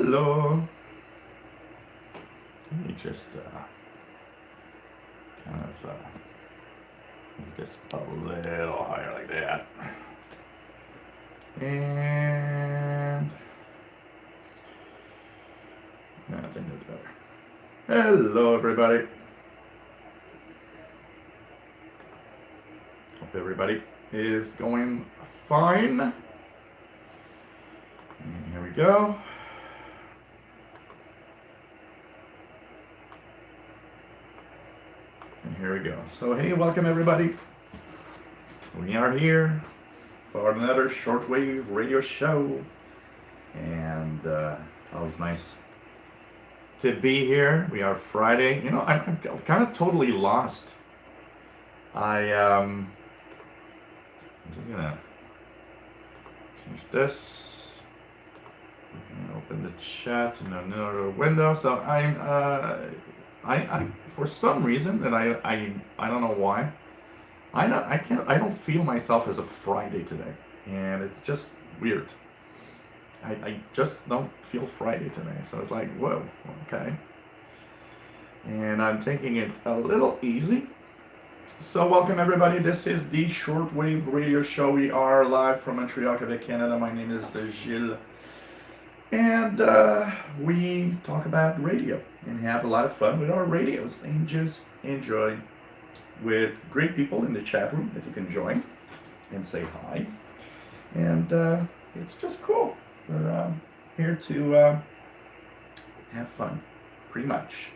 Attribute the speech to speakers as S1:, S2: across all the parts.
S1: Hello. Let me just kind of move this a little higher like that. And I think that's better. Hello, everybody. Hope everybody is going fine. And here we go. And here we go. So, hey, welcome everybody. We are here for another Shortwave radio show. And always nice to be here. We are Friday. You know, I'm kind of totally lost. I'm just gonna change this and open the chat in another window. So I for some reason that I don't know why I don't feel myself as a Friday today, and it's just weird. I just don't feel Friday today. So it's like, whoa, okay. And I'm taking it a little easy. So welcome everybody. This is the Shortwave radio show. We are live from Montreal, Quebec, Canada. My name is Gilles. And we talk about radio and have a lot of fun with our radios and just enjoy with great people in the chat room that you can join and say hi. And it's just cool. We're here to have fun, pretty much.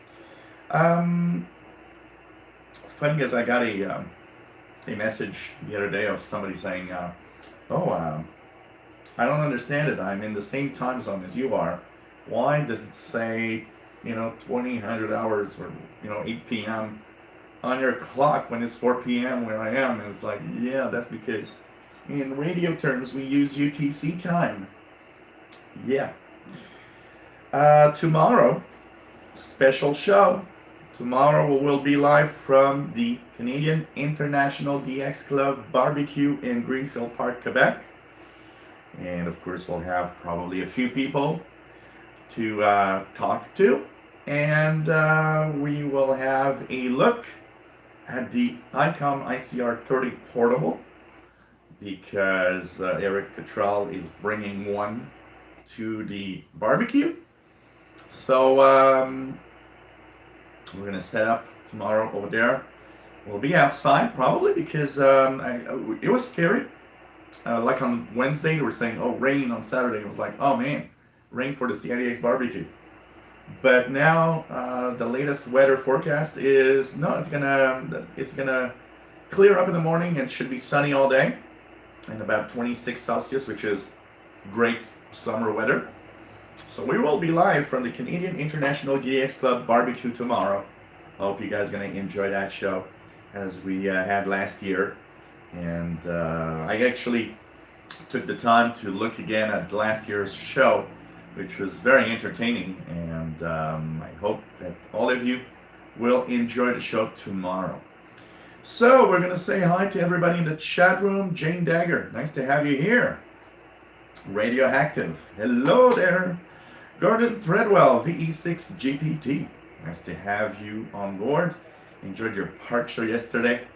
S1: Funny as I got a message the other day of somebody saying, I don't understand it. I'm in the same time zone as you are. Why does it say, 2000 hours or, 8 p.m. on your clock when it's 4 p.m. where I am? And it's like, yeah, that's because in radio terms we use UTC time. Yeah. Tomorrow, special show. Tomorrow we will be live from the Canadian International DX Club Barbecue in Greenfield Park, Quebec. And of course we'll have probably a few people to talk to. And we will have a look at the ICOM ICR30 portable, because Eric Cottrell is bringing one to the barbecue. So we're going to set up tomorrow over there. We'll be outside probably because it was scary. Like on Wednesday, they were saying, oh, rain on Saturday. It was like, oh man, rain for the CIDX barbecue. But now the latest weather forecast is, no, it's gonna clear up in the morning and should be sunny all day and about 26 Celsius, which is great summer weather. So we will be live from the Canadian International DX Club Barbecue tomorrow. I hope you guys are going to enjoy that show as we had last year. And I actually took the time to look again at last year's show, which was very entertaining. And I hope that all of you will enjoy the show tomorrow. So we're going to say hi to everybody in the chat room. Jane Dagger, nice to have you here. Radioactive, hello there. Gordon Threadwell, VE6 GPT, nice to have you on board. Enjoyed your park show yesterday.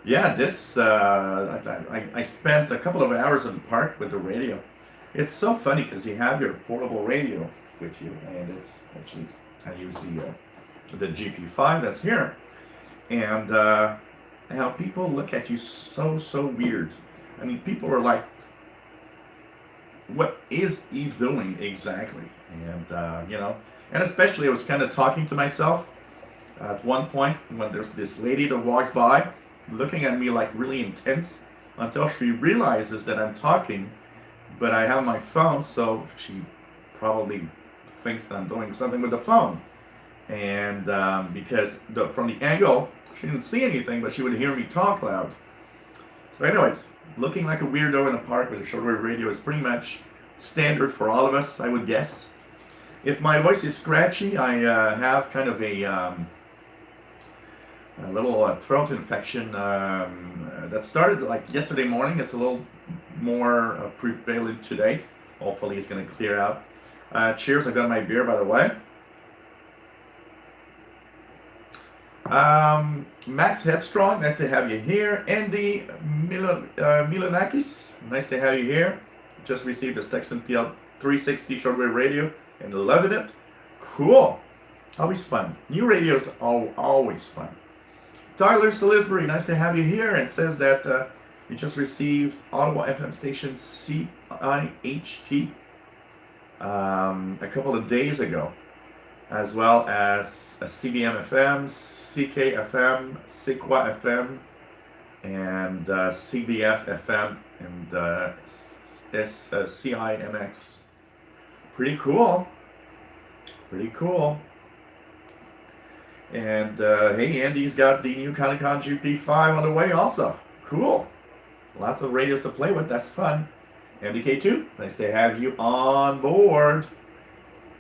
S1: Yeah, this I spent a couple of hours in the park with the radio. It's so funny because you have your portable radio with you, and it's actually, I use the GP5 that's here, and how people look at you so weird. I mean, people are like, what is he doing exactly? And and especially I was kind of talking to myself at one point when there's this lady that walks by looking at me like really intense until she realizes that I'm talking, but I have my phone, so she probably thinks that I'm doing something with the phone. And because from the angle, she didn't see anything, but she would hear me talk loud. So anyways, looking like a weirdo in a park with a shortwave radio is pretty much standard for all of us, I would guess. If my voice is scratchy, I have kind of a little throat infection that started like yesterday morning. It's a little more prevalent today. Hopefully it's going to clear out Cheers, I got my beer, by the way. Max Headstrong, nice to have you here. Andy Milanakis, nice to have you here. Just received a Texan PL 360 shortwave radio and loving it. Cool. Always fun. New radios are always fun. Tyler Salisbury, nice to have you here, and says that you just received Ottawa FM station CIHT a couple of days ago, as well as a CBM FM, CK FM, Sequa FM, and CBF FM, and CIMX. Pretty cool. Pretty cool. And hey, Andy's got the new Conicon GP5 on the way also. Cool. Lots of radios to play with. That's fun. MDK2, nice to have you on board.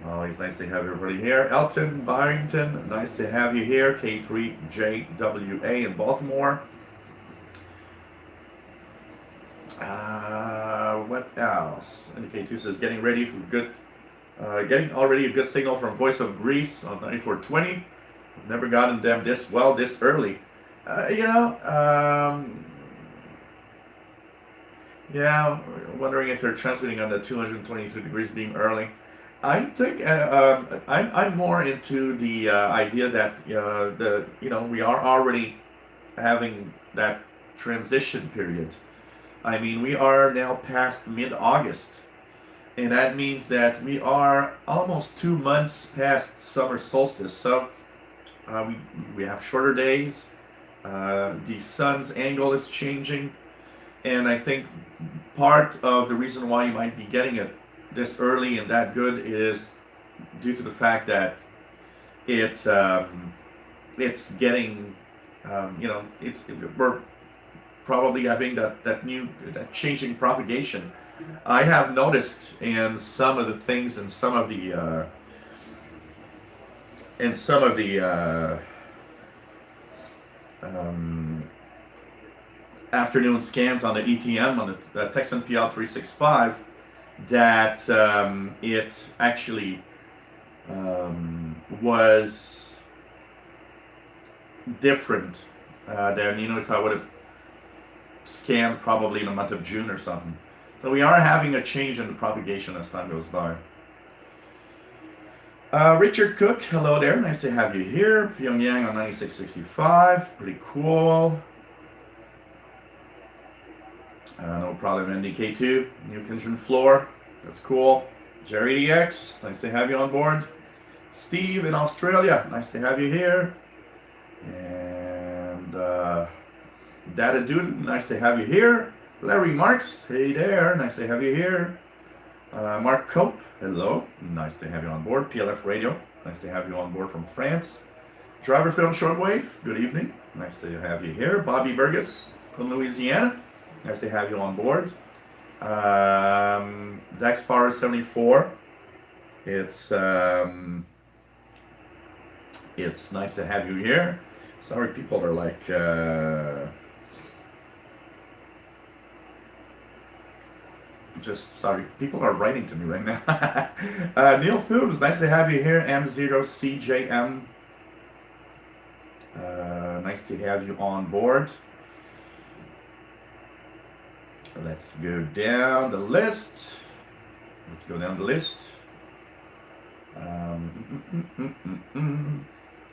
S1: Always nice to have everybody here. Elton Byrington, nice to have you here. K3JWA in Baltimore. What else? MDK2 says getting ready for good, getting already a good signal from Voice of Greece on 9420. I've never gotten them this well this early. Yeah, wondering if they're transmitting on the 222 degrees beam early. I think I'm more into the idea that we are already having that transition period. I mean, we are now past mid-August, and that means that we are almost 2 months past summer solstice. So we have shorter days. The sun's angle is changing, and I think part of the reason why you might be getting it this early and that good is due to the fact that it's getting we're probably having that changing propagation. I have noticed in some of the things and some of the afternoon scans on the ETM on the Texan PL 365 that it actually was different than if I would have scanned probably in the month of June or something. So we are having a change in the propagation as time goes by. Richard Cook, hello there, nice to have you here. Pyongyang on 9665, pretty cool. No problem, NDK2, new kitchen floor, that's cool. Jerry DX, nice to have you on board. Steve in Australia, nice to have you here. And Data Dude, nice to have you here. Larry Marks, hey there, nice to have you here. Mark Cope, hello, nice to have you on board. PLF Radio, nice to have you on board from France. Driver Film Shortwave, good evening, nice to have you here. Bobby Burgess from Louisiana, nice to have you on board. Dex Power 74, it's nice to have you here. Sorry, people are like sorry, people are writing to me right now. Neil Fooms, nice to have you here. M0CJM, nice to have you on board. Let's go down the list.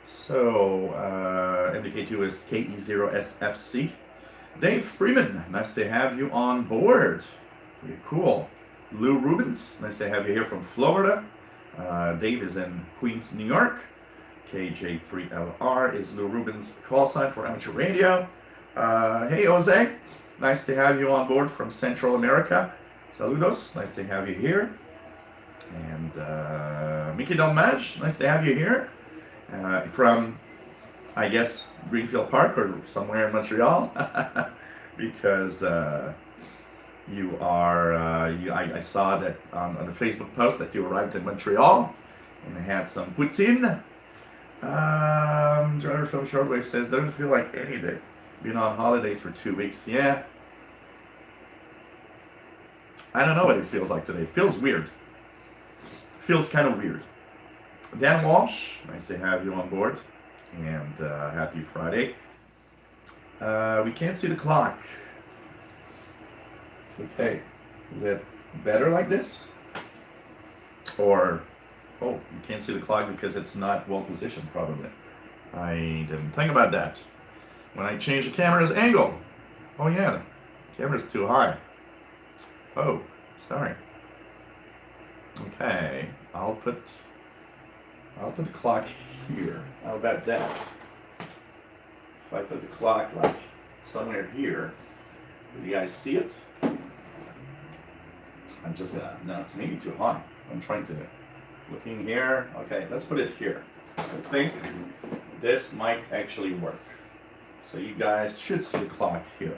S1: So, MDK2 is KE0SFC. Dave Freeman, nice to have you on board. Pretty cool. Lou Rubens, nice to have you here from Florida. Dave is in Queens, New York. KJ3LR is Lou Rubens' call sign for amateur radio. Hey, Jose, nice to have you on board from Central America. Saludos, nice to have you here. And Mickey Dolmaj, nice to have you here. From, I guess, Greenfield Park or somewhere in Montreal. Because you are, I saw that on the Facebook post that you arrived in Montreal and had some poutine. Driver from Shortwave says, doesn't feel like any day. Been on holidays for 2 weeks. Yeah. I don't know what it feels like today. It feels weird. feels kind of weird. Dan Walsh, nice to have you on board, and happy Friday. We can't see the clock. Okay, is it better like this? Or, oh, you can't see the clock because it's not well positioned, probably. I didn't think about that. When I change the camera's angle. Oh yeah, the camera's too high. Oh, sorry. Okay, I'll put the clock here. How about that? If I put the clock like somewhere here, do you guys see it? I'm just gonna, no, it's maybe too high. I'm trying to, looking here. Okay, let's put it here. I think this might actually work. So you guys should see the clock here.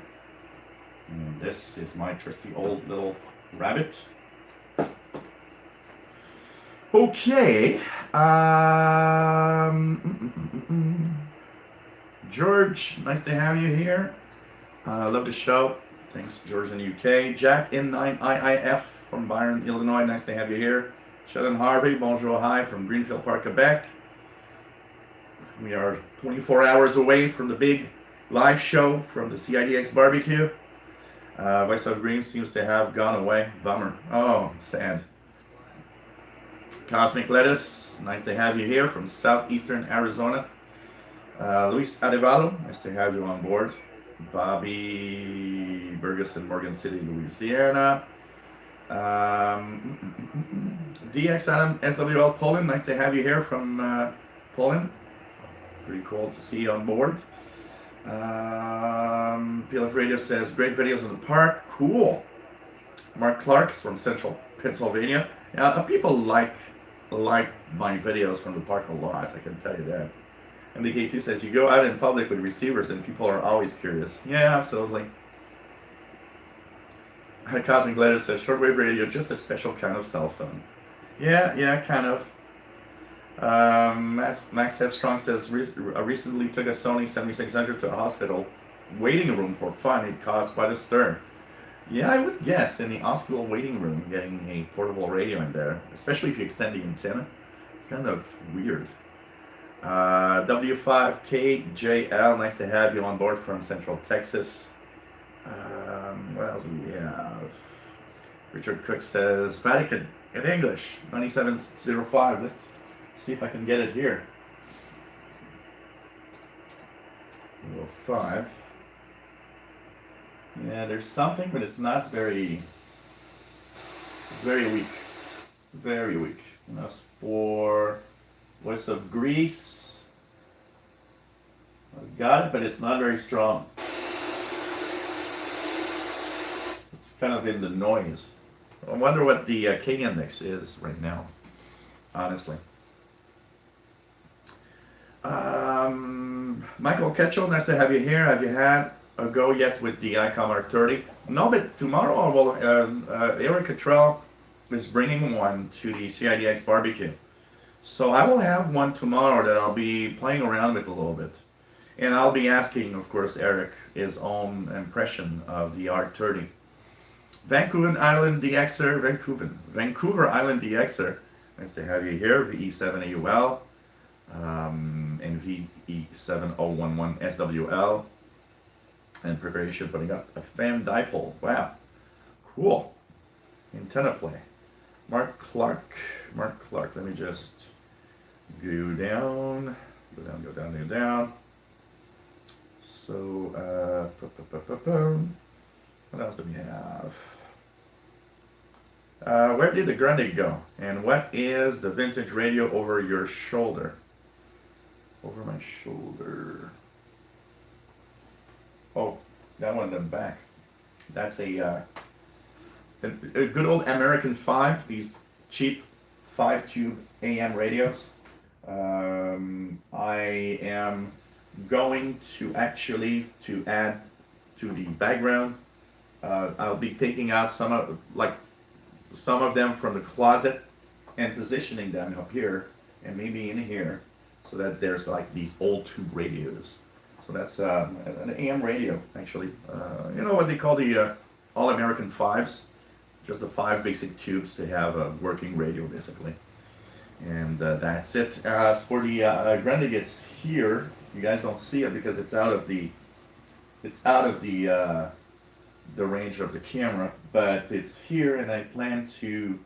S1: And this is my trusty old little rabbit. Okay. George, nice to have you here. Love the show. Thanks, George in the UK. Jack N9IIF from Byron, Illinois. Nice to have you here. Sheldon Harvey, bonjour, hi from Greenfield Park, Quebec. We are 24 hours away from the big live show from the CIDX barbecue. Vice of Green seems to have gone away. Bummer. Oh, sad. Cosmic Lettuce, nice to have you here from southeastern Arizona. Luis Adevalo, nice to have you on board. Bobby Burgess in Morgan City, Louisiana. DX Adam SWL Poland, nice to have you here from Poland. Pretty cool to see you on board. PLF Radio says, great videos in the park. Cool. Mark Clark is from Central Pennsylvania. People like my videos from the park a lot, I can tell you that. MDK2 says, you go out in public with receivers and people are always curious. Yeah, absolutely. Cosmic Letter says, shortwave radio, just a special kind of cell phone. Yeah, kind of. Max Headstrong says, recently took a Sony 7600 to a hospital waiting room for fun. It caused quite a stir. Yeah, I would guess in the hospital waiting room, getting a portable radio in there, especially if you extend the antenna, it's kind of weird. W5KJL, nice to have you on board from Central Texas. What else do we have? Richard Cook says, Vatican in English, 9705. Let's see if I can get it here. 5. Yeah, there's something, but it's not very, it's very weak. Very weak. And that's for Voice of Greece. I've got it, but it's not very strong. It's kind of in the noise. I wonder what the K index is right now, honestly. Michael Ketchell, nice to have you here. Have you had a go yet with the ICOM R30? No, but tomorrow, well, Eric Cottrell is bringing one to the CIDX barbecue. So I will have one tomorrow that I'll be playing around with a little bit. And I'll be asking, of course, Eric his own impression of the R30. Vancouver Island DXer, Vancouver Island DXer, nice to have you here. VE7AUL and VE7011 SWL. And preparation putting up a fan dipole. Wow, cool. Antenna play. Mark Clark. Let me just go down. Go down. So, what else do we have? Where did the Grundig go? And what is the vintage radio over your shoulder? Over my shoulder. Oh, that one in the back. That's a good old American 5. These cheap 5-tube AM radios. I am going to actually add to the background. I'll be taking out some of them from the closet and positioning them up here and maybe in here, so that there's like these old tube radios. So that's an AM radio, actually. You know what they call the all-American 5s? Just the 5 basic tubes to have a working radio, basically. And that's it. As for the Grenadiers here, you guys don't see it because it's out of the range of the camera, but it's here, and I plan to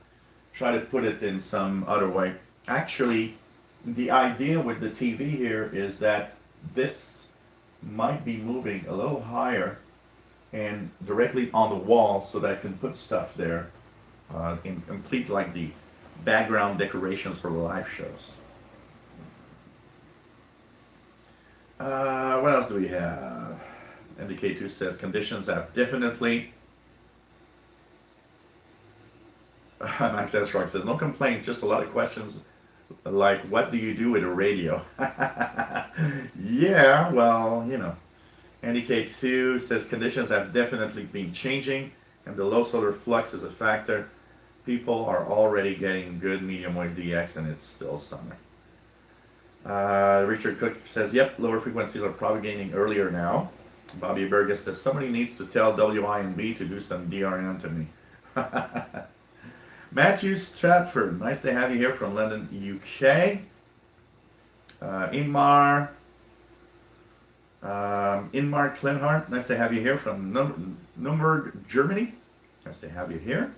S1: try to put it in some other way. Actually, the idea with the TV here is that this might be moving a little higher and directly on the wall so that I can put stuff there and complete like the background decorations for the live shows. What else do we have? MDK2 says conditions have definitely. Max Esrock says no complaint, just a lot of questions like what do you do with a radio? Yeah, well, you know. NDK2 says conditions have definitely been changing and the low solar flux is a factor. People are already getting good medium wave DX and it's still summer. Richard Cook says, yep, lower frequencies are propagating earlier now. Bobby Burgess says, somebody needs to tell WINB to do some DRM to me. Matthew Stratford, nice to have you here from London, UK. Inmar Klenhart, nice to have you here from Nuremberg, Germany. Nice to have you here.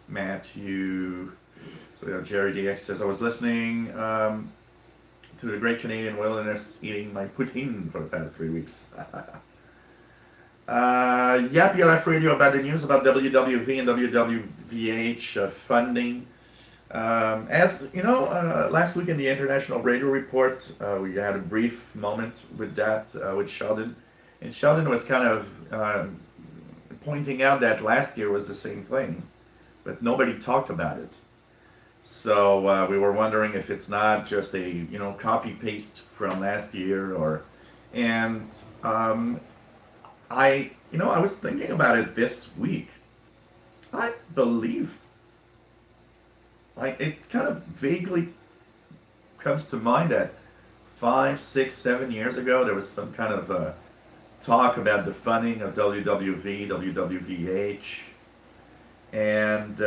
S1: Matthew, so Jerry DX says, I was listening to the Great Canadian Wilderness eating my poutine for the past 3 weeks. Yeah, PRF Radio about the news about WWV and WWVH funding. As you know, last week in the International Radio Report, we had a brief moment with that with Sheldon, and Sheldon was kind of pointing out that last year was the same thing, but nobody talked about it. So we were wondering if it's not just a copy paste from last year, and I was thinking about it this week. I believe. Like it kind of vaguely comes to mind that 5, 6, 7 years ago there was some kind of talk about the funding of WWV, WWVH, and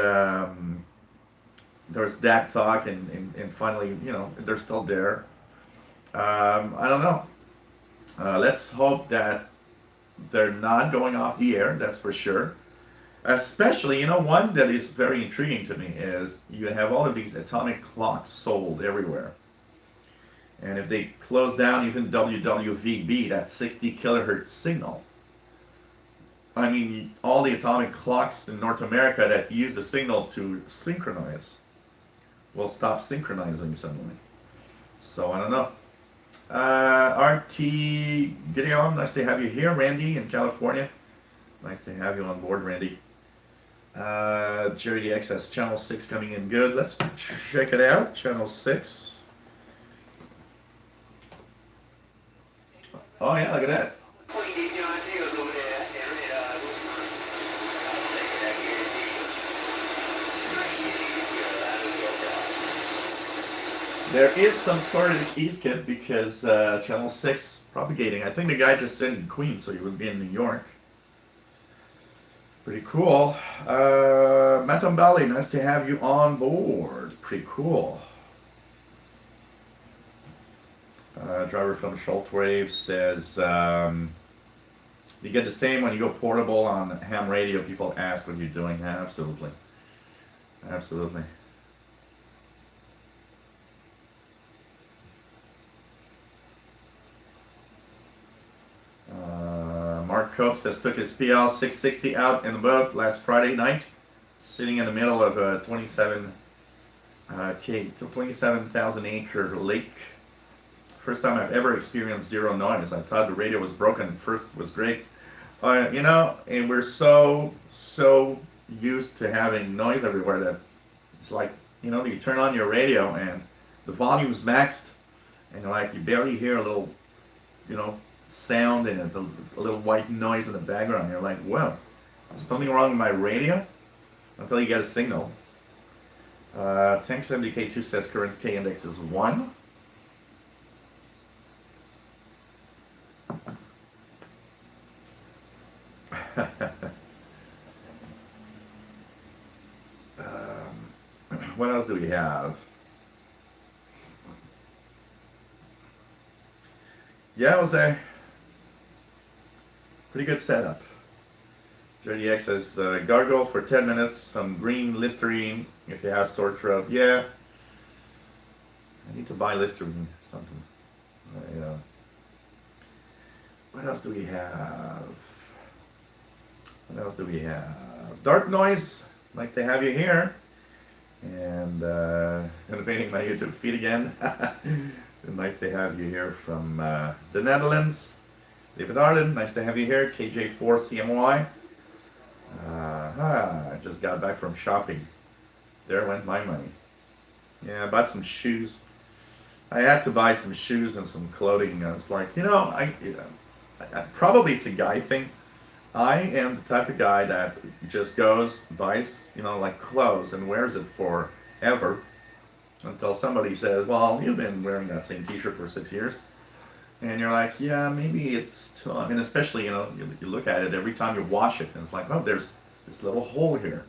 S1: there was that talk, and finally, they're still there. I don't know. Let's hope that they're not going off the air, that's for sure. Especially, one that is very intriguing to me is you have all of these atomic clocks sold everywhere. And if they close down even WWVB, that 60 kilohertz signal, I mean, all the atomic clocks in North America that use the signal to synchronize will stop synchronizing suddenly. So I don't know. RT Gideon, nice to have you here. Randy in California, nice to have you on board, Randy. Jerry DX has channel 6 coming in good. Let's check it out. Channel 6. Oh yeah, look at that. There is some sort of keys kit because channel 6 propagating. I think the guy just said in Queens, so he would be in New York. Pretty cool. Matambali, nice to have you on board. Pretty cool. Driver from Shortwave says, you get the same when you go portable on ham radio. People ask what you're doing. Yeah, absolutely. Absolutely. Mark Cope says took his PL 660 out in the boat last Friday night, sitting in the middle of a 27,000 acre lake. First time I've ever experienced zero noise. I thought the radio was broken. First was great, and we're so used to having noise everywhere that it's like you turn on your radio and the volume's maxed, and you barely hear a little, sound and a little white noise in the background. You're like, well, there's something wrong with my radio until you get a signal. Tank 70K2 says current K index is 1. What else do we have? Yeah, it was a pretty good setup. JDX says gargle for 10 minutes, some green Listerine if you have sore throat. Yeah, I need to buy Listerine or something. Yeah. What else do we have? What else do we have? Dark Noise, nice to have you here. And invading my YouTube feed again. Nice to have you here from the Netherlands. David Arden, nice to have you here. KJ4CMY. I just got back from shopping. There went my money. Yeah, I bought some shoes. I had to buy some shoes and some clothing. I was like, probably it's a guy thing. I am the type of guy that just goes, buys, like clothes and wears it forever until somebody says, well, you've been wearing that same t-shirt for 6 years. And you're like, yeah, maybe it's too, I mean, especially, you look at it every time you wash it and it's like, oh, there's this little hole here.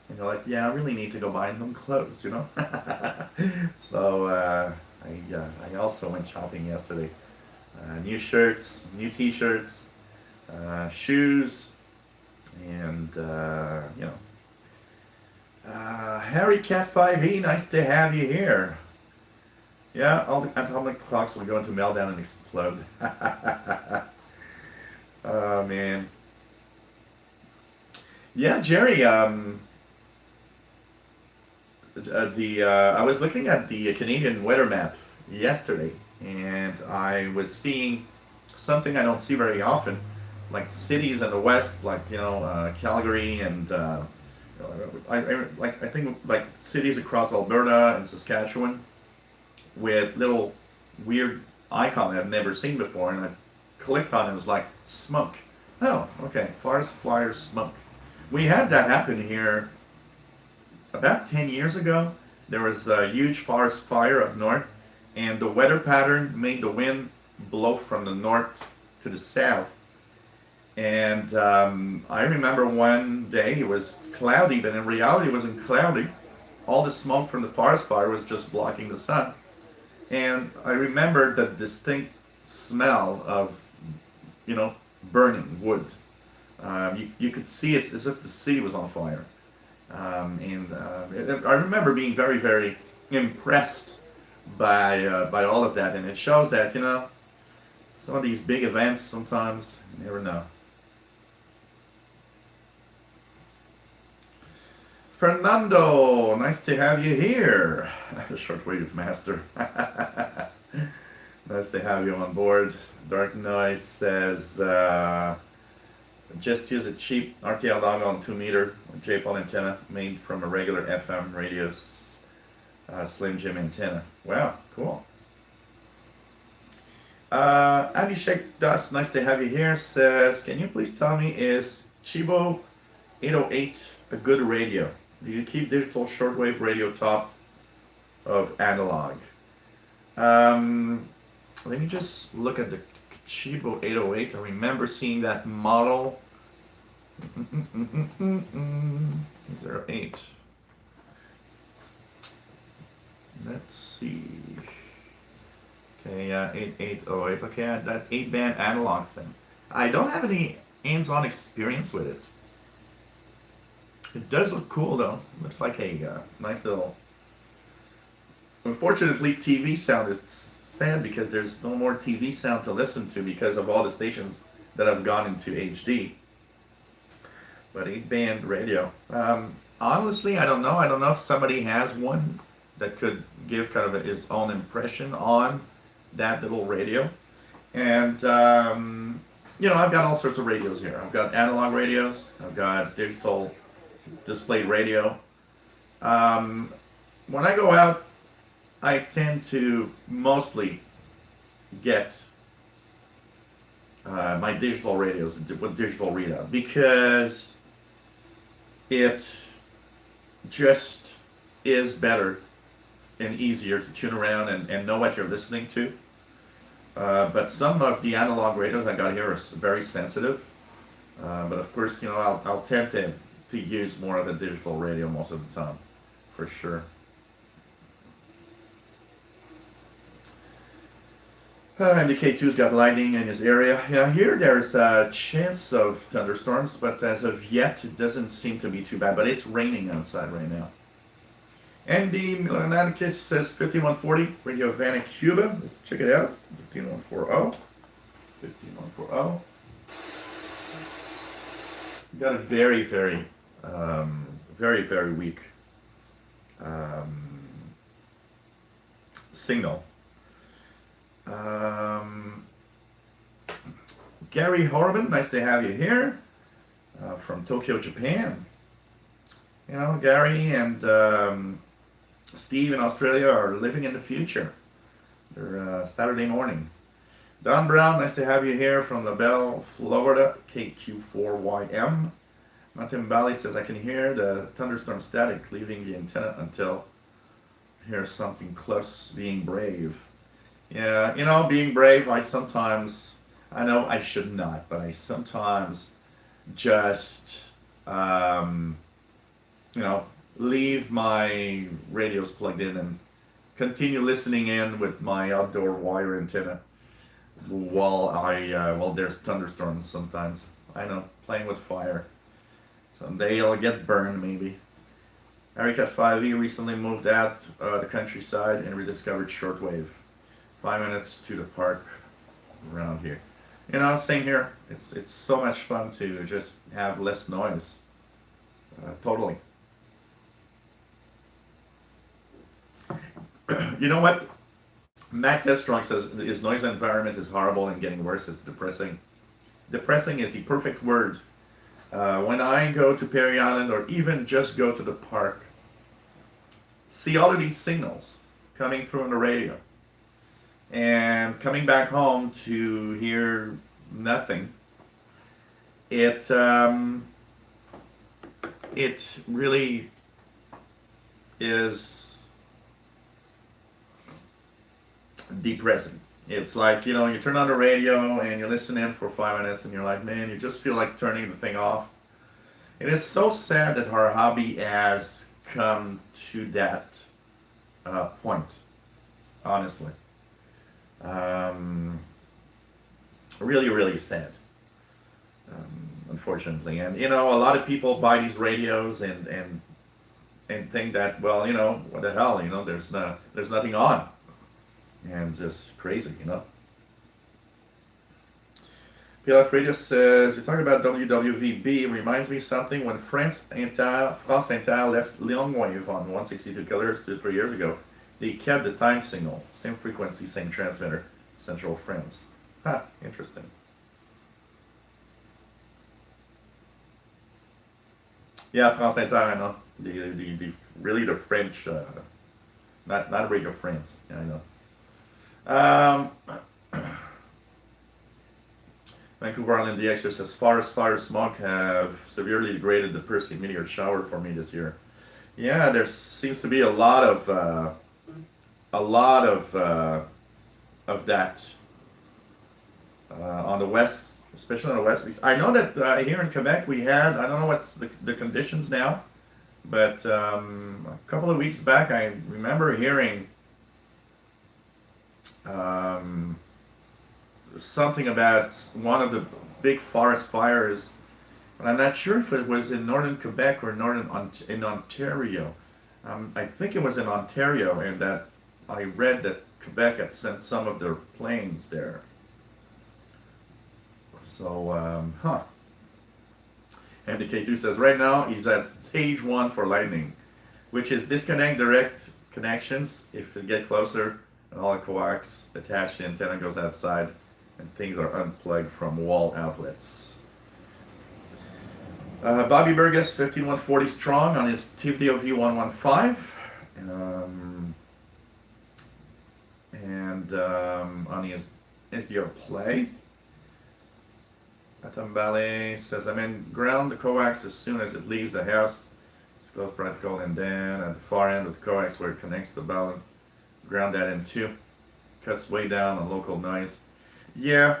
S1: And you're like, yeah, I really need to go buy them clothes, So I also went shopping yesterday. New shirts, new t-shirts, shoes, and Harry Cat 5e, nice to have you here. Yeah, all the atomic clocks will go into meltdown and explode. Oh man. Yeah, Jerry. I was looking at the Canadian weather map yesterday, and I was seeing something I don't see very often, like cities in the west, like Calgary, and I think like cities across Alberta and Saskatchewan, with little weird icon I've never seen before, and I clicked on it. It was like smoke. Oh, okay, forest fire smoke. We had that happen here about 10 years ago. There was a huge forest fire up north, and the weather pattern made the wind blow from the north to the south. And I remember one day it was cloudy, but in reality it wasn't cloudy. All the smoke from the forest fire was just blocking the sun. And I remember the distinct smell of, burning wood. You could see it as if the city was on fire. I remember being very, very impressed by all of that. And it shows that, some of these big events, sometimes you never know. Fernando, nice to have you here. Shortwave master. Nice to have you on board. Dark Noise says, just use a cheap RTL dog on 2-meter J-pole antenna made from a regular FM radio Slim Jim antenna. Wow, cool. Abhishek Das, nice to have you here, says, can you please tell me, is Chibo 808 a good radio? Do you keep digital shortwave radio top of analog? Let me just look at the Chibo 808. I remember seeing that model. 808. Let's see. Okay, 8808. Okay, that 8-band analog thing. I don't have any hands-on experience with it. It does look cool though. Looks like a nice little. Unfortunately, TV sound is sad because there's no more TV sound to listen to because of all the stations that have gone into HD. But 8-band radio. Honestly, I don't know. I don't know if somebody has one that could give kind of his own impression on that little radio. And I've got all sorts of radios here. I've got analog radios. I've got digital display radio. When I go out, I tend to mostly get my digital radios with digital readout because it just is better and easier to tune around and know what you're listening to. But some of the analog radios I got here are very sensitive. But of course, I'll tend to use more of a digital radio most of the time, for sure. And K2's got lightning in his area. Yeah, here there's a chance of thunderstorms, but as of yet, it doesn't seem to be too bad. But it's raining outside right now. Andy Milanikis says 5140, Radio Havana, Cuba. Let's check it out. 15140. 15140. Got a very weak um, signal. Gary Horban, nice to have you here from Tokyo, Japan. You know, Gary and Steve in Australia are living in the future. They're Saturday morning. Don Brown, nice to have you here from LaBelle, Florida, KQ4YM. Martin Bali says, I can hear the thunderstorm static leaving the antenna until I hear something close, being brave. Yeah, you know, being brave, I know I should not, but I sometimes just, you know, leave my radios plugged in and continue listening in with my outdoor wire antenna while there's thunderstorms sometimes. I know, playing with fire. Someday I'll get burned, maybe. Eric at 5E recently moved out the countryside and rediscovered shortwave. 5 minutes to the park around here. You know, same here. It's so much fun to just have less noise. Totally. You know what? Max S. Strong says his noise environment is horrible and getting worse. It's depressing. Depressing is the perfect word. When I go to Perry Island or even just go to the park, see all of these signals coming through on the radio, and coming back home to hear nothing, it really is depressing. It's like, you know, you turn on the radio and you listen in for 5 minutes and you're like, man, you just feel like turning the thing off. It is so sad that our hobby has come to that point, honestly. Really, really sad, unfortunately. And, you know, a lot of people buy these radios and think that, well, you know, what the hell, you know, there's nothing on. And just crazy, you know. PLF Radio says, you talk about WWVB, reminds me something when France Inter left Longwave on 162 kHz 2-3 years ago. They kept the time signal, same frequency, same transmitter, Central France. Huh, interesting. Yeah, France Inter, I know. Really the French, not Radio France, yeah, I know. Vancouver Island DX says forest fire smoke have severely degraded the Percy meteor shower for me this year. Yeah, there seems to be a lot of that on the west, especially on the west. I know that here in Quebec we had, I don't know what's the conditions now, but a couple of weeks back I remember hearing something about one of the big forest fires, and I'm not sure if it was in northern Quebec or in Ontario. I think it was in Ontario, and that I read that Quebec had sent some of their planes there. So, MDK2 says right now he's at stage 1 for lightning, which is disconnect direct connections. If you get closer, and all the coax attached to the antenna goes outside and things are unplugged from wall outlets. Bobby Burgess, 15140 strong on his TVO V115. And on his SDR play. Atambale says, I'm in ground the coax as soon as it leaves the house. It's close practical, and then at the far end of the coax where it connects the balun, ground that in too. Cuts way down on local noise. Yeah.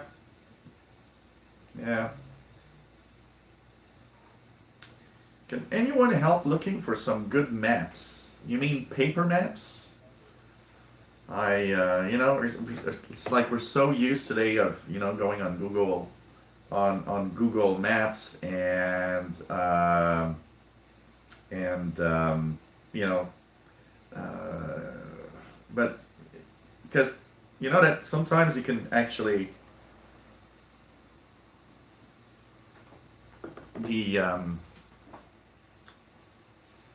S1: Can anyone help looking for some good maps? You mean paper maps? it's like we're so used today of going on Google Maps and you know, uh, but because that sometimes you can actually the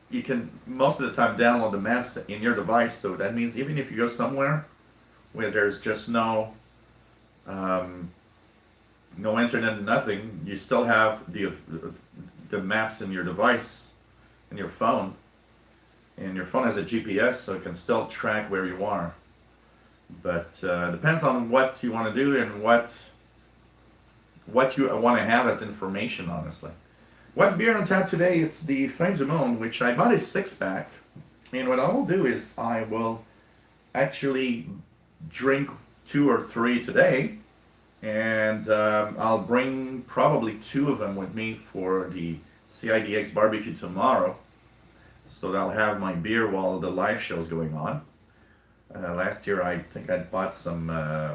S1: you can most of the time download the maps in your device. So that means even if you go somewhere where there's just um, no internet, nothing, you still have the maps in your device, in your phone, and your phone has a GPS, so it can still track where you are. But depends on what you want to do and what you want to have as information, honestly. What beer on tap today? It's the Fin du Monde, which I bought a 6 pack. And what I will do is I will actually drink 2 or 3 today, and I'll bring probably 2 of them with me for the CIDX barbecue tomorrow. So that I'll have my beer while the live show is going on. Last year I think I bought some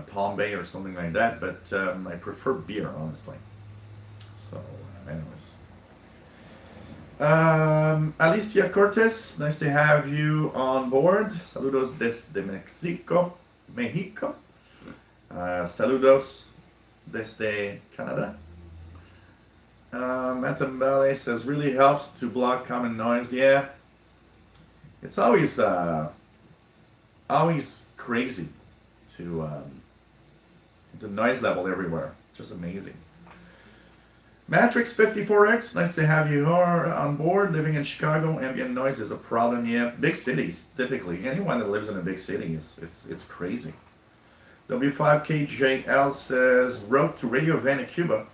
S1: Palm Bay or something like that, but I prefer beer, honestly. So, anyways. Alicia Cortes, nice to have you on board. Saludos desde México. Saludos desde Canada. Matambale says, really helps to block common noise. Yeah, it's always crazy to the noise level everywhere. Just amazing. Matrix 54X, nice to have you on board. Living in Chicago, ambient noise is a problem. Yeah, big cities typically. Anyone that lives in a big city it's crazy. W5KJL says, wrote to Radio Havana, Cuba.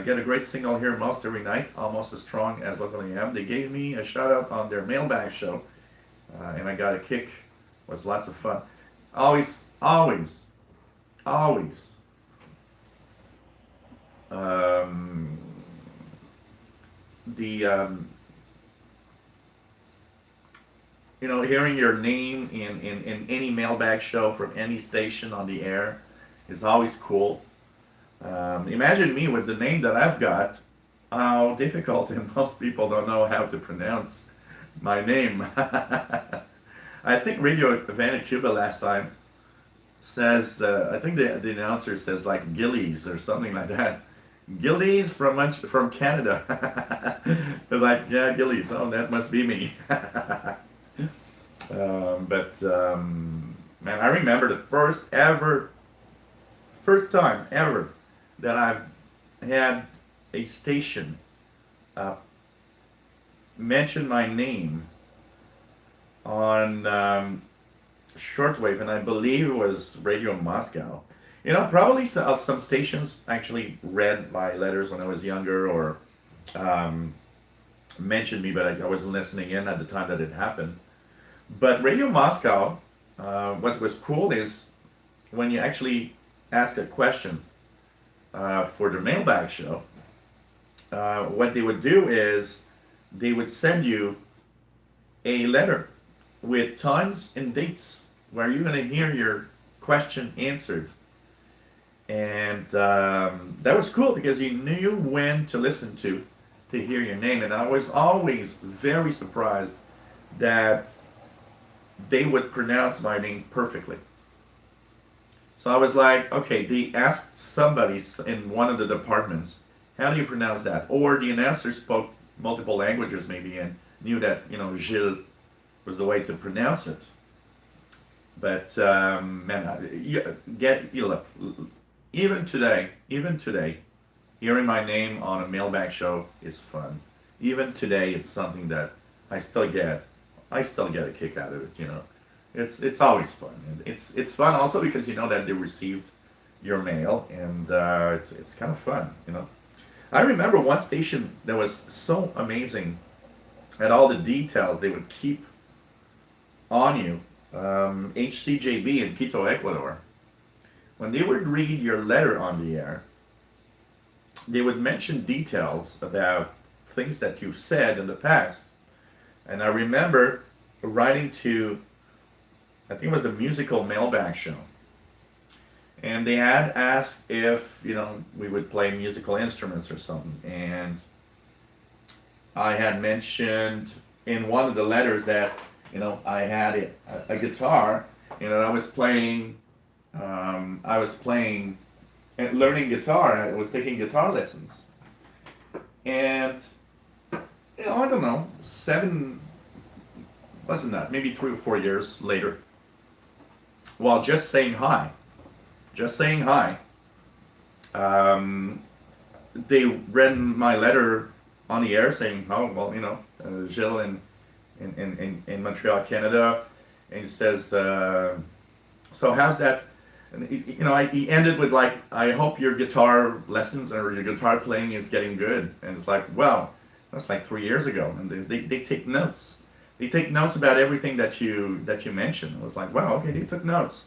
S1: Get a great signal here most every night, almost as strong as local AM. They gave me a shout out on their mailbag show, and I got a kick. It was lots of fun. Always, always, always. The hearing your name in any mailbag show from any station on the air is always cool. Imagine me with the name that I've got, how difficult, and most people don't know how to pronounce my name. I think Radio Havana, Cuba last time says, I think the announcer says like Gillies or something like that. Gillies from Canada. It's like, yeah, Gillies. Oh, that must be me. Man, I remember the first time ever that I've had a station mention my name on Shortwave, and I believe it was Radio Moscow. Probably some stations actually read my letters when I was younger, or mentioned me, but I wasn't listening in at the time that it happened. But Radio Moscow, what was cool is when you actually ask a question for the mailbag show, what they would do is they would send you a letter with times and dates where you're going to hear your question answered. And that was cool because you knew when to listen to hear your name. And I was always very surprised that they would pronounce my name perfectly. So I was like, okay, they asked somebody in one of the departments, how do you pronounce that? Or the announcer spoke multiple languages maybe and knew that, Gilles was the way to pronounce it. But man, look, even today, hearing my name on a mailbag show is fun. Even today, it's something that I still get a kick out of it. It's always fun. And it's fun also because you know that they received your mail, and it's kind of fun. I remember one station that was so amazing at all the details they would keep on you. HCJB in Quito, Ecuador. When they would read your letter on the air, they would mention details about things that you've said in the past. And I remember writing to I think it was the musical mailbag show. And they had asked if, we would play musical instruments or something. And I had mentioned in one of the letters that, I had a guitar, I was playing, and learning guitar. I was taking guitar lessons. And, I don't know, wasn't that, maybe 3 or 4 years later, while just saying hi, um, they read my letter on the air saying, oh, well, Gilles in Montreal, Canada, and he says, so how's that? And he ended with like, I hope your guitar lessons or your guitar playing is getting good. And it's like, well, that's like 3 years ago, and they take notes. They take notes about everything that you mentioned. I was like, wow, okay, they took notes.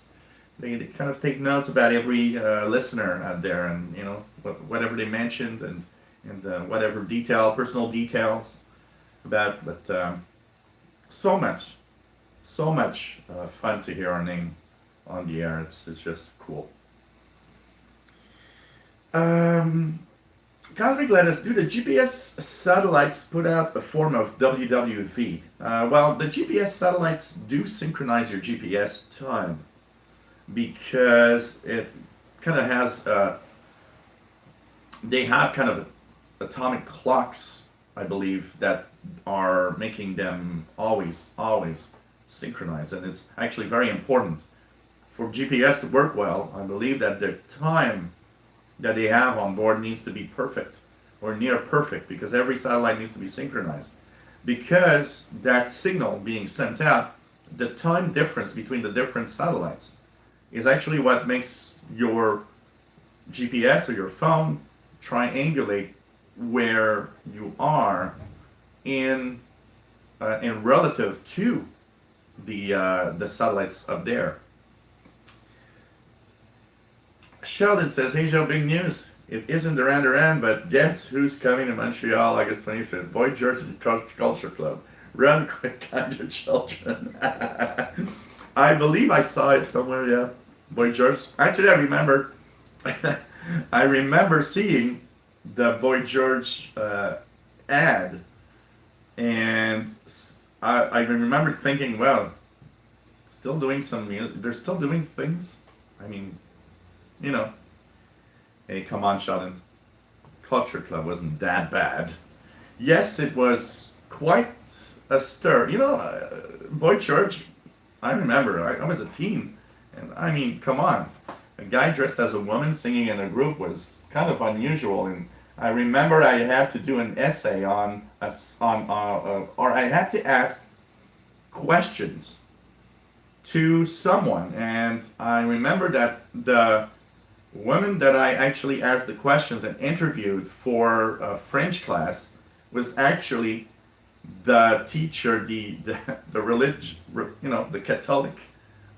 S1: They kind of take notes about every listener out there, and whatever they mentioned, and whatever personal details about. But so much fun to hear our name on the air. It's just cool. Cosmic Lettuce, do the GPS satellites put out a form of WWV? Well, the GPS satellites do synchronize your GPS time, because it kind of has, they have kind of atomic clocks, I believe, that are making them always synchronized. And it's actually very important for GPS to work well. I believe that the time that they have on board needs to be perfect or near perfect, because every satellite needs to be synchronized. Because that signal being sent out, the time difference between the different satellites is actually what makes your GPS or your phone triangulate where you are in relative to the satellites up there. Sheldon says, hey Joe, big news. It isn't Duran Duran, but guess who's coming to Montreal August 25th? Boy George and Culture Club. Run quick on your children. I believe I saw it somewhere, yeah. Boy George. Actually, I remember seeing the Boy George ad, and I remember thinking, well, still doing some music. They're still doing things. I mean, hey, come on, Sheldon. Culture Club wasn't that bad. Yes, it was quite a stir. Boy George, I remember, I was a teen, and I mean, come on. A guy dressed as a woman singing in a group was kind of unusual, and I remember I had to do an essay or I had to ask questions to someone, and I remember that the woman that I actually asked the questions and interviewed for a French class was actually the teacher, the religion, the Catholic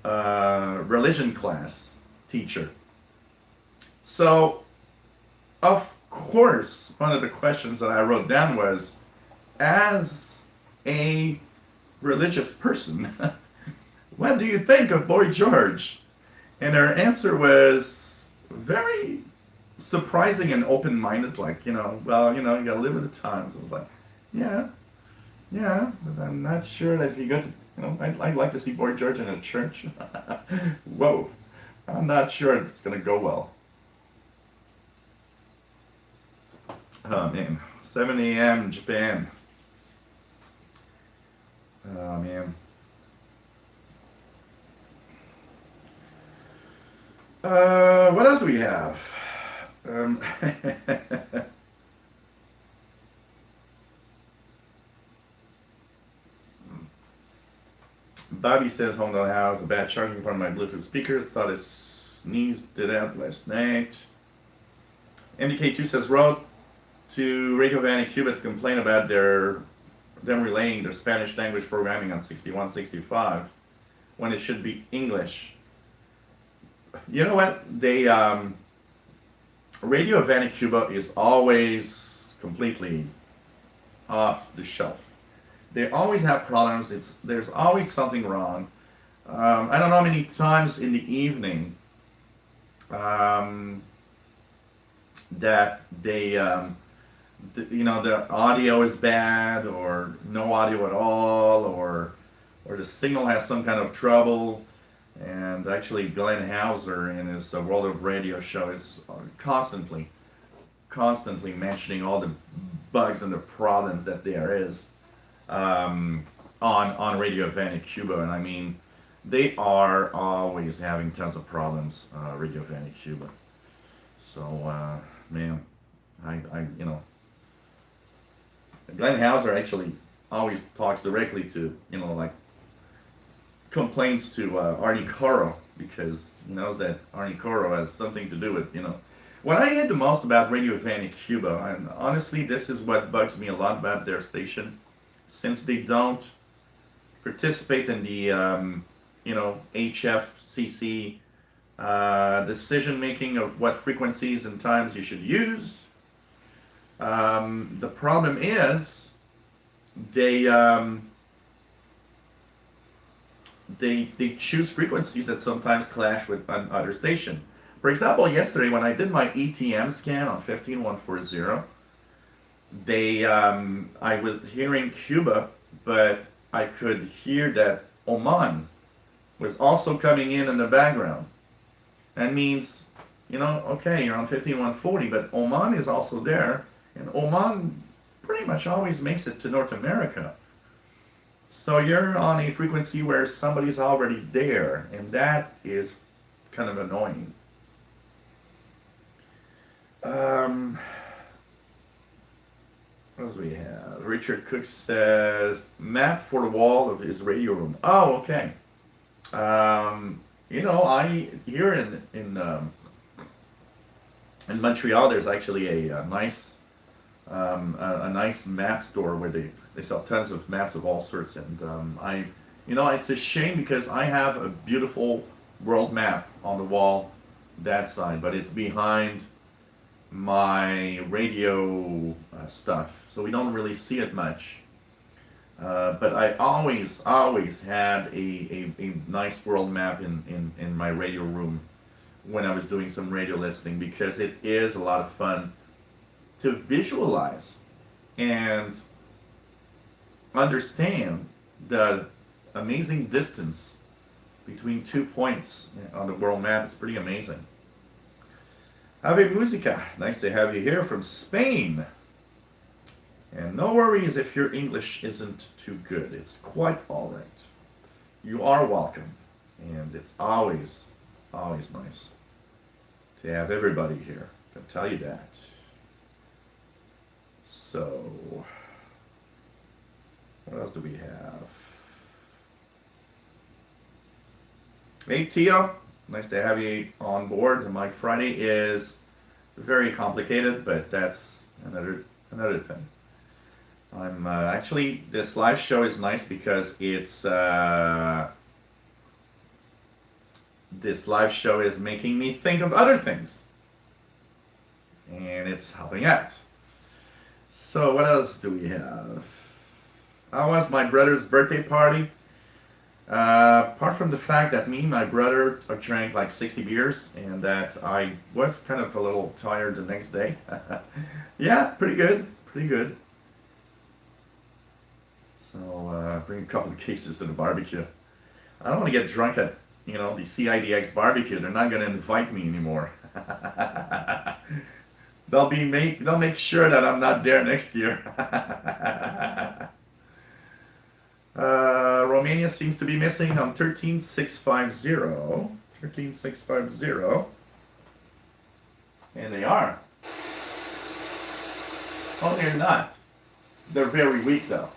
S1: religion class teacher. So, of course, one of the questions that I wrote down was, as a religious person, what do you think of Boy George? And her answer was very surprising and open-minded, like, well, you gotta live with the times. I was like, yeah, but I'm not sure that if you go to, I'd like to see Boy George in a church. Whoa, I'm not sure it's gonna go well. Oh man, 7 a.m. Japan. Oh man. What else do we have? Bobby says, home don't have a bad charging part of my Bluetooth speakers. Thought his sneeze did out last night. MDK2 says, wrote to Radio Havana, Cuba to complain about them relaying their Spanish language programming on 6165 when it should be English. You know what? Radio Havana, Cuba is always completely off the shelf. They always have problems. There's always something wrong. I don't know how many times in the evening um, that the audio is bad or no audio at all, or the signal has some kind of trouble. And actually, Glenn Hauser in his World of Radio show is constantly mentioning all the bugs and the problems that there is um, on Radio Havana Cuba. And I mean, they are always having tons of problems, Radio Havana Cuba. So, man, I Glenn Hauser actually always talks directly to, like complains to Arnie Coro because he knows that Arnie Coro has something to do with, What I hate the most about Radio Havana Cuba, and honestly, this is what bugs me a lot about their station, since they don't participate in the, HFCC decision making of what frequencies and times you should use. The problem is they they choose frequencies that sometimes clash with another station. For example, yesterday when I did my ETM scan on 15140, I was hearing Cuba, but I could hear that Oman was also coming in the background. That means, okay, you're on 15140, but Oman is also there, and Oman pretty much always makes it to North America. So you're on a frequency where somebody's already there, and that is kind of annoying. What else do we have? Richard Cook says, map for the wall of his radio room. Oh, okay. I here in Montreal, there's actually a nice a nice map store where they sell tons of maps of all sorts, and it's a shame because I have a beautiful world map on the wall that side, but it's behind my radio stuff, so we don't really see it much. But I always had a nice world map in my radio room when I was doing some radio listening, because it is a lot of fun to visualize and understand the amazing distance between 2 points on the world map. It's pretty amazing. Ave Musica, nice to have you here from Spain. And no worries if your English isn't too good. It's quite all right. You are welcome. And it's always nice to have everybody here. I can tell you that. So, what else do we have? Hey, Tio. Nice to have you on board. My Friday is very complicated, but that's another thing. I'm actually, this live show is nice because it's this live show is making me think of other things, and it's helping out. So what else do we have? How was my brother's birthday party? Apart from the fact that me and my brother drank like 60 beers and that I was kind of a little tired the next day. Yeah, pretty good. So bring a couple of cases to the barbecue. I don't want to get drunk at, the CIDX barbecue. They're not going to invite me anymore. They'll make sure that I'm not there next year. Romania seems to be missing on 13650. 13650. And they are. Oh, they're not. They're very weak though.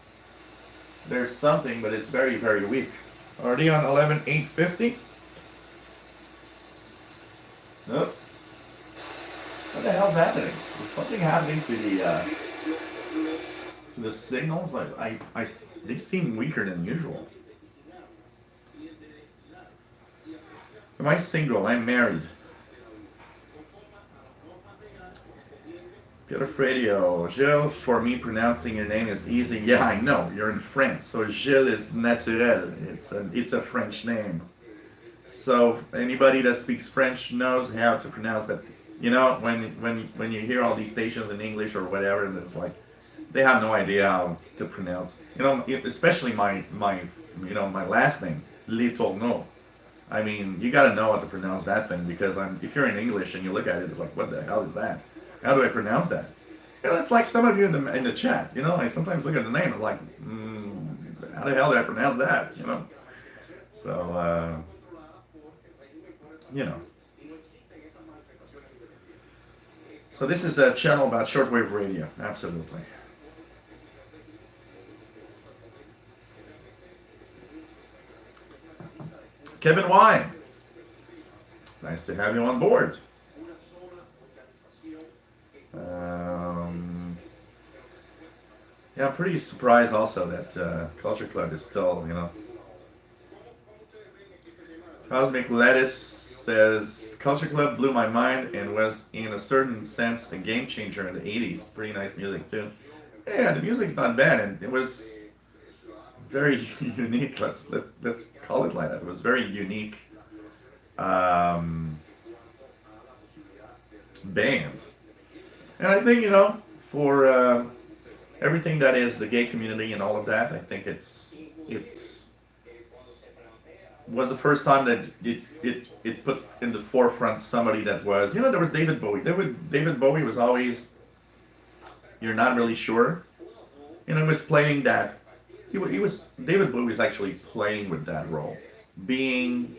S1: There's something, but it's very, very weak. Are they on 11850? Nope. What the hell's happening? Is something happening to the signals? Like they seem weaker than usual. Am I single? I'm married. Good of radio. Gilles, for me, pronouncing your name is easy. Yeah, I know. You're in France. So Gilles is naturel. It's a French name. So anybody that speaks French knows how to pronounce. But you know, when you hear all these stations in English or whatever, and it's like they have no idea how to pronounce. You know, especially my last name, Les Tourneaux. I mean, you got to know how to pronounce that thing because if you're in English and you look at it, it's like, what the hell is that? How do I pronounce that? You know, it's like some of you in the chat. You know, I sometimes look at the name and like, how the hell do I pronounce that? You know, so you know. So this is a channel about shortwave radio. Absolutely. Kevin Y. Nice to have you on board. Yeah, I'm pretty surprised also that Culture Club is still, you know. Cosmic Lettuce says, Culture Club blew my mind and was, in a certain sense, a game changer in the 80s. Pretty nice music, too. Yeah, the music's not bad, and it was very unique. Let's call it like that. It was very unique band. And I think, you know, for everything that is the gay community and all of that, I think it's was the first time that it put in the forefront somebody that was, you know, there was David Bowie. David Bowie was always, you're not really sure. You know, he was playing that, David Bowie was actually playing with that role. Being,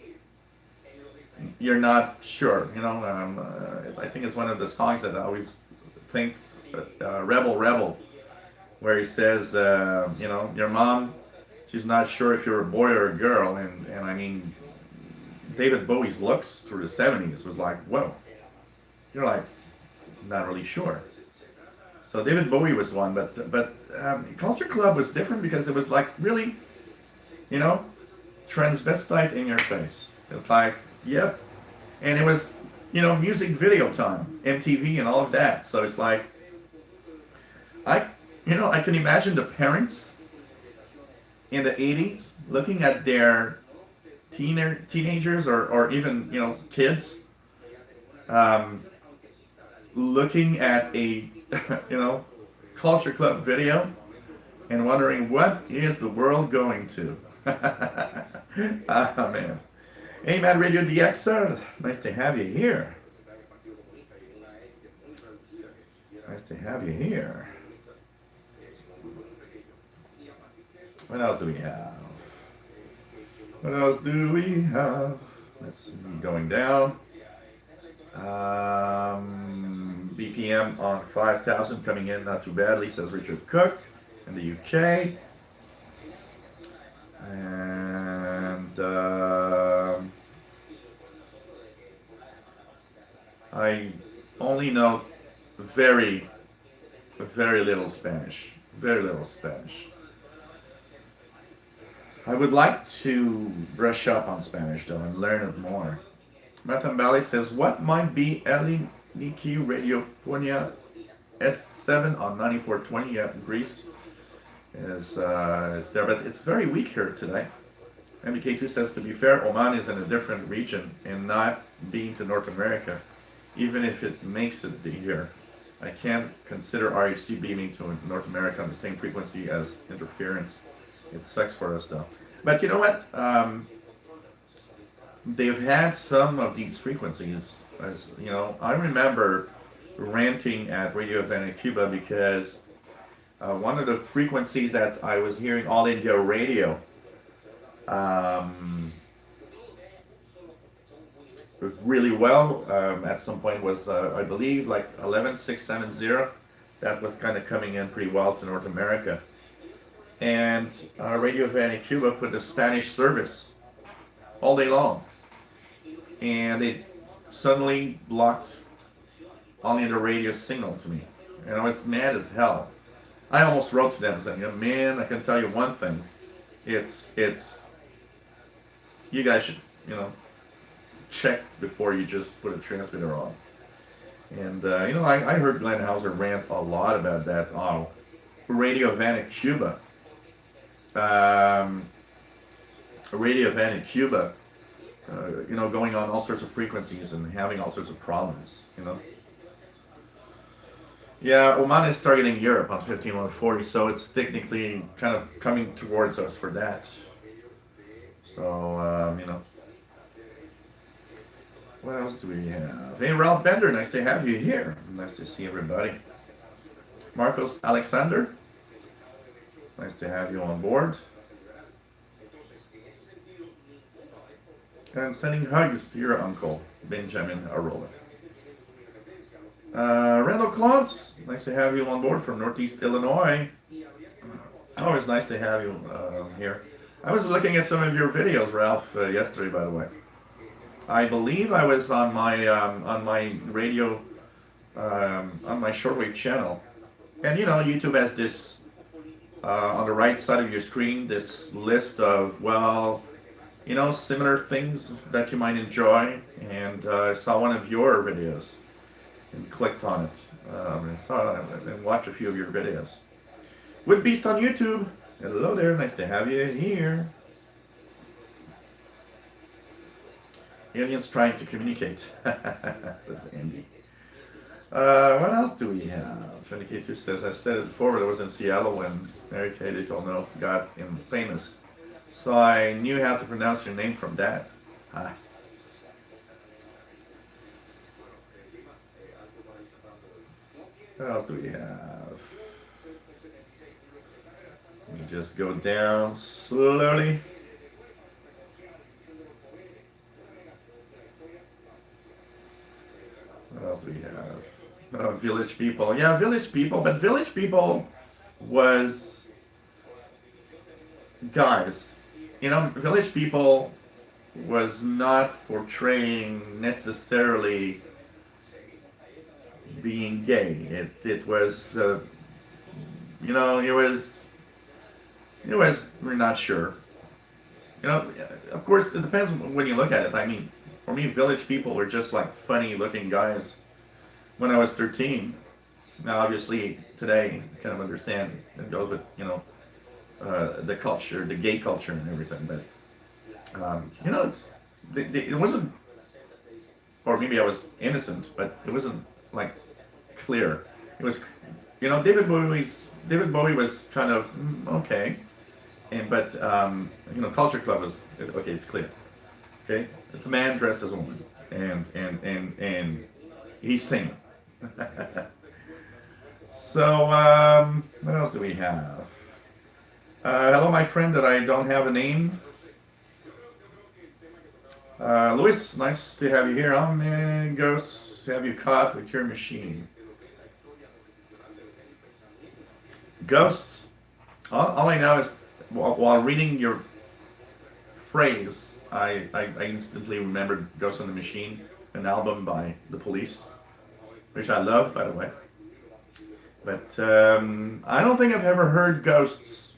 S1: you're not sure, you know, I think it's one of the songs that I always think, Rebel Rebel, where he says, you know, your mom, she's not sure if you're a boy or a girl, and I mean, David Bowie's looks through the 70s was like, whoa, you're like, not really sure. So David Bowie was one, but Culture Club was different because it was like really, you know, transvestite in your face. It's like, yep, and it was, you know, music video time, MTV and all of that. So it's like, I can imagine the parents in the 80s looking at their teenagers or even, you know, kids, looking at a, you know, Culture Club video and wondering what is the world going to. Ah, man. Hey, man, Radio DXer, nice to have you here. Nice to have you here. What else do we have? What else do we have? Let's see, going down. BPM on 5,000 coming in, not too badly, says Richard Cook in the UK. And I only know very, very little Spanish. Very little Spanish. I would like to brush up on Spanish though and learn it more. Matambali says, what might be early Niki Radiofonia S7 on 9420? Yeah, Greece is there, but it's very weak here today. MBK2 says, to be fair, Oman is in a different region and not being to North America, even if it makes it here. I can't consider RHC beaming to North America on the same frequency as interference. It sucks for us though. But you know what? They've had some of these frequencies. As you know, I remember ranting at Radio Havana, Cuba, because one of the frequencies that I was hearing All India Radio really well at some point was, I believe, like 11670. That was kind of coming in pretty well to North America. And Radio Havana, Cuba put the Spanish service all day long. And it suddenly blocked All India Radio signal to me. And I was mad as hell. I almost wrote to them saying, man, I can tell you one thing. It's you guys should, you know, check before you just put a transmitter on. And I heard Glenn Hauser rant a lot about that on Radio Van in Cuba. Um, Radio Van in Cuba, going on all sorts of frequencies and having all sorts of problems. Yeah, Oman is targeting Europe on 15140, so it's technically kind of coming towards us for that. So, what else do we have? Hey, Ralph Bender, nice to have you here. Nice to see everybody. Marcos Alexander, nice to have you on board. And sending hugs to your uncle, Benjamin Arola. Randall Klontz, nice to have you on board from Northeast Illinois. Always nice to have you here. I was looking at some of your videos, Ralph, yesterday, by the way. I believe I was on my radio, on my shortwave channel. And YouTube has this, on the right side of your screen, this list of, similar things that you might enjoy. And I saw one of your videos and clicked on it and watched a few of your videos. Wood Beast on YouTube. Hello there, nice to have you here. Aliens trying to communicate, says Andy. What else do we have? Indicator says, I said it before, but I was in Seattle when Mary Kay, they told no, got famous. So I knew how to pronounce your name from that. Hi. What else do we have? Let me just go down slowly. What else do we have? Village People. Yeah, Village People. But Village People was... Guys, Village People was not portraying necessarily being gay. It was, we're not sure. Of course, it depends when you look at it. I mean, for me, Village People were just like funny looking guys when I was 13. Now, obviously, today, I kind of understand it goes with, the culture, the gay culture and everything. But, it wasn't, or maybe I was innocent, but it wasn't like clear. It was, David Bowie was kind of, okay. But Culture Club is okay. It's clear. Okay, it's a man dressed as a woman, and he's singing. So what else do we have? Hello, my friend that I don't have a name. Luis, nice to have you here. How many ghosts have you caught with your machine? Ghosts. All I know is while reading your phrase, I instantly remembered Ghost on the Machine, an album by The Police, which I love, by the way. But I don't think I've ever heard Ghosts.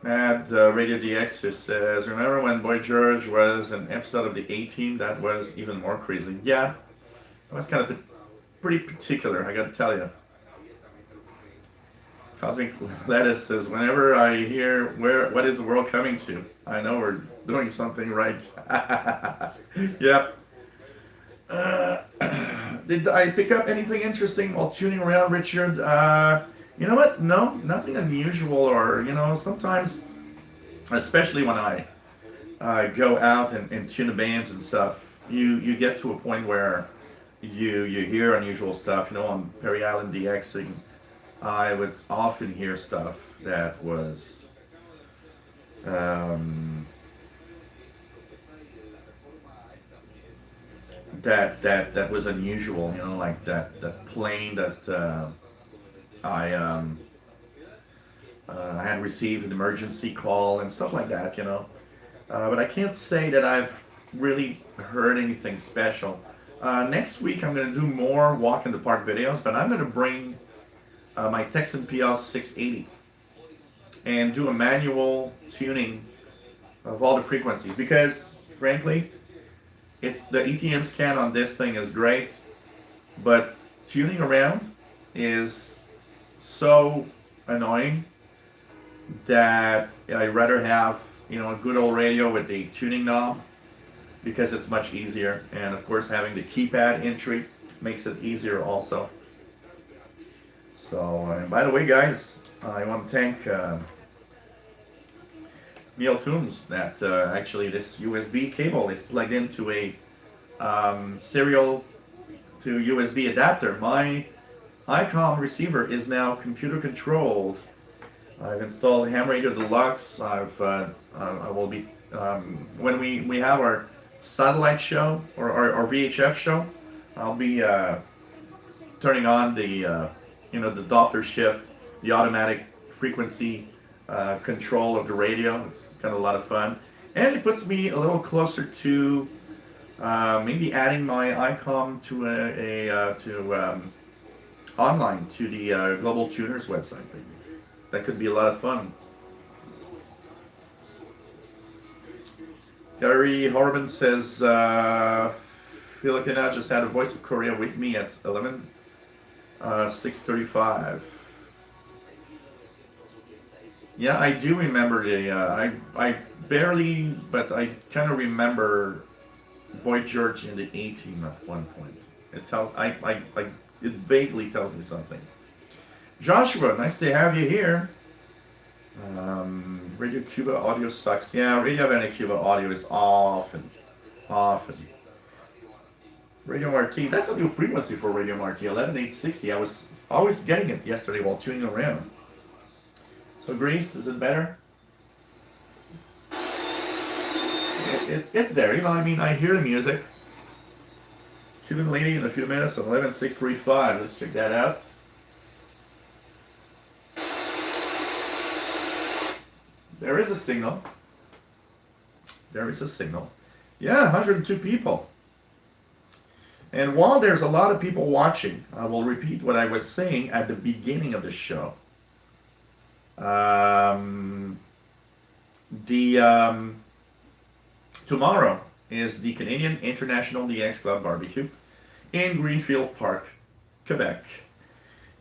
S1: Mad Radio DX who says, remember when Boy George was an episode of the A-Team? That was even more crazy. Yeah, it was kind of pretty particular, I gotta tell you. Cosmic Lettuce says, whenever I hear what is the world coming to, I know we're doing something right. Yep. Did I pick up anything interesting while tuning around, Richard? You know what? No, nothing unusual. Or, sometimes, especially when I go out and tune the bands and stuff, you get to a point where you hear unusual stuff. On Perry Island DXing, I would often hear stuff that was that was unusual, like that plane that I had received an emergency call and stuff like that, but I can't say that I've really heard anything special. Next week I'm going to do more walk in the park videos, but I'm going to bring my Texan PL 680 and do a manual tuning of all the frequencies, because frankly It's the ETN scan on this thing is great, but tuning around is so annoying that I rather have a good old radio with the tuning knob because it's much easier, and of course having the keypad entry makes it easier also. So, and by the way, guys, I want to thank Neil Toombs that actually this USB cable is plugged into a serial to USB adapter. My ICOM receiver is now computer controlled. I've installed Ham Radio Deluxe. I will be when we have our satellite show or our VHF show. I'll be turning on the the Doppler shift, the automatic frequency control of the radio. It's kind of a lot of fun, and it puts me a little closer to maybe adding my ICOM to online to the Global Tuners website. That could be a lot of fun. Gary Horban says, Filipina just had a Voice of Korea with me at 6:35. Yeah, I do remember the. I barely, but I kind of remember Boy George in the 18 at one point. It tells it vaguely tells me something. Joshua, nice to have you here. Radio Cuba audio sucks. Yeah, Radio Havana Cuba audio is often. Radio Marti, that's a new frequency for Radio Marti, 11860. I was always getting it yesterday while tuning around. So Greece, is it better? It's there, I mean, I hear the music. Cuban Lady in a few minutes at 11635. Let's check that out. There is a signal. Yeah, 102 people. And while there's a lot of people watching, I will repeat what I was saying at the beginning of the show. Tomorrow is the Canadian International DX Club Barbecue in Greenfield Park, Quebec.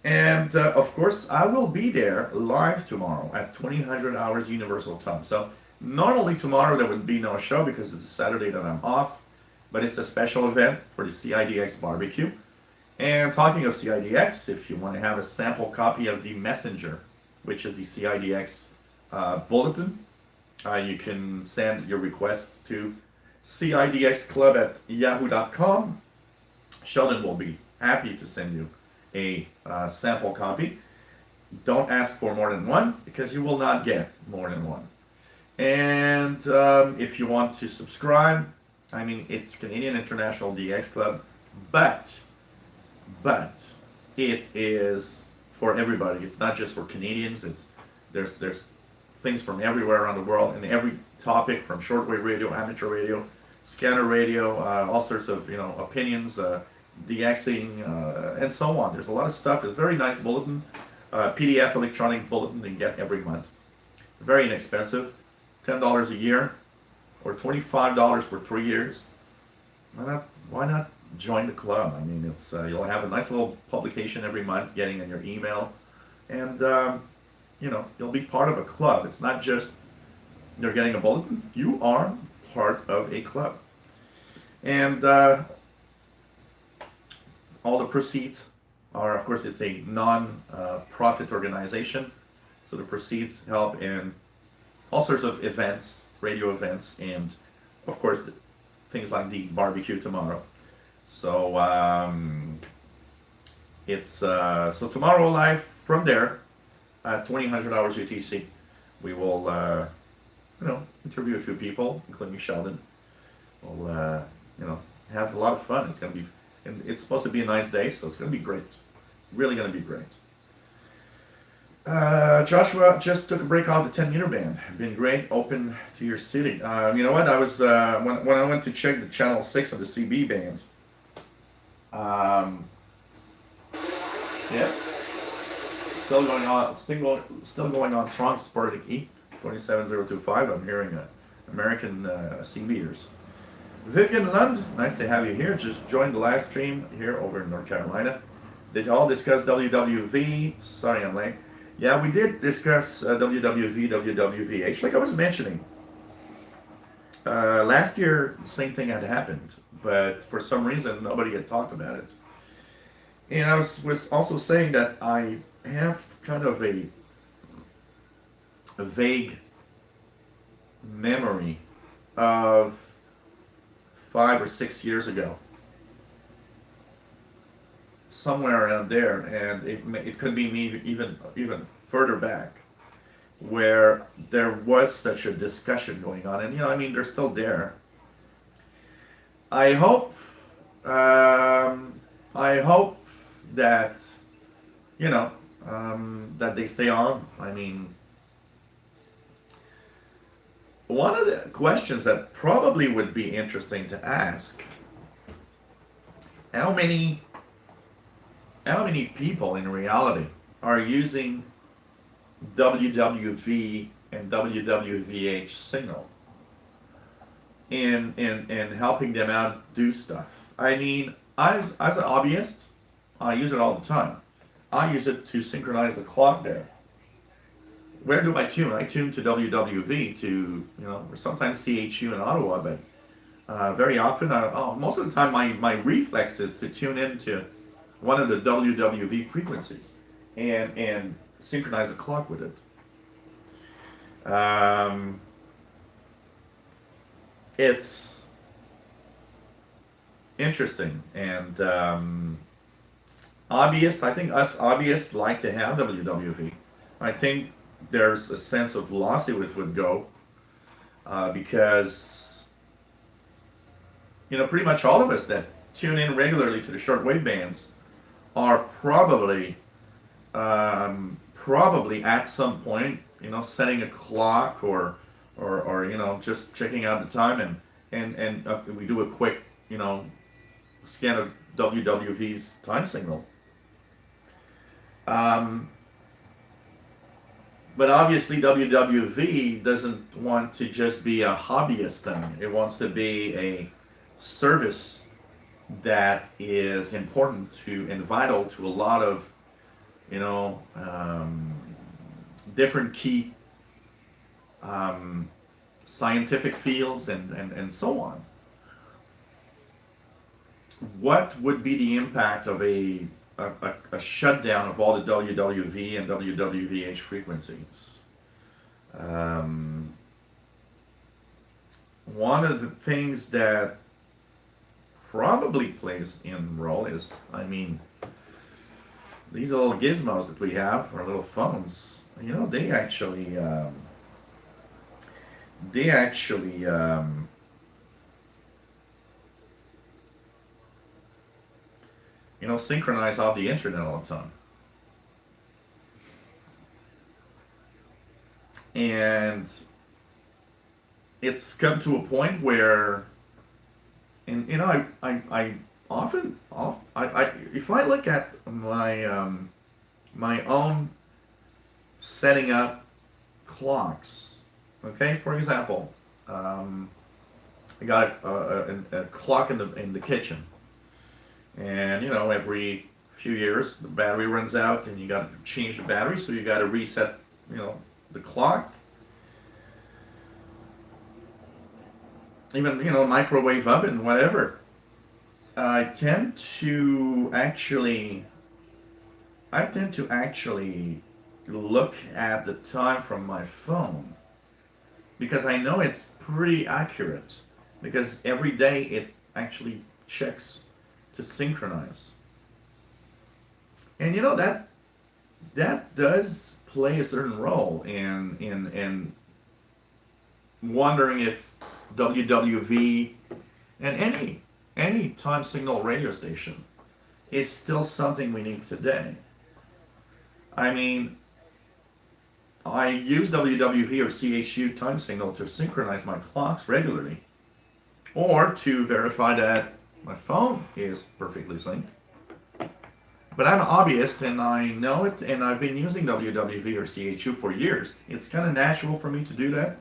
S1: And of course, I will be there live tomorrow at 2000 hours Universal Time. So normally tomorrow there would be no show because it's a Saturday that I'm off, but it's a special event for the CIDX barbecue. And talking of CIDX, if you want to have a sample copy of the Messenger, which is the CIDX bulletin, you can send your request to cidxclub@yahoo.com. Sheldon will be happy to send you a sample copy. Don't ask for more than one because you will not get more than one. And if you want to subscribe, I mean, it's Canadian International DX Club, but it is for everybody. It's not just for Canadians. There's things from everywhere around the world, and every topic from shortwave radio, amateur radio, scanner radio, all sorts of opinions, DXing, and so on. There's a lot of stuff. It's a very nice bulletin, PDF electronic bulletin you get every month. Very inexpensive, $10 a year, or $25 for 3 years. Why not join the club? I mean, it's you'll have a nice little publication every month, getting in your email, and you'll be part of a club. It's not just you're getting a bulletin. You are part of a club, and all the proceeds are, of course, it's a non-profit organization, so the proceeds help in all sorts of events, radio events, and of course things like the barbecue tomorrow. So it's so tomorrow live from there at 2000 hours UTC. We will interview a few people, including Sheldon. We'll have a lot of fun. It's gonna be, and it's supposed to be a nice day, so it's gonna be great. Really gonna be great. Joshua just took a break off the 10-meter band. Been great. Open to your city. You know what? I was when I went to check the channel 6 of the CB band. Yeah, still going on. Still going on strong. Sporadic E 27025. I'm hearing American CBers. Vivian Lund, nice to have you here. Just joined the live stream here over in North Carolina. Did all discuss WWV? Sorry, I'm late. Yeah, we did discuss WWV, WWVH. Like I was mentioning, last year, the same thing had happened, but for some reason, nobody had talked about it. And I was also saying that I have kind of a vague memory of 5 or 6 years ago, somewhere around there, and it could be me even further back, where there was such a discussion going on, and I mean, they're still there. I hope, um, I hope that that they stay on. I mean, one of the questions that probably would be interesting to ask: how many people in reality are using WWV and WWVH signal in helping them out do stuff? I mean, as an hobbyist, I use it all the time. I use it to synchronize the clock there. Where do I tune? I tune to WWV to, or sometimes CHU in Ottawa, but very often, most of the time, my reflex is to tune into one of the WWV frequencies and synchronize the clock with it. It's interesting, and hobbyists. I think us hobbyists like to have WWV. I think there's a sense of loss it would go because pretty much all of us that tune in regularly to the shortwave bands are probably at some point setting a clock or just checking out the time and we do a quick scan of WWV's time signal. But obviously WWV doesn't want to just be a hobbyist thing. It wants to be a service that is important to and vital to a lot of different key scientific fields and so on. What would be the impact of a shutdown of all the WWV and WWVH frequencies? One of the things that probably plays in role is, I mean, these little gizmos that we have, our little phones, they actually synchronize off the internet all the time. And it's come to a point where, and I often, if I look at my own setting up clocks, okay, for example, I got a clock in the kitchen. And every few years the battery runs out, and you got to change the battery, so you got to reset, the clock. Even microwave oven, whatever. I tend to actually look at the time from my phone because I know it's pretty accurate because every day it actually checks to synchronize. And that does play a certain role in wondering if WWV and any time signal radio station is still something we need today. I mean, I use WWV or CHU time signal to synchronize my clocks regularly or to verify that my phone is perfectly synced. But I'm a hobbyist and I know it, and I've been using WWV or CHU for years. It's kind of natural for me to do that.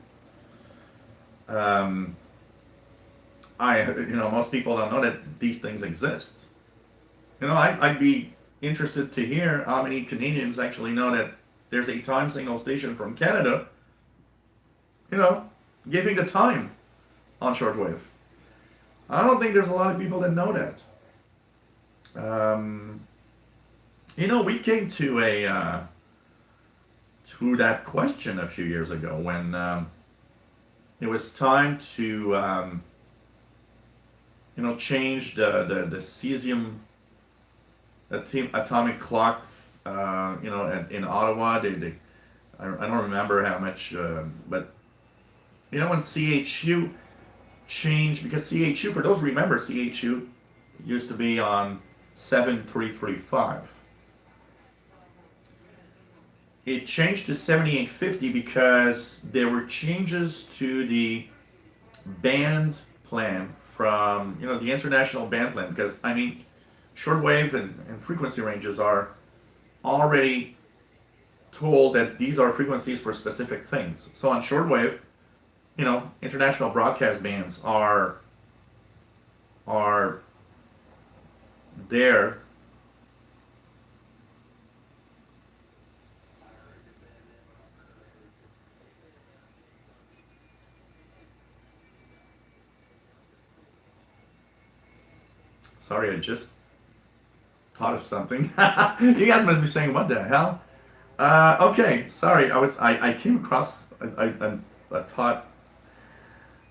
S1: most people don't know that these things exist. I'd be interested to hear how many Canadians actually know that there's a time signal station from Canada, you know, giving the time on shortwave. I don't think there's a lot of people that know that. Um, we came to that question a few years ago when it was time to change the cesium atomic clock. In Ottawa, I don't remember how much, but when CHU changed, because CHU, for those who remember, CHU used to be on 7335. It changed to 7850 because there were changes to the band plan from, the international band plan. Because, shortwave and frequency ranges are already told that these are frequencies for specific things. So on shortwave, international broadcast bands are there. Sorry, I just thought of something. You guys must be saying, "What the hell?" Okay, sorry. I came across a thought.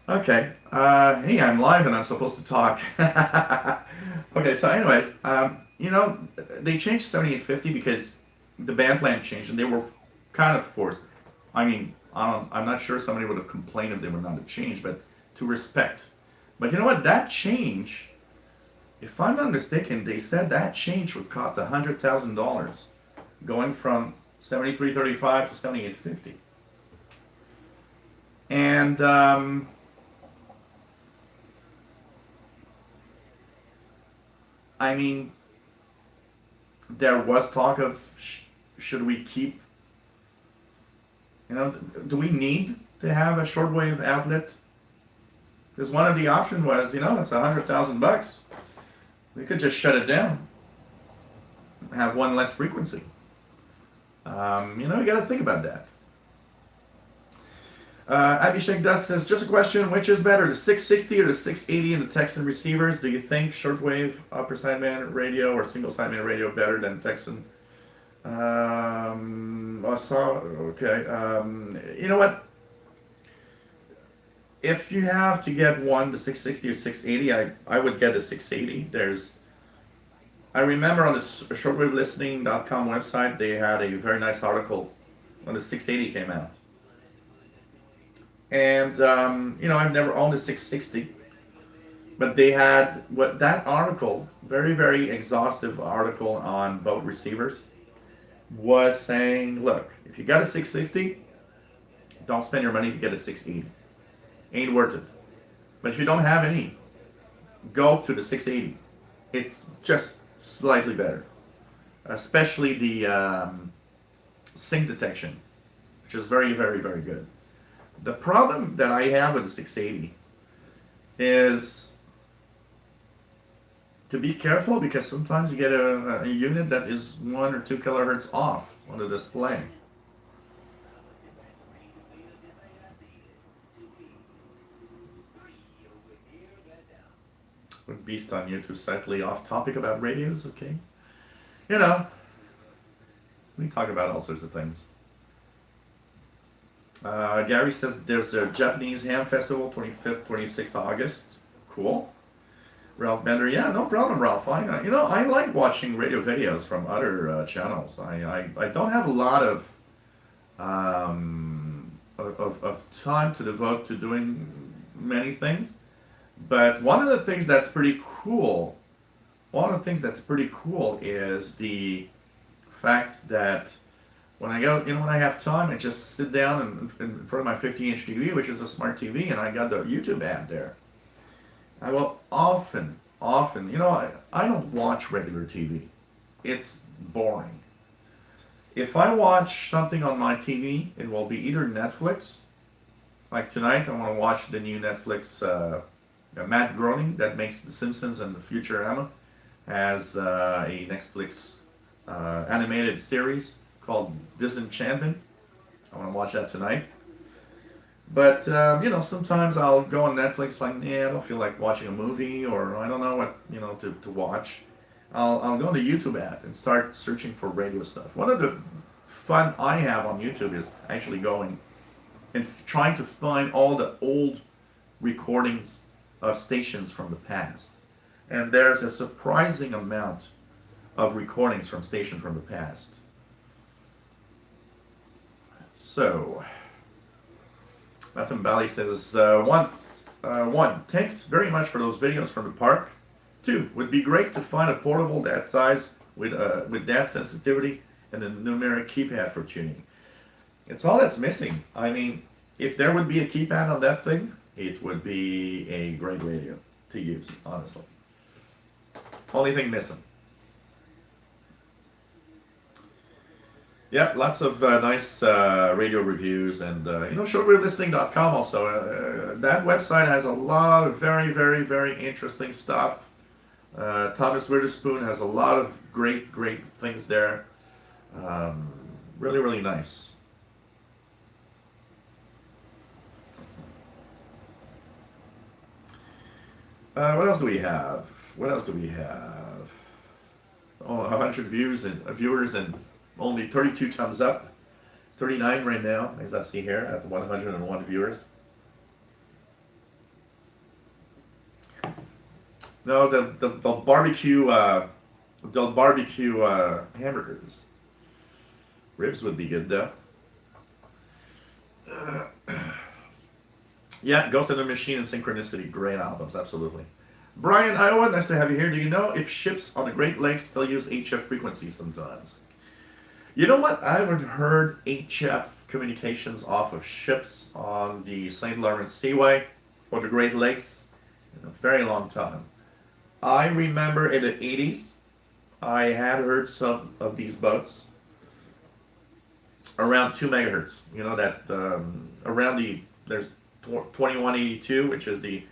S1: Okay. Hey, I'm live and I'm supposed to talk. Okay. So, anyways, they changed 7850 because the band plan changed and they were kind of forced. I'm not sure somebody would have complained if they would not have changed, but to respect. But you know what? That change, if I'm not mistaken, they said that change would cost $100,000, going from 7335 to 7850. And there was talk of should we keep, do we need to have a shortwave outlet? Because one of the options was, it's $100,000. We could just shut it down, have one less frequency. You got to think about that. Abhishek Das says, just a question, which is better, the 660 or the 680 in the Texan receivers? Do you think shortwave upper sideband radio or single sideband radio better than Texan? Okay. You know what? If you have to get one, the 660 or 680, I would get the 680. I remember on the shortwavelistening.com website, they had a very nice article when the 680 came out. And, I've never owned a 660, but they had that article, very, very exhaustive article on boat receivers, was saying, look, if you got a 660, don't spend your money to get a 680. Ain't worth it. But if you don't have any, go to the 680. It's just slightly better, especially the sync detection, which is very, very, very good. The problem that I have with the 680 is to be careful, because sometimes you get a unit that is 1 or 2 kilohertz off on the display. Beast on YouTube, slightly off topic about radios, okay? We talk about all sorts of things. Gary says there's a Japanese Ham Festival, 25th, 26th August. Cool. Ralph Bender, yeah, no problem, Ralph. I like watching radio videos from other channels. I don't have a lot of time to devote to doing many things. But one of the things that's pretty cool is the fact that when I have time, I just sit down in front of my 50-inch TV, which is a smart TV, and I got the YouTube app there. I will often, I don't watch regular TV. It's boring. If I watch something on my TV, it will be either Netflix. Like tonight, I want to watch the new Netflix Matt Groening, that makes The Simpsons and Futurama, has a Netflix animated series called Disenchantment. I want to watch that tonight. But sometimes I'll go on Netflix like, yeah, I don't feel like watching a movie, or I don't know what to watch. I'll go on the YouTube app and start searching for radio stuff. One of the fun I have on YouTube is actually going and trying to find all the old recordings of stations from the past. And there's a surprising amount of recordings from stations from the past. So, Matthew Bally says, one, thanks very much for those videos from the park. Two, would be great to find a portable that size with that sensitivity and a numeric keypad for tuning. It's all that's missing. I mean, if there would be a keypad on that thing, it would be a great radio to use, honestly. Only thing missing. Yeah, lots of nice radio reviews, and shortwavelistening.com also. That website has a lot of very, very, very interesting stuff. Thomas Witherspoon has a lot of great, great things there. Really, really nice. What else do we have? Oh, 100 viewers and only 32 thumbs up. 39 right now, as I see here, at 101 viewers. No, the barbecue hamburgers. Ribs would be good though. Yeah, Ghost in the Machine and Synchronicity, great albums, absolutely. Brian, Iowa, nice to have you here. Do you know if ships on the Great Lakes still use HF frequencies sometimes? You know what? I haven't heard HF communications off of ships on the St. Lawrence Seaway or the Great Lakes in a very long time. I remember in the 80s, I had heard some of these boats around 2 megahertz. You know that there's 2182, which is the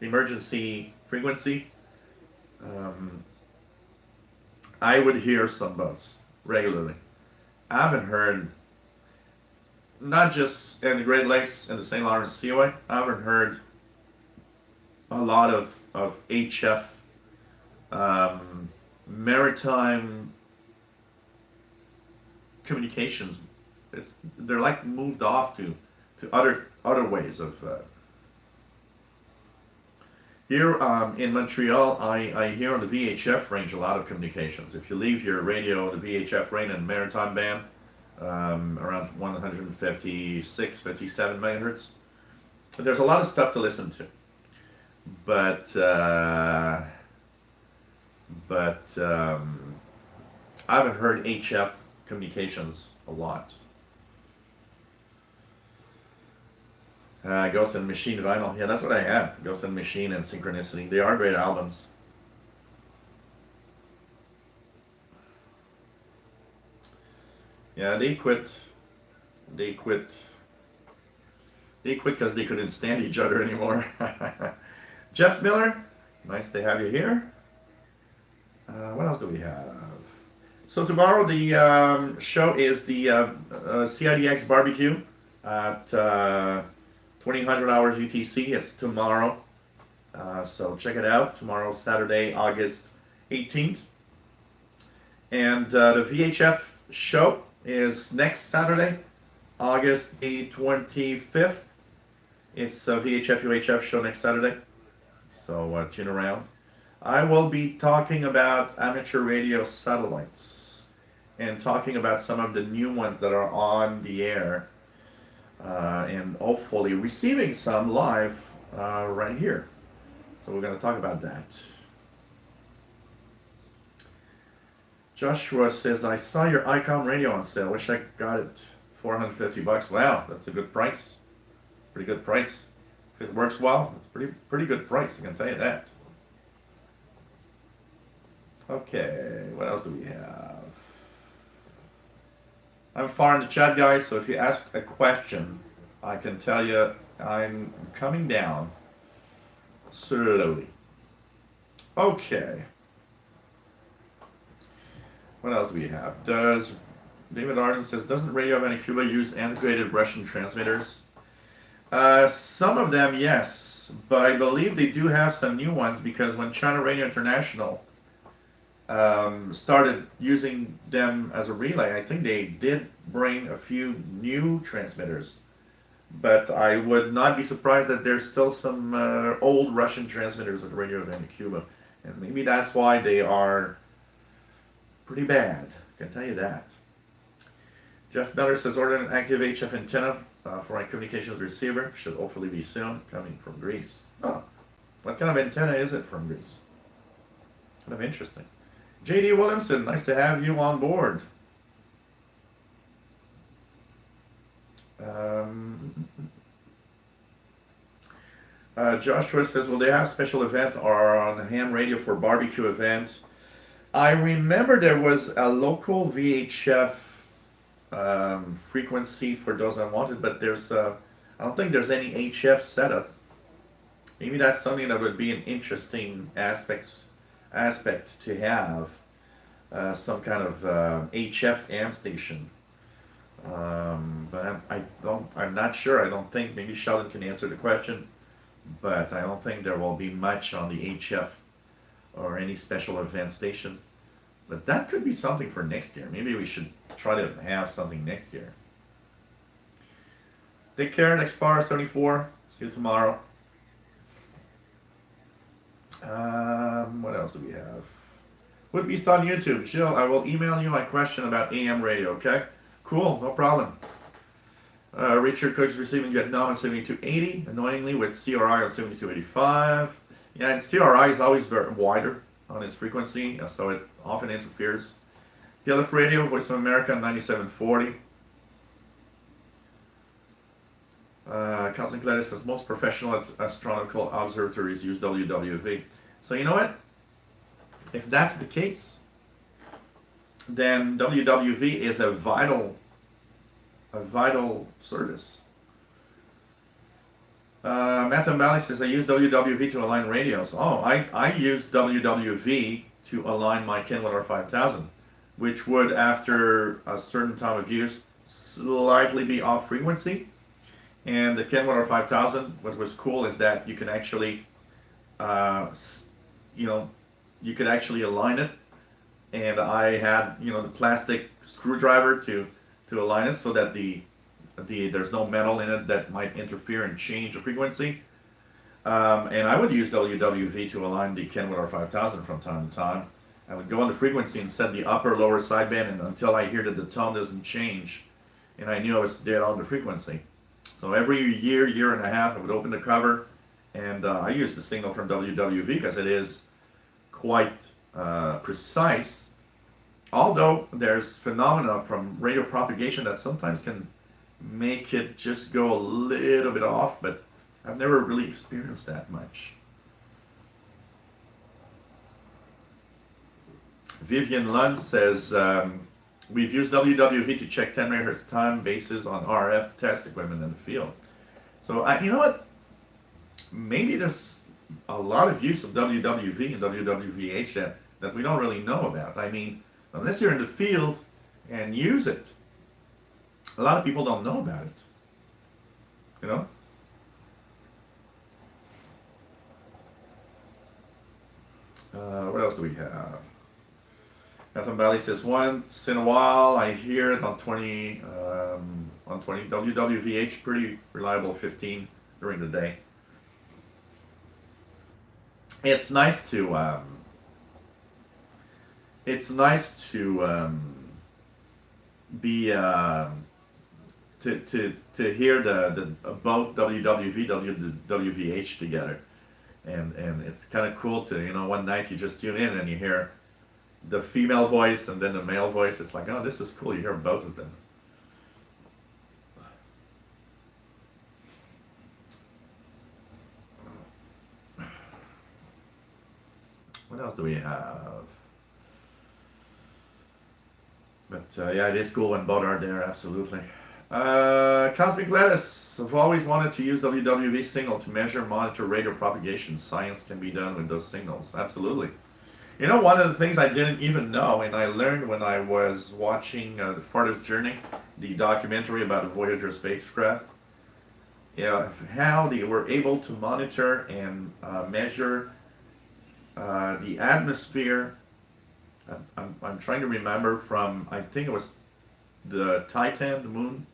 S1: emergency frequency. I would hear some boats regularly. I haven't heard, not just in the Great Lakes and the St. Lawrence Seaway, I haven't heard a lot of HF maritime communications. They're like moved off to other ways of. Here in Montreal, I hear on the VHF range a lot of communications. If you leave your radio, the VHF range and maritime band, around 156, 57 megahertz, there's a lot of stuff to listen to. But I haven't heard HF communications a lot. Ghost and Machine vinyl. Yeah, that's what I had. Ghost and Machine and Synchronicity. They are great albums. Yeah, they quit. They quit because they couldn't stand each other anymore. Jeff Miller, nice to have you here. What else do we have? So tomorrow the show is the CIDX barbecue at 2000 hours UTC. It's tomorrow. So check it out. Tomorrow, Saturday, August 18th. And the VHF show is next Saturday, August the 25th. It's a VHF UHF show next Saturday. So tune around. I will be talking about amateur radio satellites and talking about some of the new ones that are on the air. And hopefully receiving some live right here. So we're going to talk about that. Joshua says, I saw your ICOM radio on sale. Wish I got it. $450. Wow, that's a good price. Pretty good price. If it works well, it's pretty good price, I can tell you that. Okay, what else do we have? I'm far in the chat, guys, so if you ask a question, I can tell you I'm coming down slowly. Okay. What else do we have? Does David Arden says, doesn't Radio Havana Cuba use antiquated Russian transmitters? Some of them, yes, but I believe they do have some new ones because when China Radio International started using them as a relay, I think they did bring a few new transmitters. But I would not be surprised that there's still some old Russian transmitters at Radio Havana Cuba. And maybe that's why they are pretty bad. I can tell you that. Jeff Miller says, order an active HF antenna for my communications receiver. Should hopefully be soon. Coming from Greece. Oh, what kind of antenna is it from Greece? Kind of interesting. JD Williamson, nice to have you on board. Joshua says, will they have special event or on ham radio for barbecue event? I remember there was a local VHF frequency for those unwanted, but there's I don't think there's any HF setup. Maybe that's something that would be an interesting aspect to have, some kind of HF AM station. But I'm not sure. I don't think. Maybe Sheldon can answer the question, but I don't think there will be much on the HF or any special event station. But that could be something for next year. Maybe we should try to have something next year. Take care, Explorer 74. See you tomorrow. What else do we have? Would be on YouTube. Jill, I will email you my question about AM radio, okay? Cool, no problem. Richard Cook's receiving Vietnam on 7280, annoyingly with CRI on 7285. Yeah, and CRI is always very wider on its frequency, so it often interferes. PLF Radio, Voice of America, 9740. Councilman Gladys says most professional astronomical observatories use WWV. So you know what? If that's the case, then WWV is a vital service. Matthew Valley says, I use WWV to align radios. Oh, I use WWV to align my Kenwood R5000, which would, after a certain time of use, slightly be off frequency. And the Kenwood R5000, what was cool is that you can actually, you could actually align it. And I had, the plastic screwdriver to align it so that there's no metal in it that might interfere and change the frequency. And I would use WWV to align the Kenwood R5000 from time to time. I would go on the frequency and set the upper lower sideband and until I hear that the tone doesn't change, and I knew I was dead on the frequency. So every year and a half, I would open the cover, and I use the signal from WWV because it is quite precise. Although there's phenomena from radio propagation that sometimes can make it just go a little bit off, but I've never really experienced that much. Vivian Lund says, we've used WWV to check 10 megahertz time bases on RF test equipment in the field. So, you know what? Maybe there's a lot of use of WWV and WWVH that we don't really know about. I mean, unless you're in the field and use it, a lot of people don't know about it. You know? What else do we have? Nathan Valley says, once in a while I hear it on 20 WWVH, pretty reliable 15 during the day. It's nice to be to hear the both WWV WWVH together, and it's kind of cool to one night you just tune in and you hear the female voice and then the male voice. It's like, oh, this is cool. You hear both of them. What else do we have? But yeah, it is cool when both are there, absolutely. Cosmic Lettuce. I've always wanted to use WWV signal to measure, monitor radio propagation. Science can be done with those signals. Absolutely. You know, one of the things I didn't even know, and I learned when I was watching The Farthest Journey, the documentary about the Voyager spacecraft, how they were able to monitor and measure the atmosphere. I'm trying to remember from, I think it was the Titan, the moon,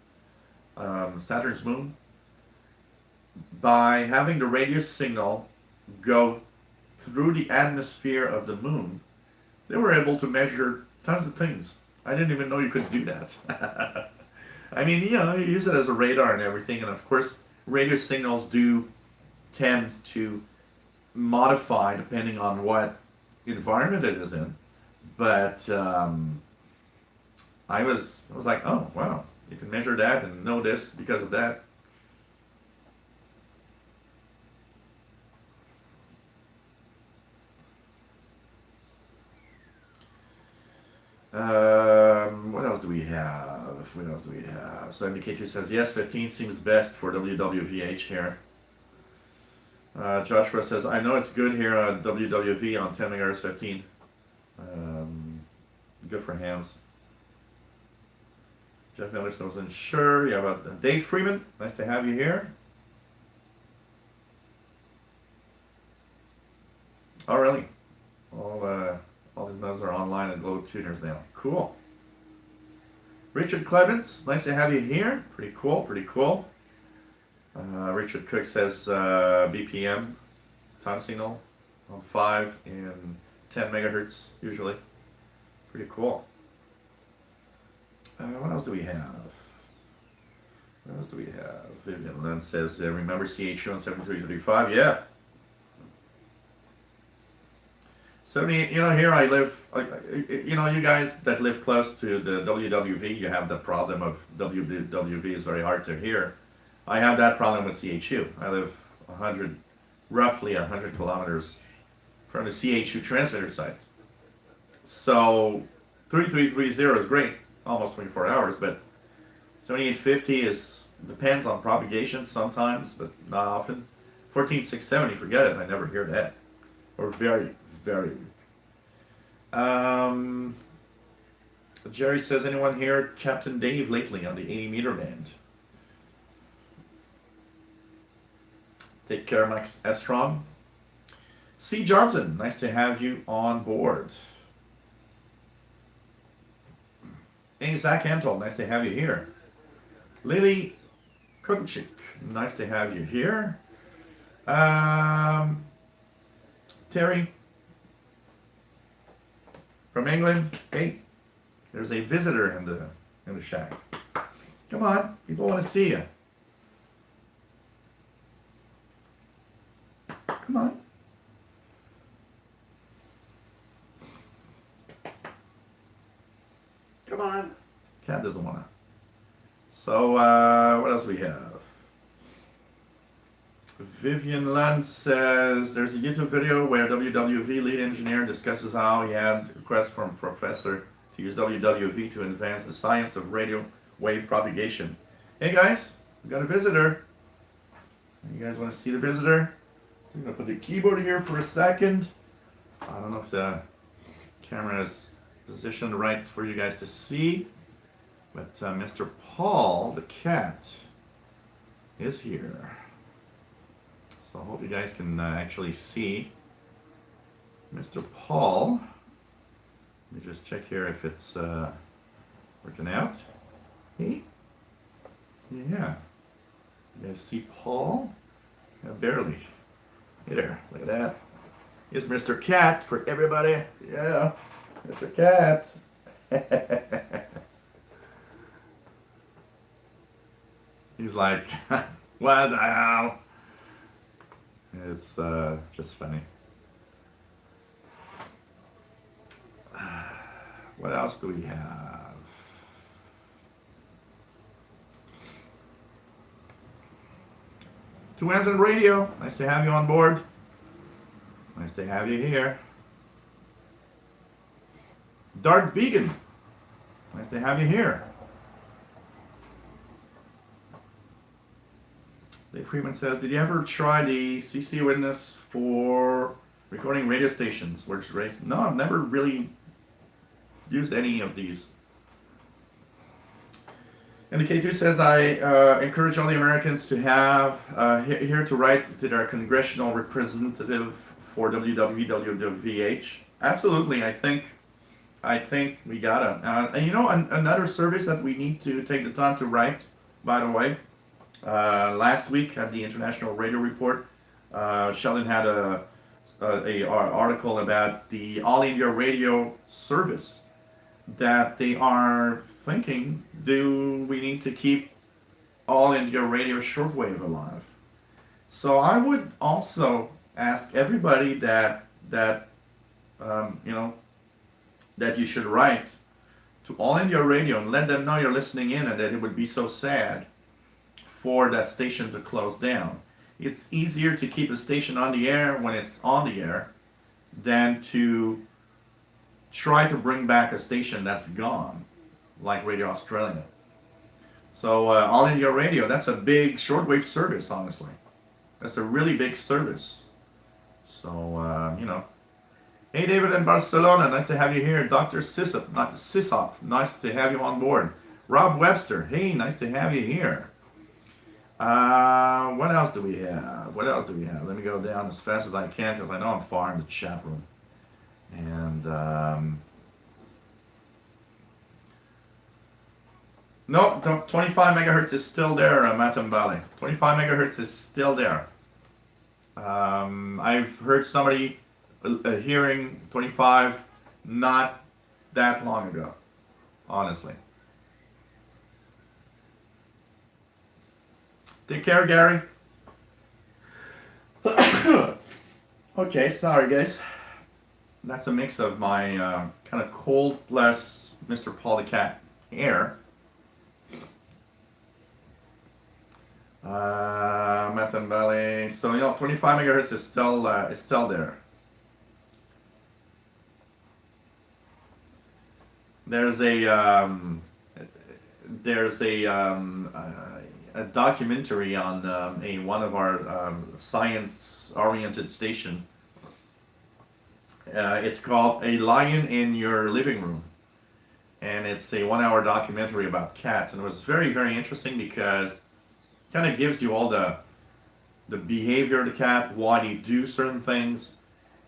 S1: Saturn's moon, by having the radio signal go through the atmosphere of the moon, they were able to measure tons of things. I didn't even know you could do that. I mean, you know, you use it as a radar and everything, and of course, radio signals do tend to modify depending on what environment it is in. But I was like, oh wow, you can measure that and know this because of that. What else do we have? What else do we have? So MK2 says, yes, 15 seems best for WWVH here. Joshua says, I know it's good here on WWV on 10 MHz 15. Good for hams. Jeff Miller wasn't sure. Yeah, about Dave Freeman. Nice to have you here. Oh, really? All these notes are online at Glow Tuners now. Cool. Richard Clements, nice to have you here. Pretty cool, pretty cool. Richard Cook says BPM time signal on 5 and 10 megahertz usually. Pretty cool. What else do we have? What else do we have? Vivian Lund says, remember CHU on 7335? Yeah. 78, you know, here I live, you know, you guys that live close to the WWV, you have the problem of WWV is very hard to hear. I have that problem with CHU. I live roughly 100 kilometers from the CHU transmitter site. So 3330 is great, almost 24 hours, but 7850 depends on propagation sometimes, but not often. 14670, forget it, I never hear that. Or very, very weak. Jerry says, anyone here Captain Dave lately on the 80 meter band? Take care, Max Estrom. C. Johnson, nice to have you on board. Hey, Zach Antle, nice to have you here. Lily Kunchik, nice to have you here. Terry from England. Hey, there's a visitor in the shack. Come on, people want to see you. Come on. Come on. Cat doesn't want to. So, what else do we have? Vivian Lund says, there's a YouTube video where WWV lead engineer discusses how he had requests from professor to use WWV to advance the science of radio wave propagation. Hey guys, we got a visitor. You guys want to see the visitor? I'm going to put the keyboard here for a second. I don't know if the camera is positioned right for you guys to see, but Mr. Paul, the cat, is here. So I hope you guys can actually see Mr. Paul. Let me just check here if it's working out. Hey? Yeah. You guys see Paul? Yeah, barely. Hey there, look at that. Here's Mr. Cat for everybody. Yeah, Mr. Cat. He's like, what the hell? It's just funny. What else do we have? Two Hands on Radio. Nice to have you on board. Nice to have you here. Dark Vegan. Nice to have you here. Dave Freeman says, did you ever try the CC Witness for recording radio stations? Which race? No, I've never really used any of these. And the K2 says, I encourage all the Americans to have here to write to their congressional representative for WWWH. Absolutely, I think we gotta. And you know, another service that we need to take the time to write, by the way. Last week at the International Radio Report, Sheldon had a article about the All India Radio service that they are thinking, do we need to keep All India Radio Shortwave alive? So I would also ask everybody that you know, that you should write to All India Radio and let them know you're listening in and that it would be so sad for that station to close down. It's easier to keep a station on the air when it's on the air than to try to bring back a station that's gone, like Radio Australia. So All India Radio, that's a big shortwave service, honestly. That's a really big service. So, you know. Hey, David in Barcelona, nice to have you here. Dr. Sisop, nice to have you on board. Rob Webster, hey, nice to have you here. What else do we have? Let me go down as fast as I can because I know I'm far in the chat room. And no, 25 megahertz is still there, Matambali. 25 megahertz is still there. I've heard somebody hearing 25 not that long ago, honestly. Take care, Gary. Okay, sorry guys. That's a mix of my kind of cold plus Mr. Paul the Cat hair. Matan Valley. So you know, 25 megahertz is still there. There's a documentary on one of our science-oriented station. It's called A Lion in Your Living Room, and it's a 1-hour documentary about cats, and it was very, very interesting because it kind of gives you all the behavior of the cat, why they do certain things,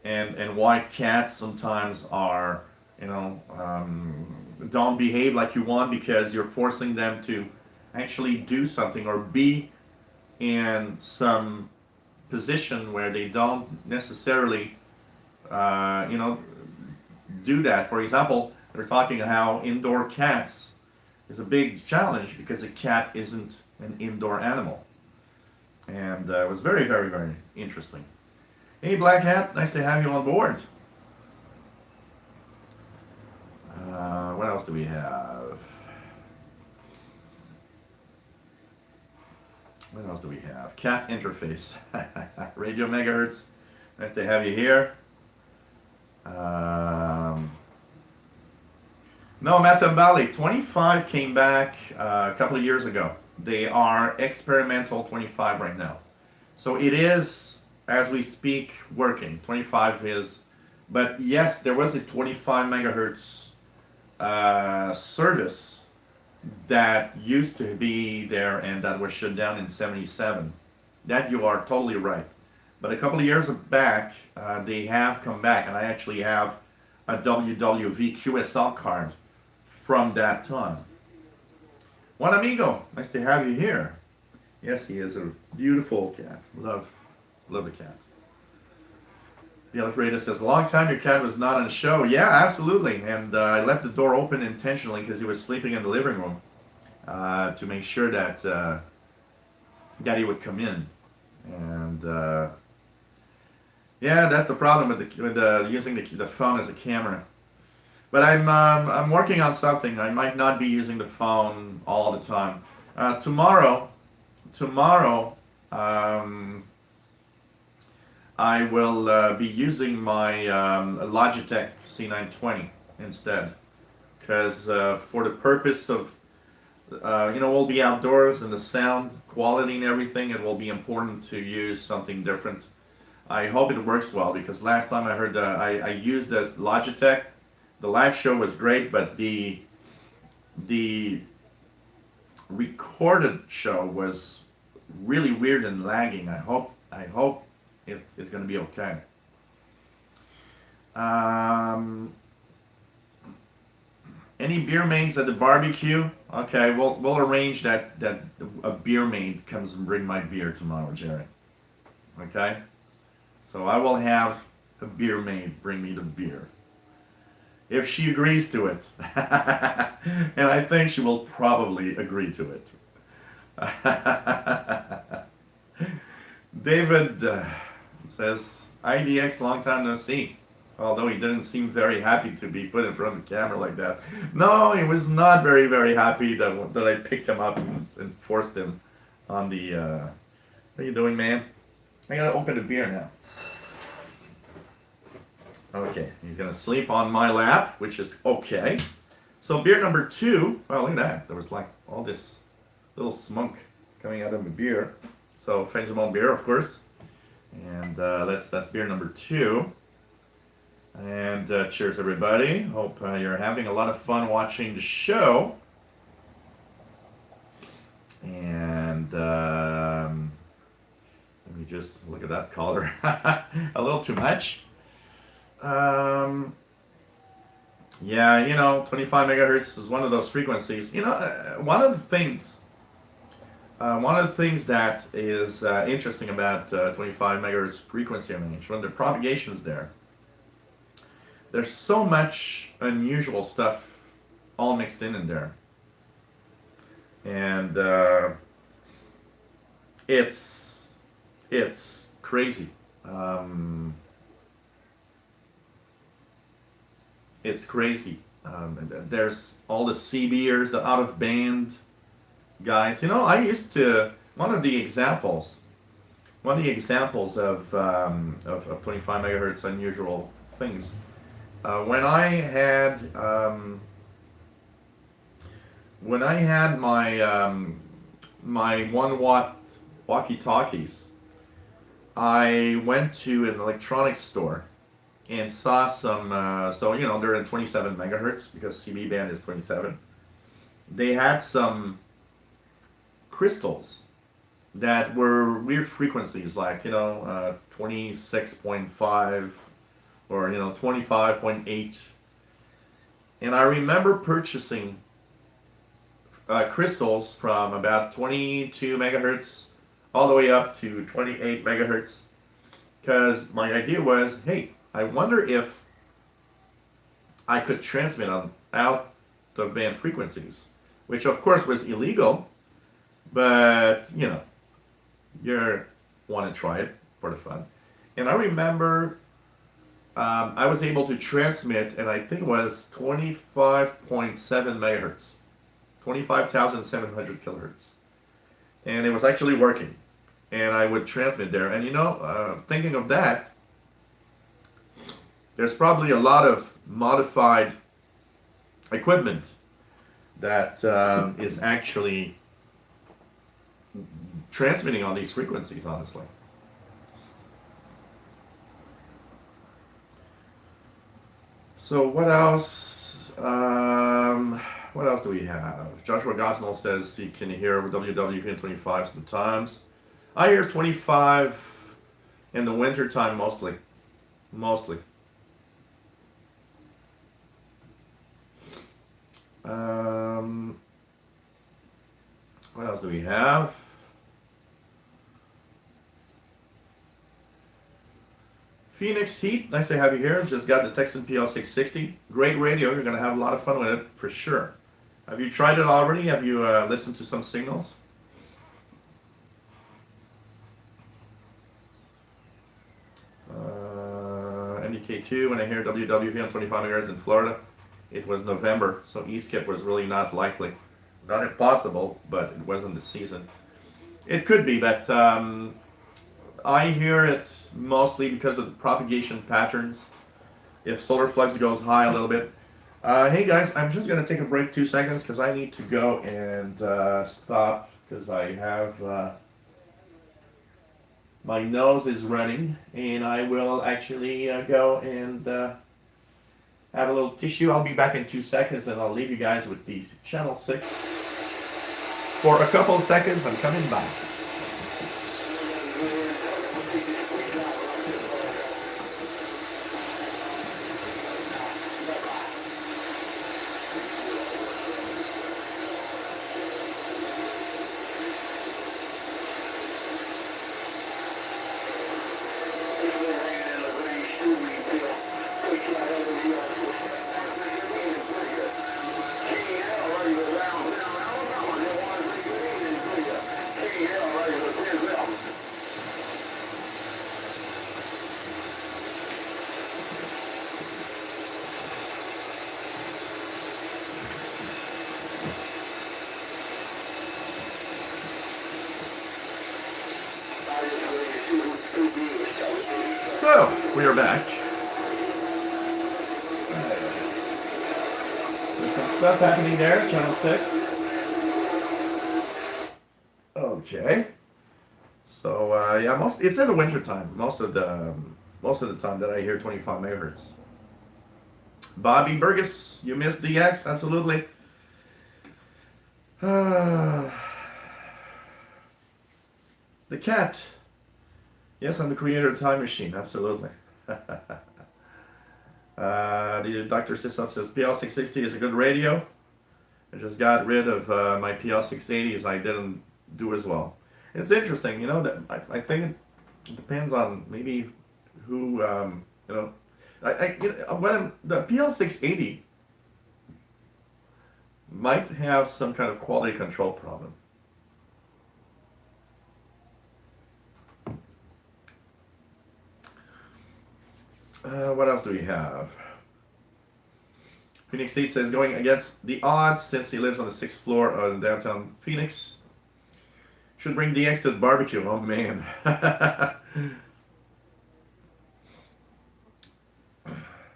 S1: and why cats sometimes are, you know, don't behave like you want because you're forcing them to actually do something or be in some position where they don't necessarily, you know, do that. For example, they're talking how indoor cats is a big challenge because a cat isn't an indoor animal. And it was very, very, very interesting. Hey, Black Hat, nice to have you on board. What else do we have? What else do we have? Cat interface. Radio megahertz. Nice to have you here. No, Matambali. 25 came back a couple of years ago. They are experimental 25 right now. So it is, as we speak, working. 25 is, but yes, there was a 25 megahertz service that used to be there and that was shut down in 77. That you are totally right. But a couple of years back, they have come back, and I actually have a WWV QSL card from that time. Juan Amigo, nice to have you here. Yes, he is a beautiful cat. Love the cat. The Alfredo says, a long time your cat was not on the show. Yeah, absolutely. And I left the door open intentionally because he was sleeping in the living room to make sure that Daddy would come in. And yeah, that's the problem with using the phone as a camera. But I'm working on something. I might not be using the phone all the time. Tomorrow, I will be using my Logitech C920 instead, because for the purpose of we'll be outdoors and the sound quality and everything, it will be important to use something different. I hope it works well because last time I heard I used this Logitech. The live show was great, but the recorded show was really weird and lagging. I hope it's going to be okay. Any beer maids at the barbecue? Okay, we'll arrange that a beer maid comes and bring my beer tomorrow, Jerry. Okay, so I will have a beer maid bring me the beer if she agrees to it, and I think she will probably agree to it. David says, IDX, long time no see. Although he didn't seem very happy to be put in front of the camera like that. No, he was not very, very happy that I picked him up and forced him on the... what are you doing, man? I gotta open the beer now. Okay, he's gonna sleep on my lap, which is okay. So beer number 2, well, look at that. There was like all this little smoke coming out of the beer. So Frenchman beer, of course. And that's beer number 2. And cheers, everybody. Hope you're having a lot of fun watching the show. And let me just look at that color. A little too much. Yeah, 25 megahertz is one of those frequencies. One of the things that is interesting about 25 megahertz frequency range, when the propagation is there, there's so much unusual stuff all mixed in there. And it's crazy. It's crazy. There's all the CBers, the out of band guys. I used to, one of the examples of 25 megahertz unusual things. When I had my 1 watt walkie-talkies, I went to an electronics store and saw some. They're in 27 megahertz because CB band is 27. They had some crystals that were weird frequencies, like 26.5. Or 25.8, and I remember purchasing crystals from about 22 megahertz all the way up to 28 megahertz, because my idea was, hey, I wonder if I could transmit on out of band frequencies, which of course was illegal, but you want to try it for the fun. And I remember I was able to transmit, and I think it was 25.7 megahertz, 25,700 kilohertz. And it was actually working. And I would transmit there. And thinking of that, there's probably a lot of modified equipment that is actually transmitting on these frequencies, honestly. So what else? What else do we have? Joshua Gosnell says he can hear WWP in 25 sometimes. I hear 25 in the winter time mostly. Mostly. What else do we have? Phoenix Heat, nice to have you here. Just got the Texan PL660. Great radio. You're going to have a lot of fun with it for sure. Have you tried it already? Have you listened to some signals? NDK2, when I hear WWV on 25 megahertz in Florida, it was November, so E-skip was really not likely. Not impossible, but it wasn't the season. It could be, but I hear it mostly because of the propagation patterns. If solar flux goes high a little bit, Hey guys, I'm just gonna take a break 2 seconds because I need to go and stop because I have my nose is running, and I will actually go and have a little tissue. I'll be back in 2 seconds, and I'll leave you guys with the channel 6 for a couple of seconds. I'm coming back. So, we are back. So some stuff happening there, channel 6. Okay. So yeah, it's in the winter time. Most of the time that I hear 25 megahertz. Bobby Burgess, you missed DX, absolutely. The cat. Yes, I'm the creator of Time Machine, absolutely. The Dr. Sisop says PL660 is a good radio. I just got rid of my PL680s. I didn't do as well. It's interesting, that I think it depends on maybe who, when the PL680 might have some kind of quality control problem. What else do we have? Phoenix State says going against the odds since he lives on the 6th floor of downtown Phoenix. Should bring DX to the barbecue. Oh man.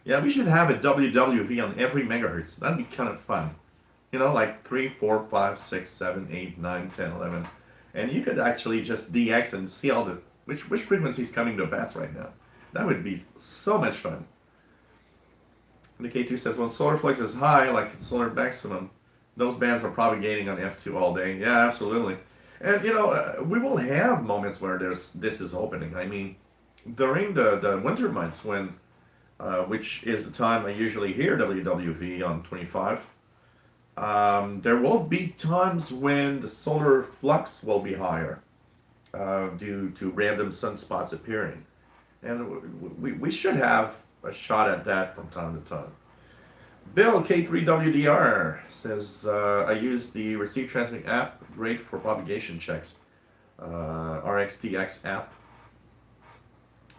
S1: Yeah, we should have a WWV on every megahertz. That'd be kind of fun. Like 3, 4, 5, 6, 7, 8, 9, 10, 11. And you could actually just DX and see all the which frequency is coming to pass right now. That would be so much fun. And the K2 says, when solar flux is high, like solar maximum, those bands are propagating on F2 all day. Yeah, absolutely. And, we will have moments where this is opening. I mean, during the winter months when, which is the time I usually hear WWV on 25, there will be times when the solar flux will be higher due to random sunspots appearing. And we should have a shot at that from time to time. Bill K3WDR says, I use the Receive Transmit app, great for propagation checks. RXTX app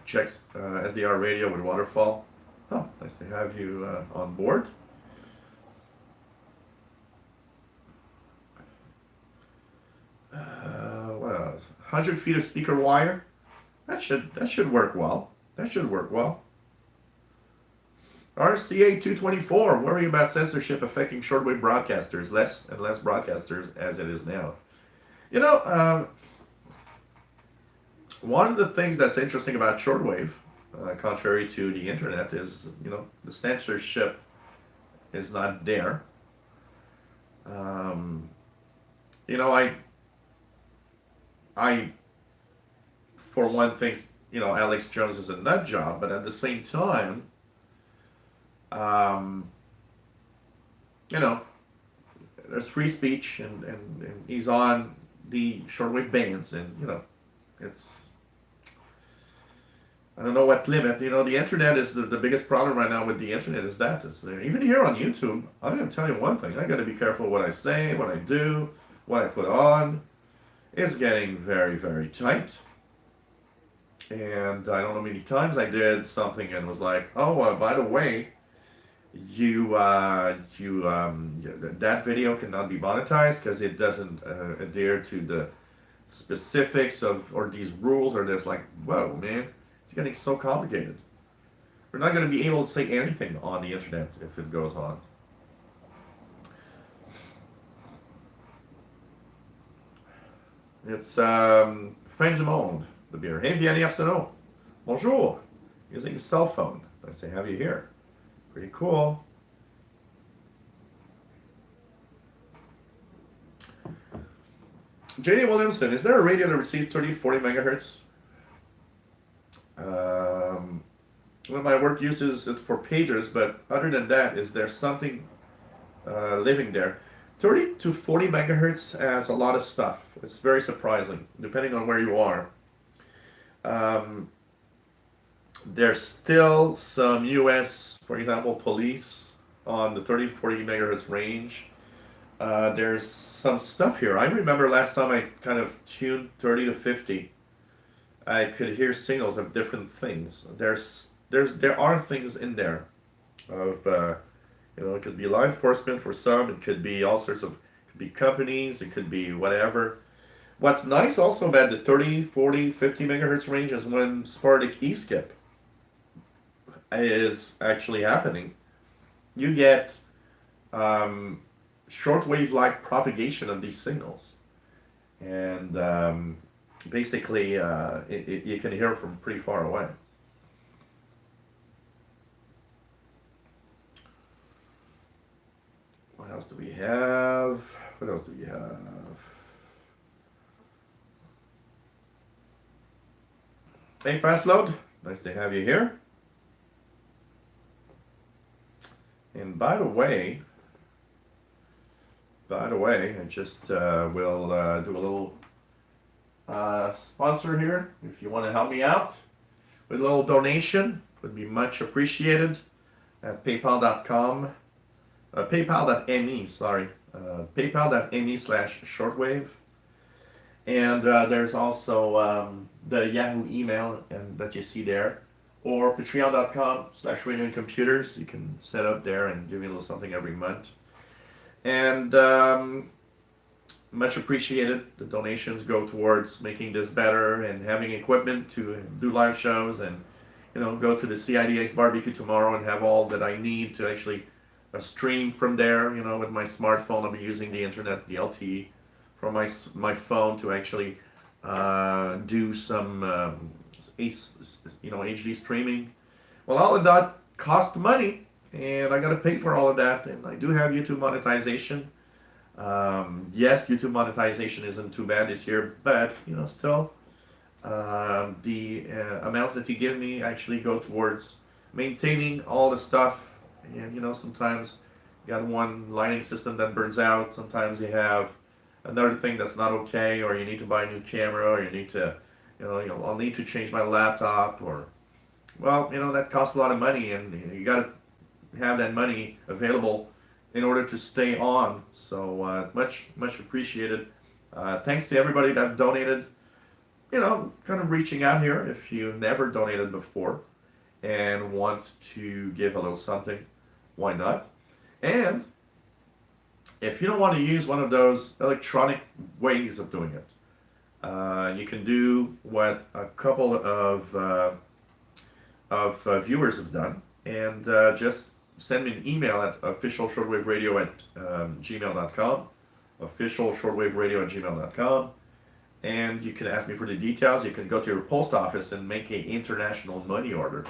S1: checks SDR radio with waterfall. Oh, nice to have you on board. What else? 100 feet of speaker wire. That should work well. That should work well. RCA 224, worry about censorship affecting shortwave broadcasters, less and less broadcasters as it is now. One of the things that's interesting about shortwave, contrary to the internet, is, the censorship is not there. I for one thinks, Alex Jones is a nut job, but at the same time, there's free speech, and he's on the shortwave bands, and it's, I don't know what limit. The internet is the biggest problem right now with the internet is that even here on YouTube, I'm going to tell you one thing. I got to be careful what I say, what I do, what I put on. It's getting very, very tight. And I don't know how many times I did something and was like, oh, by the way, that video cannot be monetized because it doesn't adhere to the specifics or these rules, or there's like, whoa, man, it's getting so complicated. We're not going to be able to say anything on the internet if it goes on. It's Fin du Monde, the beer. Hey, Vianney Arsenault. Bonjour. Using a cell phone. Nice to have you here. Pretty cool. JD Williamson, is there a radio that receives 30 40 megahertz? Well, my work uses it for pagers, but other than that, is there something living there? 30 to 40 megahertz has a lot of stuff. It's very surprising, depending on where you are. Um, there's still some US, for example, police on the 30 40 megahertz range. There's some stuff here. I remember last time I kind of tuned 30 to 50. I could hear signals of different things. There are things in there of it could be law enforcement for some. It could be all sorts of it could be companies. It could be whatever. What's nice also about the 30, 40, 50 megahertz range is when sporadic e-skip is actually happening. You get shortwave-like propagation of these signals, and basically you can hear from pretty far away. What else do we have? What else do we have? Hey, Fastload, nice to have you here. And by the way, I just will do a little sponsor here. If you want to help me out with a little donation, would be much appreciated at paypal.com, paypal.me, sorry, paypal.me/shortwave. And there's also the Yahoo email that you see there, or patreon.com/radio and computers. You can set up there and give me a little something every month. And much appreciated. The donations go towards making this better and having equipment to do live shows and go to the CIDX barbecue tomorrow and have all that I need to actually stream from there. With my smartphone, I'll be using the internet, the LTE, from my phone to actually do some HD streaming. Well, all of that costs money, and I got to pay for all of that. And I do have YouTube monetization. Yes, YouTube monetization isn't too bad this year, but still, the amounts that you give me actually go towards maintaining all the stuff. And sometimes you got one lighting system that burns out. Sometimes you have another thing that's not okay, or you need to buy a new camera, or you need to, I'll need to change my laptop, or, that costs a lot of money, and you got to have that money available in order to stay on. So much appreciated. Thanks to everybody that donated. Kind of reaching out here if you never donated before and want to give a little something, why not? And if you don't want to use one of those electronic ways of doing it, you can do what a couple of viewers have done, and just send me an email at officialshortwaveradio@gmail.com, officialshortwaveradio@gmail.com, and you can ask me for the details. You can go to your post office and make an international money order,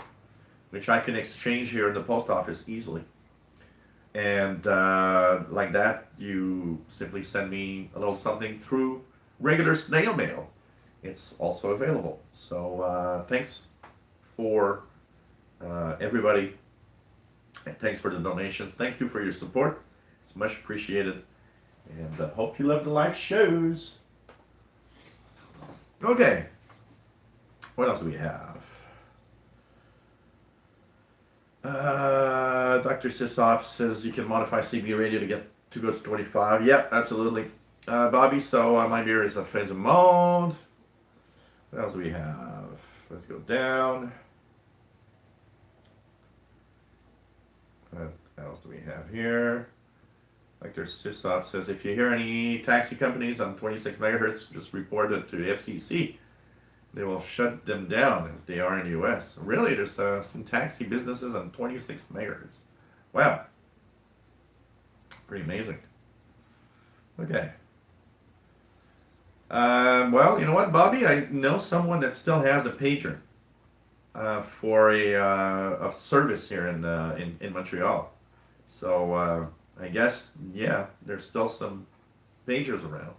S1: which I can exchange here in the post office easily. And like that, you simply send me a little something through regular snail mail. It's also available. So thanks for everybody. And thanks for the donations. Thank you for your support. It's much appreciated. And hope you love the live shows. Okay. What else do we have? Dr. Sysop says you can modify CB radio to go to 25. Yep, absolutely. Bobby, so my beer is a Fin du Monde. What else do we have? Let's go down. What else do we have here? Dr. Sysop says if you hear any taxi companies on 26 megahertz, just report it to the FCC. They will shut them down if they are in the U.S. Really, there's some taxi businesses on 26 megahertz. Wow. Pretty amazing. Okay. Well, you know what, Bobby? I know someone that still has a pager for a service here in Montreal. So I guess, yeah, there's still some pagers around.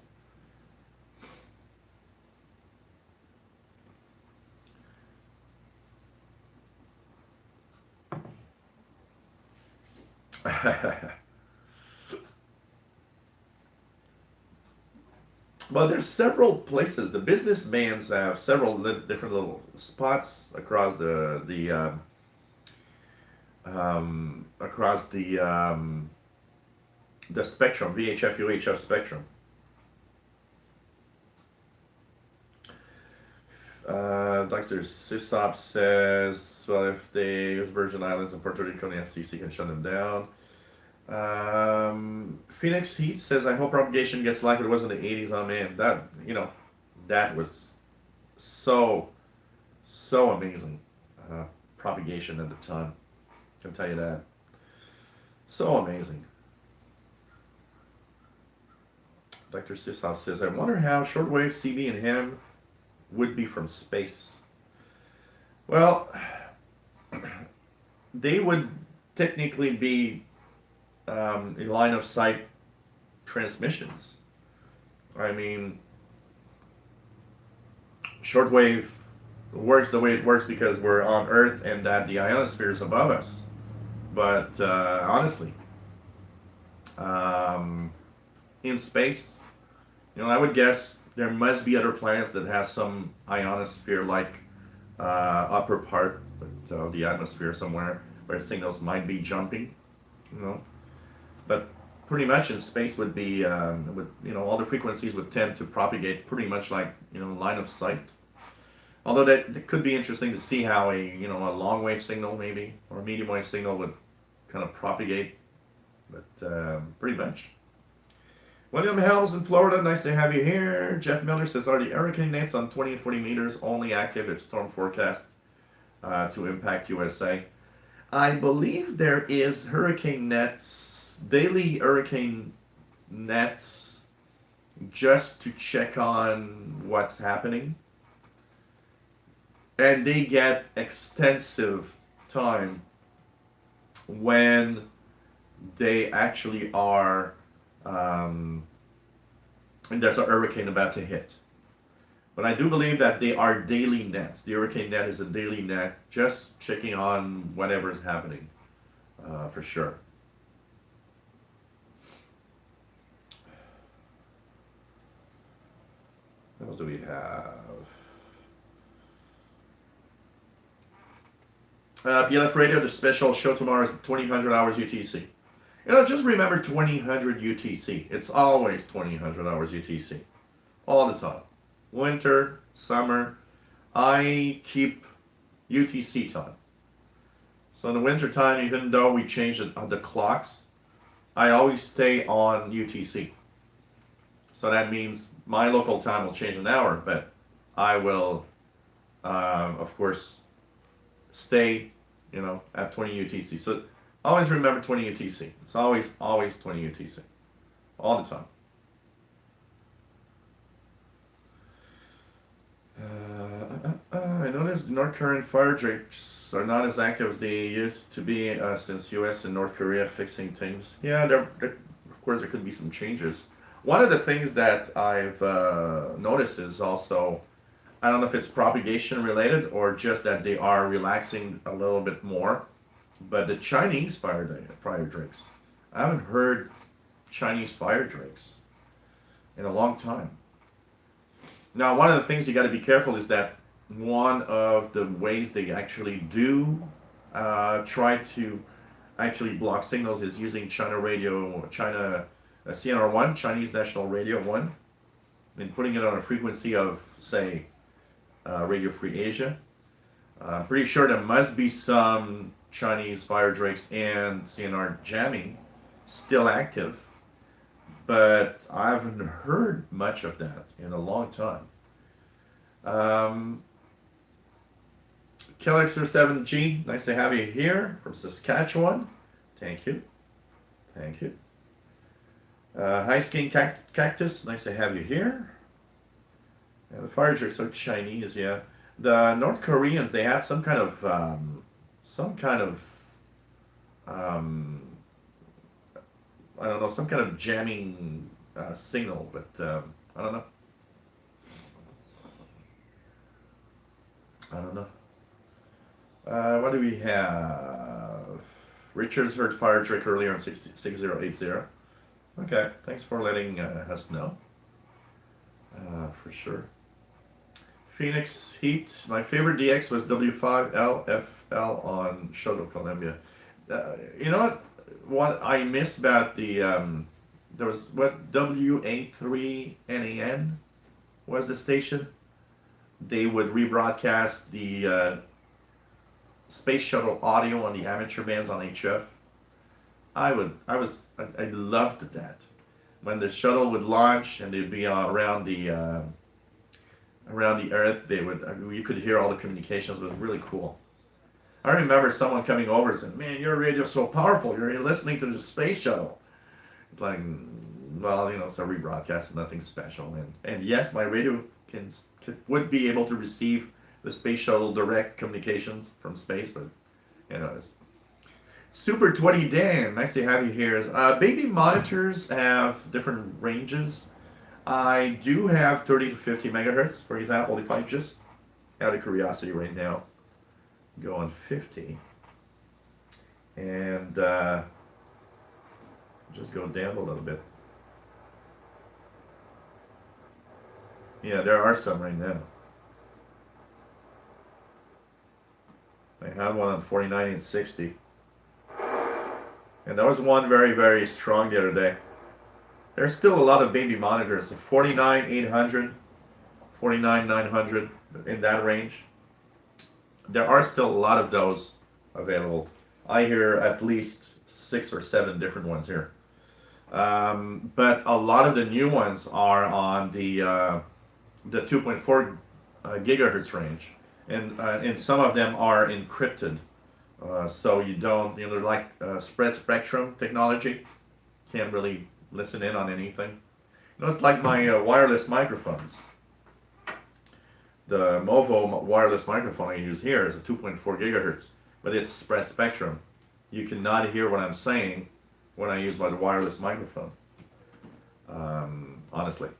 S1: Well, there's several places. The businessmans have several different little spots across across the spectrum, VHF UHF spectrum. Dr. Sysop says, well, if they use Virgin Islands and Puerto Rico, the FCC can shut them down. Phoenix Heat says, I hope propagation gets like it was in the 80s. Oh man, that was so, so amazing. Propagation at the time. I can tell you that. So amazing. Dr. Sisov says, I wonder how shortwave CB and ham would be from space. Well, they would technically be in line of sight transmissions. I mean, shortwave works the way it works because we're on Earth and that the ionosphere is above us. But honestly, in space, I would guess there must be other planets that have some ionosphere-like upper part of the atmosphere somewhere where signals might be jumping, you know. But pretty much in space would be, all the frequencies would tend to propagate pretty much like, line of sight. Although that could be interesting to see how a long wave signal maybe or a medium wave signal would kind of propagate, but pretty much. William Helms in Florida, nice to have you here. Jeff Miller says, are the hurricane nets on 20 and 40 meters only active if storm forecast to impact USA? I believe there is hurricane nets, daily hurricane nets, just to check on what's happening. And they get extensive time when they actually are, and there's a hurricane about to hit. But I do believe that they are daily nets. The hurricane net is a daily net, just checking on whatever is happening, for sure. What else do we have? PLF Radio, the special show tomorrow is 2000 hours UTC. Just remember 2000 UTC. It's always 2000 hours UTC. All the time. Winter, summer, I keep UTC time. So in the winter time, even though we change the clocks, I always stay on UTC. So that means my local time will change an hour, but I will, of course, stay, at 20 UTC. So always remember 20 UTC. It's always 20 UTC. All the time. I noticed North Korean fire drakes are not as active as they used to be since U.S. and North Korea fixing things. Yeah, of course there could be some changes. One of the things that I've noticed is also, I don't know if it's propagation related or just that they are relaxing a little bit more, but the Chinese fire drakes, I haven't heard Chinese fire drakes in a long time. Now, one of the things you got to be careful is that one of the ways they actually do try to actually block signals is using China radio, CNR1, Chinese National Radio 1, and putting it on a frequency of, say, Radio Free Asia. I'm pretty sure there must be some Chinese fire drakes and CNR jamming still active, but I haven't heard much of that in a long time. Kelixer7G, nice to have you here from Saskatchewan. Thank you. High Skin Cactus, nice to have you here. Yeah, the fire tricks are Chinese, yeah. The North Koreans, they had some kind of, um, I don't know, some kind of jamming signal, but I don't know. I don't know. What do we have? Richards heard fire trick earlier on 6080. Okay, thanks for letting us know. For sure. Phoenix Heat. My favorite DX was W5LFL on Shoto Columbia. You know what? What I missed about there was what WA3NAN was the station. They would rebroadcast the space shuttle audio on the amateur bands on HF. I loved that when the shuttle would launch and they'd be around the Earth. They would you could hear all the communications. It was really cool. I remember someone coming over and saying, "Man, your radio's so powerful. You're listening to the space shuttle." It's like, well, it's a rebroadcast, nothing special. And yes, my radio would be able to receive the space shuttle direct communications from space, but anyways. Super 20 Dan, nice to have you here. Baby monitors have different ranges. I do have 30 to 50 megahertz. For example, if I just, out of curiosity right now, go on 50 and just go down a little bit. Yeah, there are some right now. I had one on 49 and 60. And that was one very, very strong the other day. There's still a lot of baby monitors, 49,800, 49,900 in that range. There are still a lot of those available. I hear at least 6 or 7 different ones here. But a lot of the new ones are on the 2.4 gigahertz range, and some of them are encrypted. So you don't, they're like spread spectrum technology. Can't really listen in on anything. It's like my wireless microphones. The Movo wireless microphone I use here is a 2.4 gigahertz, but it's spread spectrum. You cannot hear what I'm saying when I use my wireless microphone. Honestly.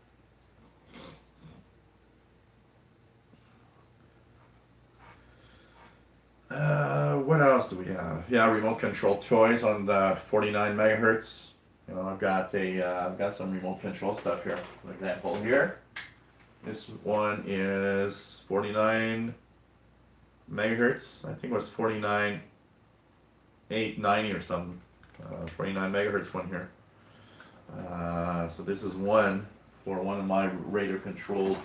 S1: What else do we have? Yeah, remote control toys on the 49 megahertz. I've got some remote control stuff here. For example, here, this one is 49 megahertz. I think it was 49,890 or something. 49 megahertz one here. So this is one for one of my radio controlled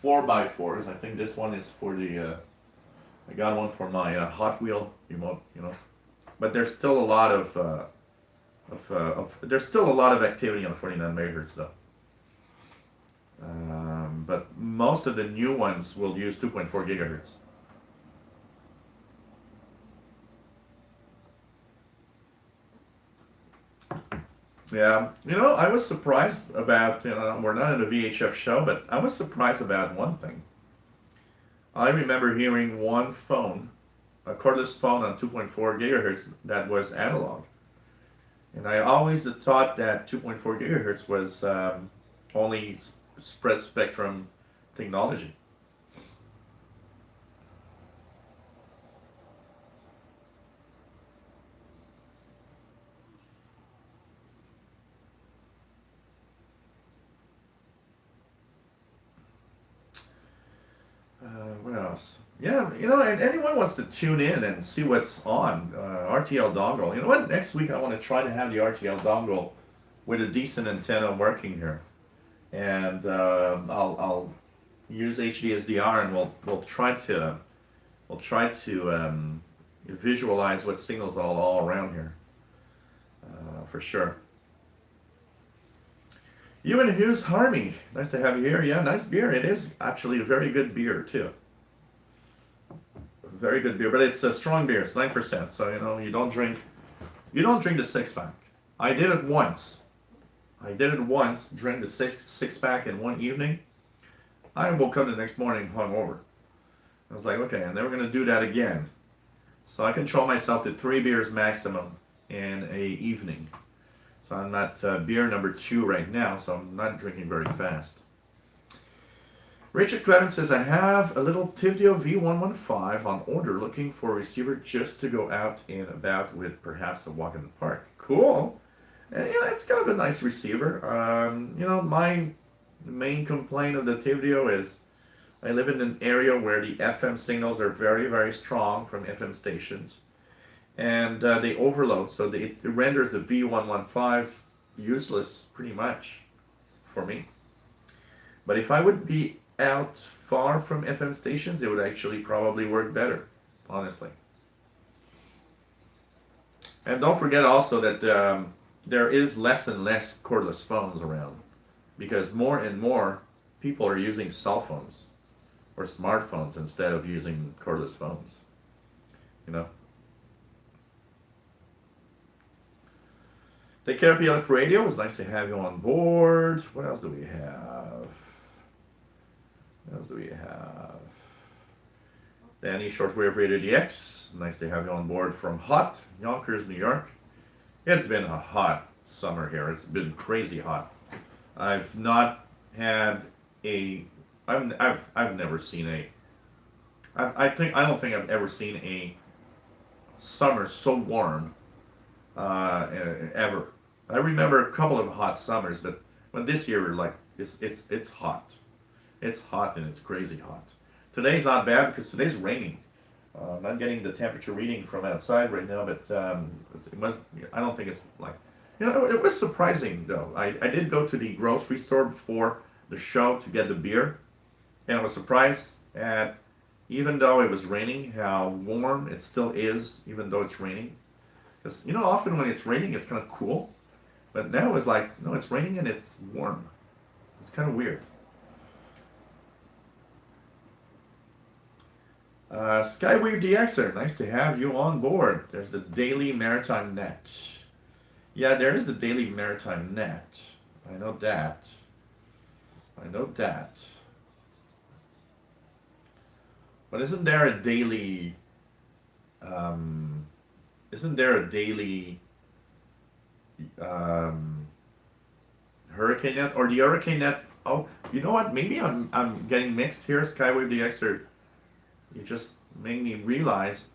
S1: 4x4s. I think this one is for the. I got one for my Hot Wheel remote, but there's still a lot of there's still a lot of activity on 49 megahertz though. But most of the new ones will use 2.4 gigahertz. Yeah, I was surprised about, we're not in a VHF show, but I was surprised about one thing. I remember hearing one phone, a cordless phone on 2.4 gigahertz that was analog. And I always thought that 2.4 gigahertz was only spread spectrum technology. What else? Yeah, and anyone wants to tune in and see what's on RTL dongle. You know what? Next week I want to try to have the RTL dongle with a decent antenna working here, and I'll use HDSDR and we'll try to visualize what signals are all around here for sure. Ewan Hughes Harmy, nice to have you here. Yeah, nice beer. It is actually a very good beer too. Very good beer, but it's a strong beer. It's 9%. So you don't drink the 6-pack. I did it once. Drank the six pack in one evening. I woke up the next morning hungover. I was like, okay, I'm never gonna do that again. So I control myself to 3 beers maximum in a evening. So I'm at beer number 2 right now, so I'm not drinking very fast. Richard Clement says, I have a little Tivio V115 on order looking for a receiver just to go out and about with, perhaps a walk in the park. Cool. And, it's kind of a nice receiver. My main complaint of the Tivio is I live in an area where the FM signals are very, very strong from FM stations. And they overload, so it renders the V115 useless pretty much for me. But if I would be out far from FM stations, it would actually probably work better, honestly. And don't forget also that there is less and less cordless phones around because more and more people are using cell phones or smartphones instead of using cordless phones. You know. Take care of PLF Radio. It's nice to have you on board. What else do we have? What else do we have? Danny, Shortwave Radio DX. Nice to have you on board from hot Yonkers, New York. It's been a hot summer here. It's been crazy hot. I've not had a. I've never seen a. I don't think I've ever seen a summer so warm ever. I remember a couple of hot summers, but when this year like it's hot. It's hot and it's crazy hot. Today's not bad because today's raining. I'm not getting the temperature reading from outside right now, but it must. I don't think it's like. It was surprising though. I did go to the grocery store before the show to get the beer, and I was surprised at, even though it was raining, how warm it still is, even though it's raining. Because often when it's raining, it's kind of cool, but now it's like, no, it's raining and it's warm. It's kind of weird. Skywave DXer, nice to have you on board. There's the Daily Maritime Net. Yeah, there is the Daily Maritime Net. I know that. I know that. But isn't there a daily? Isn't there a daily Hurricane Net or the Hurricane Net? Oh, you know what? Maybe I'm getting mixed here. Skywave DXer. You just made me realize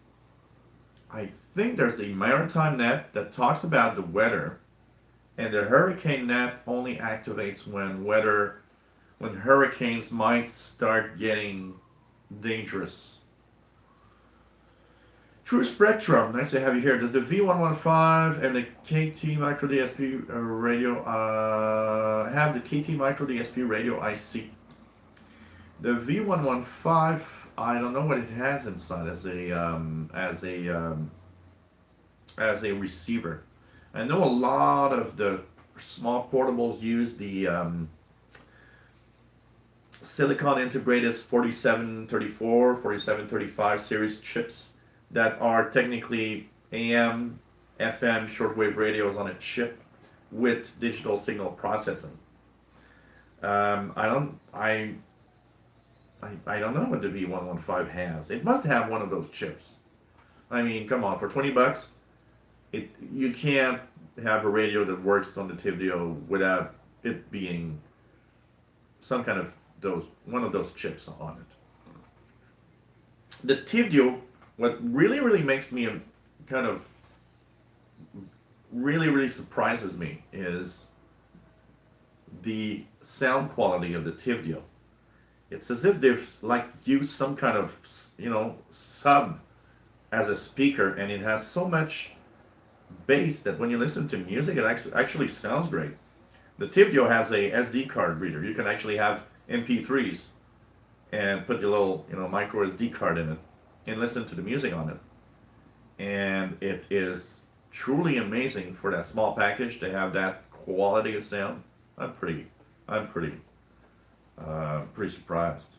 S1: I think there's a maritime net that talks about the weather, and the hurricane net only activates when hurricanes might start getting dangerous. True Spectrum, nice to have you here. Does the V115 and the KT Micro DSP radio have the KT Micro DSP radio IC? The V115, I don't know what it has inside as a receiver. I know a lot of the small portables use the silicon integrated 4734, 4735 series chips that are technically AM, FM, shortwave radios on a chip with digital signal processing. I don't know what the V115 has. It must have one of those chips. I mean, come on, for $20, you can't have a radio that works on the Tivio without it being some kind of one of those chips on it. The Tivio, what really makes me kind of really surprises me is the sound quality of the Tivio. It's as if they've like used some kind of sub as a speaker, and it has so much bass that when you listen to music, it actually sounds great. The Tivio has a SD card reader. You can actually have MP3s and put your little micro SD card in it and listen to the music on it. And it is truly amazing for that small package to have that quality of sound. I'm pretty surprised.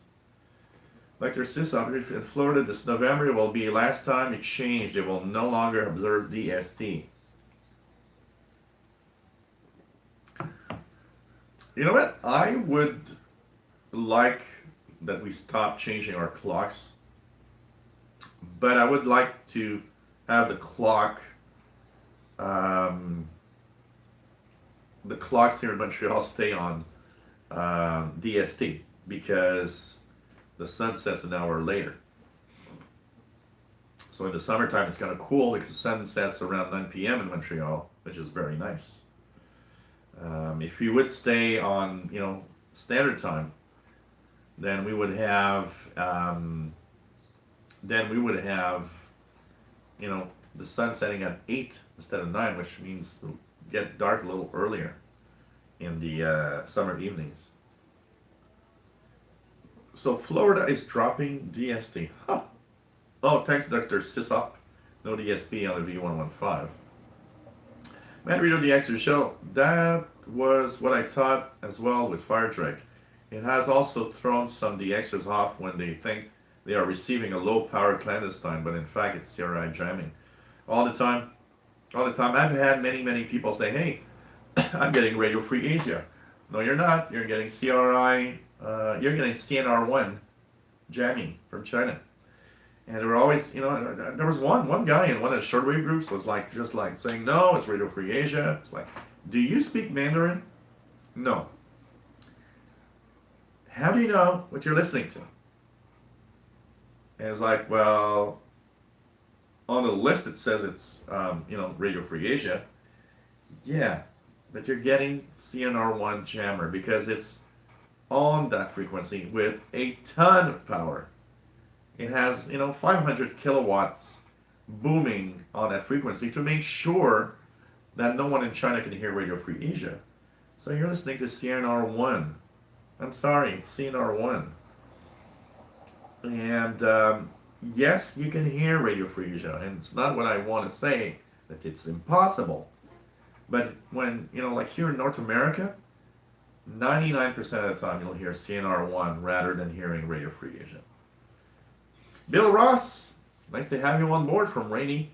S1: Like their sis out here in Florida this November will be last time it changed. They will no longer observe DST. You know what? I would like that we stop changing our clocks. But I would like to have um, the clocks here in Montreal stay on DST because the sun sets an hour later. So in the summertime, it's kind of cool because the sun sets around 9 p.m. in Montreal, which is very nice. If we would stay on, standard time, then we would have, then we would have, the sun setting at 8 instead of 9, which means it'll get dark a little earlier in the summer evenings. So Florida is dropping DST. Huh. Oh, thanks, Dr. Sisop. No DSP on the V115. Man, read the extra show. That was what I taught as well with FireDrake. It has also thrown some DXers off when they think they are receiving a low power clandestine, but in fact it's CRI jamming. All the time. I've had many people say, hey, I'm getting Radio Free Asia. No, you're not. You're getting CRI, you're getting CNR1 jamming from China. And there were always, there was one guy in one of the shortwave groups was like, just like saying, no, it's Radio Free Asia. It's like, do you speak Mandarin? No. How do you know what you're listening to? And it's like, well, on the list it says it's, Radio Free Asia. Yeah, but you're getting CNR1 jammer because it's on that frequency with a ton of power. It has, 500 kilowatts booming on that frequency to make sure that no one in China can hear Radio Free Asia. So you're listening to CNR1. I'm sorry, it's CNR1. And yes, you can hear Radio Free Asia, and it's not what I want to say that it's impossible. But when, like here in North America, 99% of the time you'll hear CNR1 rather than hearing Radio Free Asia. Bill Ross, nice to have you on board from rainy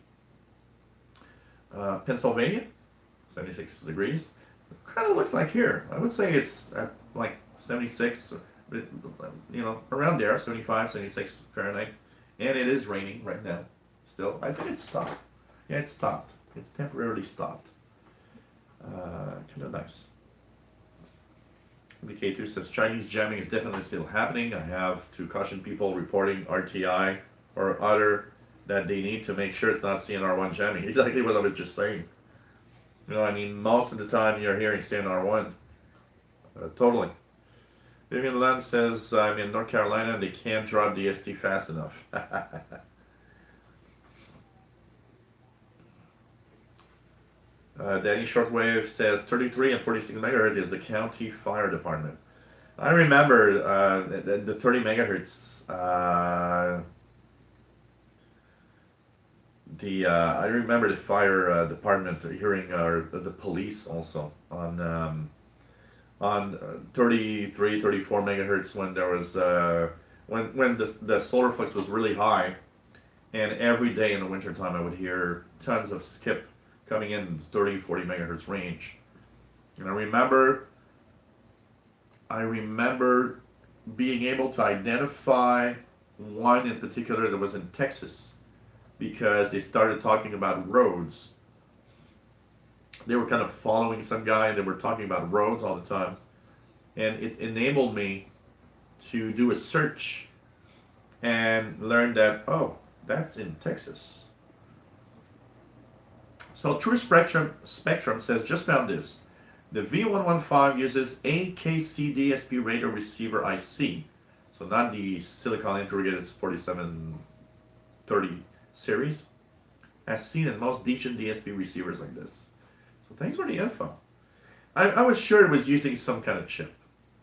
S1: Pennsylvania, 76 degrees. Kind of looks like here. I would say it's at like 76, around there, 75, 76 Fahrenheit. And it is raining right now. Still, I think it's stopped. Yeah, it's stopped. It's temporarily stopped. Kind of nice. Indicator says Chinese jamming is definitely still happening. I have to caution people reporting RTI or other that they need to make sure it's not CNR1 jamming. Exactly what I was just saying. Most of the time you're hearing CNR1. Totally. Vivian Lund says, I'm in North Carolina and they can't drop DST fast enough. Danny Shortwave says 33 and 46 megahertz is the county fire department. I remember the 30 megahertz. I remember the fire department hearing the police also on 33, 34 megahertz when there was when the solar flux was really high, and every day in the wintertime I would hear tons of skip coming in 30, 40 megahertz range. And I remember being able to identify one in particular that was in Texas because they started talking about roads. They were kind of following some guy and they were talking about roads all the time. And it enabled me to do a search and learn that, oh, that's in Texas. So True Spectrum says, just found this. The V115 uses AKC DSP radio receiver IC. So not the silicon integrated 4730 series. As seen in most decent DSP receivers like this. So thanks for the info. I was sure it was using some kind of chip.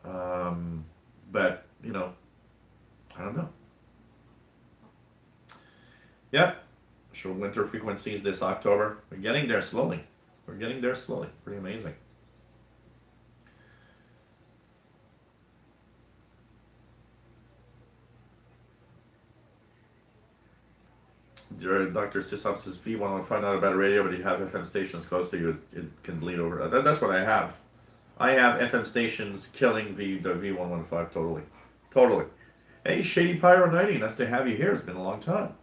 S1: But, I don't know. Yeah. Sure, winter frequencies this October. We're getting there slowly. Pretty amazing. Dr. Sisop says, if you want to find out about radio, but you have FM stations close to you, it can bleed over. That's what I have. I have FM stations killing the V115 totally. Hey, Shady Pyro 90, nice to have you here. It's been a long time.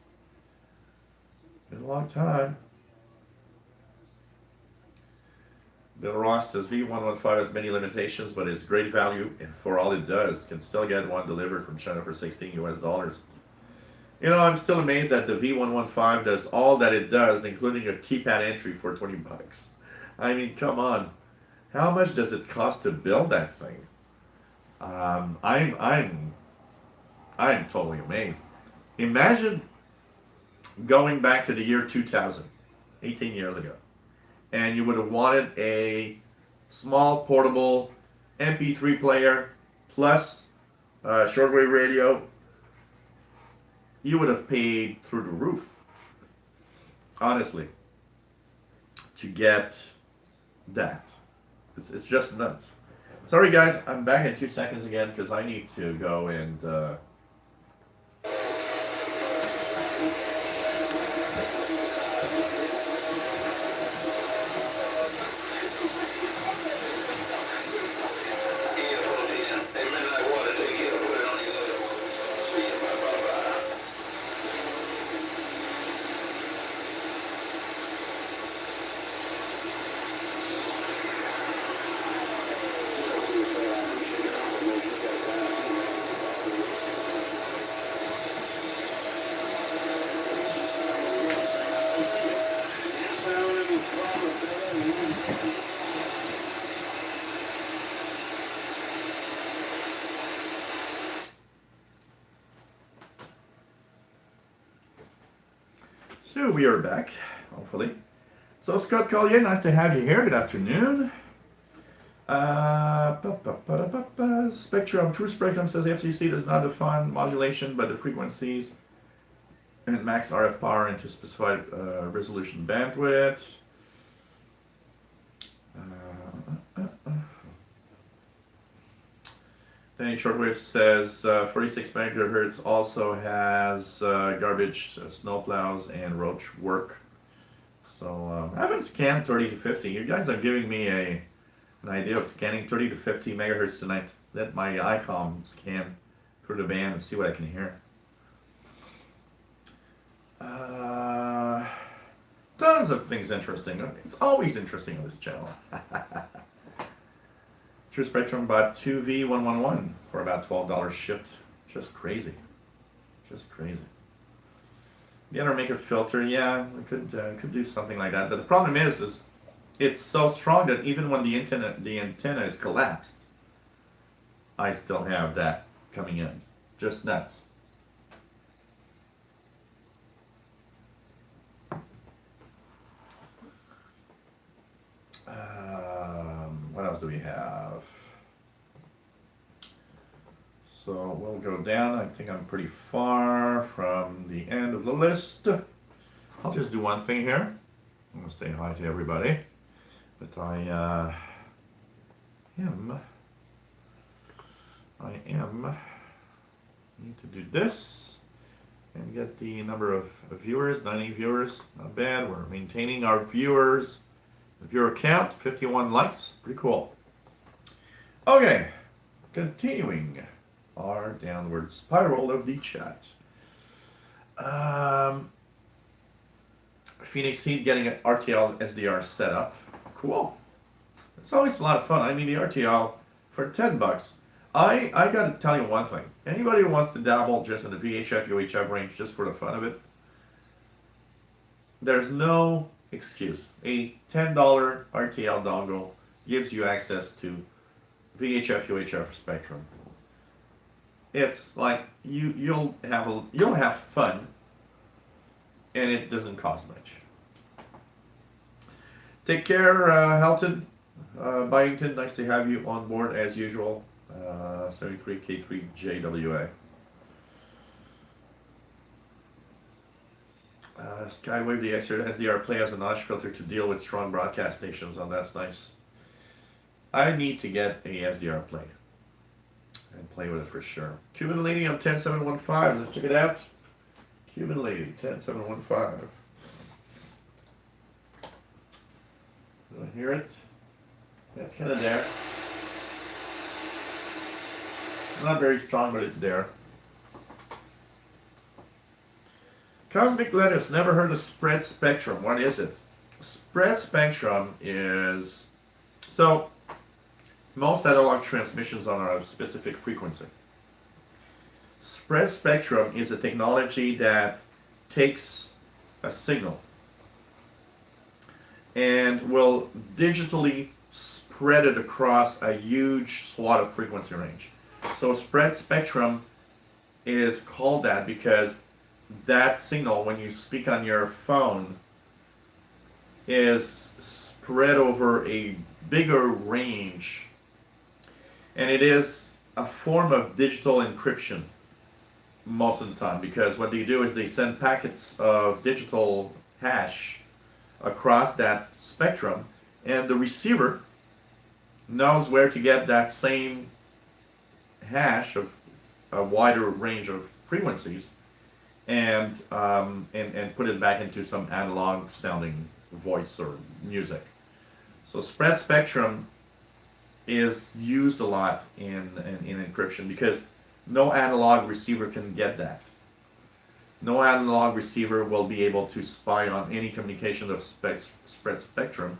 S1: Been a long time. Bill Ross says V115 has many limitations, but it's great value for all it does. Can still get one delivered from China for 16 US dollars. You know, I'm still amazed that the V115 does all that it does, including a keypad entry for 20 bucks. I mean, come on. How much does it cost to build that thing? I'm totally amazed. Imagine going back to the year 2000, 18 years ago, and you would have wanted a small portable MP3 player plus shortwave radio. You would have paid through the roof, honestly, to get that. It's just nuts. Sorry, guys, I'm back in 2 seconds again because I need to go and. So we are back, hopefully. So Scott Collier, nice to have you here. Good afternoon. Spectrum, True Spectrum says FCC does not define modulation, but the frequencies and max RF power into specified resolution bandwidth. Then Shortwave says 46 megahertz also has garbage, snowplows, and roach work. So I haven't scanned 30 to 50. You guys are giving me an idea of scanning 30 to 50 megahertz tonight. Let my ICOM scan through the band and see what I can hear. Tons of things interesting. It's always interesting on this channel. True Spectrum bought 2V111 for about $12 shipped. Just crazy. Just crazy. Get or make a filter, yeah, we could do something like that. But the problem is it's so strong that even when the antenna is collapsed, I still have that coming in. Just nuts. What else do we have? So we'll go down. I think I'm pretty far from the end of the list. I'll just do one thing here. I'm going to say hi to everybody. But I need to do this and get the number of viewers, 90 viewers. Not bad. We're maintaining our viewer count, 51 likes. Pretty cool. Okay, continuing our downward spiral of the chat. Phoenix Heat getting an RTL SDR set up. Cool. It's always a lot of fun. I mean, the RTL for 10 bucks. I got to tell you one thing. Anybody who wants to dabble just in the VHF, UHF range just for the fun of it, there's no excuse. A $10 RTL dongle gives you access to VHF, UHF spectrum. It's like you'll have fun, and it doesn't cost much. Take care, Halton, Byington. Nice to have you on board as usual. 73K3JWA. Skywave, the SDR play has a notch filter to deal with strong broadcast stations. Oh, that's nice. I need to get a SDR play and play with it for sure. Cuban Lady on 10715. Let's check it out. Cuban Lady 10715. Do I hear it? That's kind of there. It's not very strong, but it's there. Cosmic Lettuce, never heard of spread spectrum. What is it? Spread spectrum is, so most analog transmissions are on a specific frequency. Spread spectrum is a technology that takes a signal and will digitally spread it across a huge swath of frequency range. So spread spectrum is called that because that signal, when you speak on your phone, is spread over a bigger range, and it is a form of digital encryption most of the time, because what they do is they send packets of digital hash across that spectrum, and the receiver knows where to get that same hash of a wider range of frequencies, and put it back into some analog sounding voice or music. So spread spectrum is used a lot in encryption because no analog receiver can get that. No analog receiver will be able to spy on any communication of spread spectrum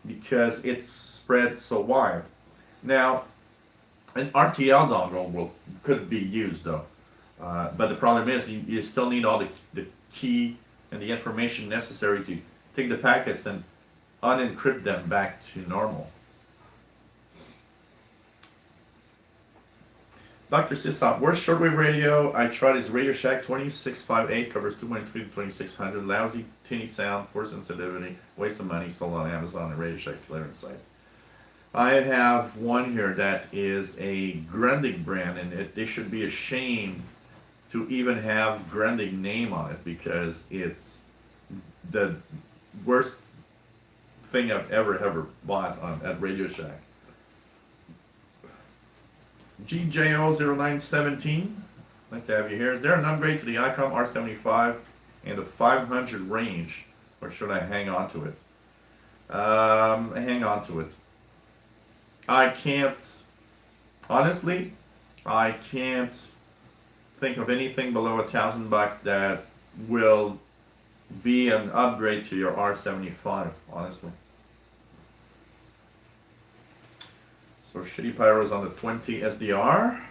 S1: because it's spread so wide. Now, an RTL dongle could be used though, but the problem is you still need all the key and the information necessary to take the packets and unencrypt them back to normal. Dr. Sisop, where's shortwave radio? I tried his Radio Shack 2658, covers 223 to 2600, lousy, tinny sound, poor sensitivity, waste of money, sold on Amazon and Radio Shack clearance site. I have one here that is a Grundig brand, and they should be ashamed to even have Grundig name on it because it's the worst thing I've ever bought at Radio Shack. GJO0917, nice to have you here. Is there an upgrade to the ICOM R75 and the 500 range, or should I hang on to it? Hang on to it. I can't, honestly, I can't think of anything below $1,000 that will be an upgrade to your R75, honestly. So Shitty Pyro is on the 20 SDR.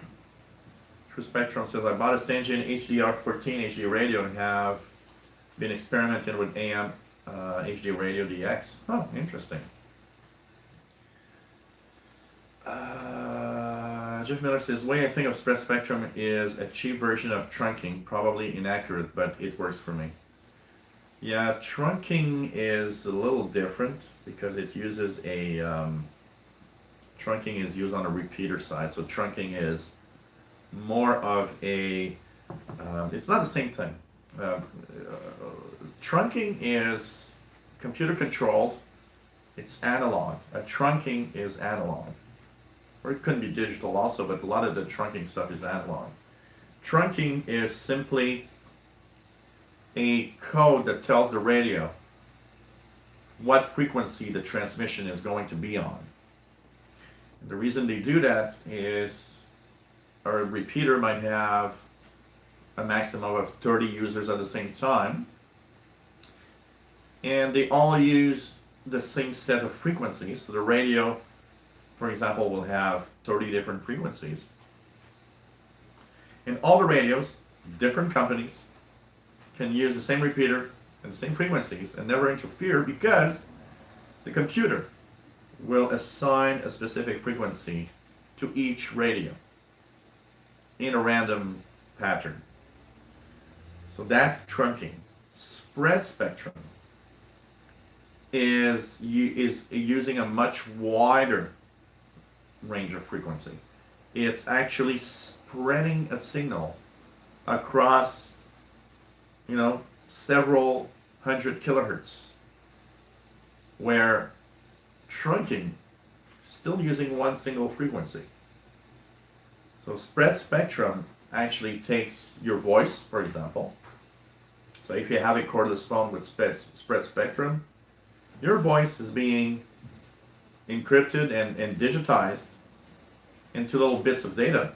S1: True Spectrum says, I bought a Sangean HDR14 HD radio and have been experimenting with AM HD radio DX. Oh, interesting. Jeff Miller says, the way I think of spread spectrum is a cheap version of trunking, probably inaccurate, but it works for me. Yeah, trunking is a little different because it uses a trunking is used on a repeater side. So trunking is more of a it's not the same thing. Trunking is computer controlled. It's analog. A trunking is analog. Or it could be digital also, but a lot of the trunking stuff is analog. Trunking is simply a code that tells the radio what frequency the transmission is going to be on. And the reason they do that is our repeater might have a maximum of 30 users at the same time, and they all use the same set of frequencies. So the radio, for example, will have 30 different frequencies. And all the radios, different companies, can use the same repeater and the same frequencies and never interfere because the computer will assign a specific frequency to each radio in a random pattern. So that's trunking. Spread spectrum is using a much wider range of frequency. It's actually spreading a signal across, several hundred kilohertz, where trunking still using one single frequency. So spread spectrum actually takes your voice, for example. So if you have a cordless phone with spread spectrum, your voice is being encrypted and digitized into little bits of data,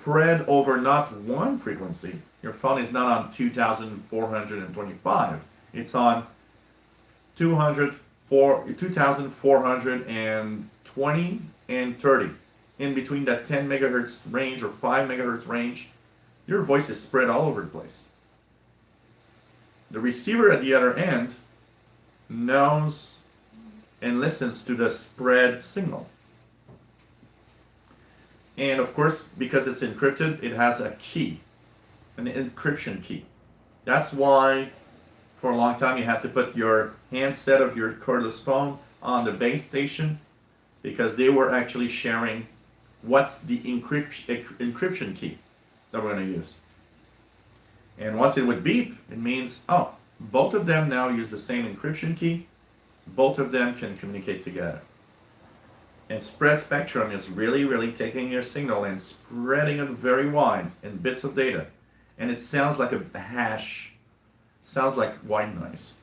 S1: spread over not one frequency. Your phone is not on 2425. It's on 2420 and 30. In between that 10 megahertz range or 5 megahertz range, your voice is spread all over the place. The receiver at the other end knows and listens to the spread signal. And of course, because it's encrypted, it has a key, an encryption key. That's why for a long time you had to put your handset of your cordless phone on the base station, because they were actually sharing what's the encryption key that we're going to use. And once it would beep, it means, oh, both of them now use the same encryption key. Both of them can communicate together. And spread spectrum is really, really taking your signal and spreading it very wide in bits of data. And it sounds like a hash, sounds like white noise,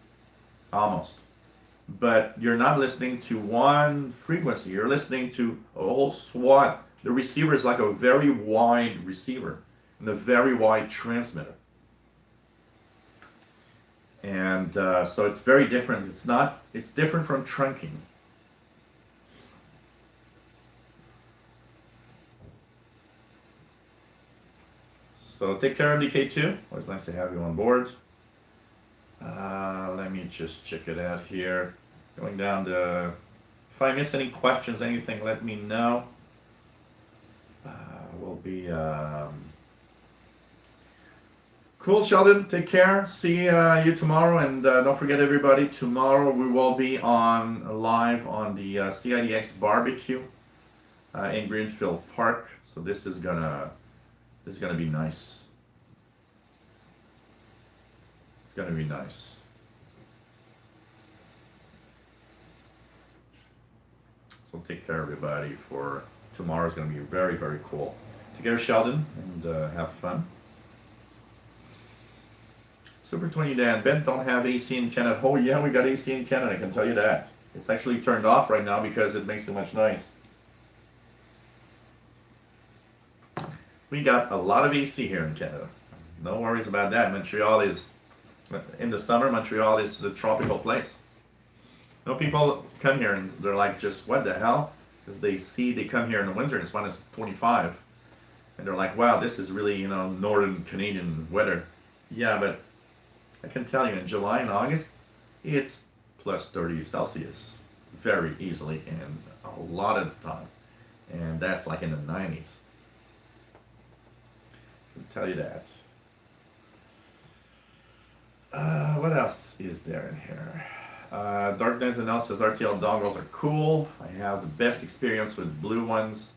S1: almost. But you're not listening to one frequency, you're listening to a whole swath. The receiver is like a very wide receiver and a very wide transmitter. And so it's very different. It's different from trunking. So take care of DK2. Always nice to have you on board. Let me just check it out here. Going down to, if I miss any questions, anything, let me know. We'll be cool, Sheldon. Take care. See you tomorrow, and don't forget, everybody. Tomorrow we will be on live on the CIDX barbecue in Greenfield Park. So this is gonna be nice. It's gonna be nice. So take care, everybody. For tomorrow's gonna be very, very cool. Take care, Sheldon, and have fun. Super 20 Dan, Ben, don't have AC in Canada. Oh yeah, we got AC in Canada, I can tell you that. It's actually turned off right now because it makes too much noise. We got a lot of AC here in Canada. No worries about that. Montreal is, in the summer, Montreal is a tropical place. No, people come here and they're like, just what the hell? Because they come here in the winter and it's when it's 25. And they're like, wow, this is really, northern Canadian weather. Yeah, but I can tell you in July and August, it's plus 30 Celsius very easily and a lot of the time. And that's like in the 90s. I can tell you that. What else is there in here? Darkness and says RTL dongles are cool. I have the best experience with blue ones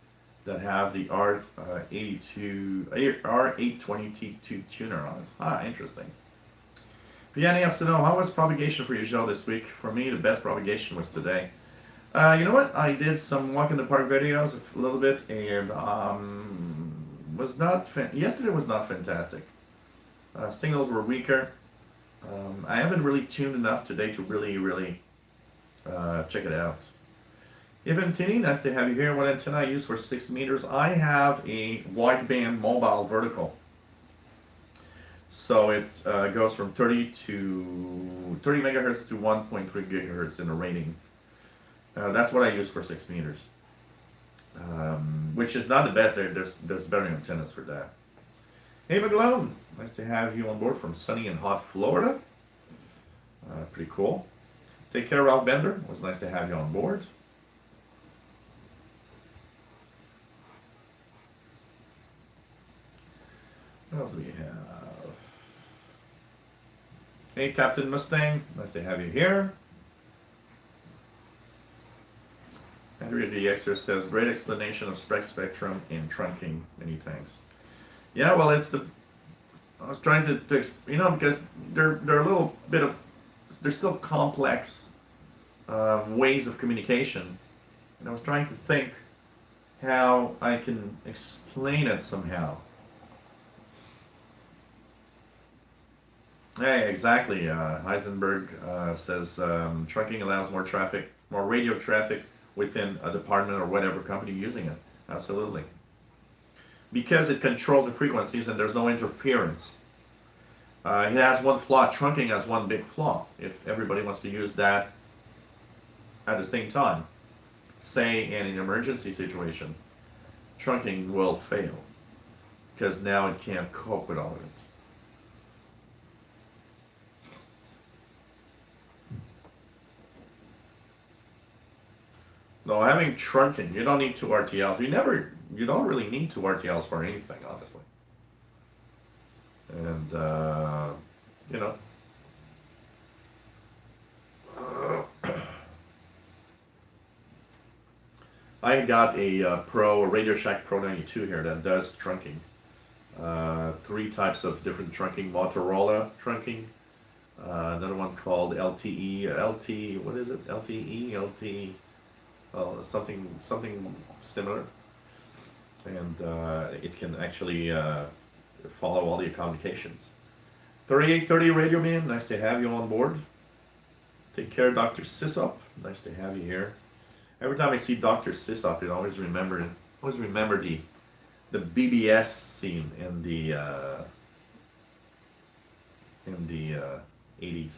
S1: that have the R820T2 tuner on it. Ah, interesting. Vianney wants to know, how was propagation for you, Joe, this week? For me, the best propagation was today. You know what? I did some walk in the park videos a little bit, and yesterday was not fantastic. Signals were weaker. I haven't really tuned enough today to really check it out. Even Tini, nice to have you here. What antenna I use for 6 meters? I have a wideband mobile vertical. So it goes from 30 megahertz to 1.3 gigahertz in a rating. That's what I use for 6 meters, which is not the best. There's better antennas for that. Hey, McGlone, nice to have you on board from sunny and hot Florida. Pretty cool. Take care, Ralph Bender. It was nice to have you on board. What else do we have? Hey, Captain Mustang, nice to have you here. Andrea DXer says, great explanation of spectrum in trunking. Many thanks. Yeah, well, I was trying to because they're a little bit of, they're still complex ways of communication. And I was trying to think how I can explain it somehow. Hey, exactly. Heisenberg says trunking allows more traffic, more radio traffic within a department or whatever company using it. Absolutely. because it controls the frequencies and there's no interference. It has one flaw. Trunking has one big flaw. If everybody wants to use that at the same time, say in an emergency situation, trunking will fail because now it can't cope with all of it. No, having trunking, you don't need two RTLs. You don't really need two RTLs for anything, honestly. And you know, I got a Pro, a Radio Shack Pro 92 here that does trunking. Three types of different trunking: Motorola trunking, another one called LTE, what is it? LTE, LT, something similar, and it can actually follow all the communications. 3830 Radio Man, nice to have you on board. Take care, Dr. Sisop. Nice to have you here. Every time I see Dr. Sisop, I always remember the BBS scene in the 80s.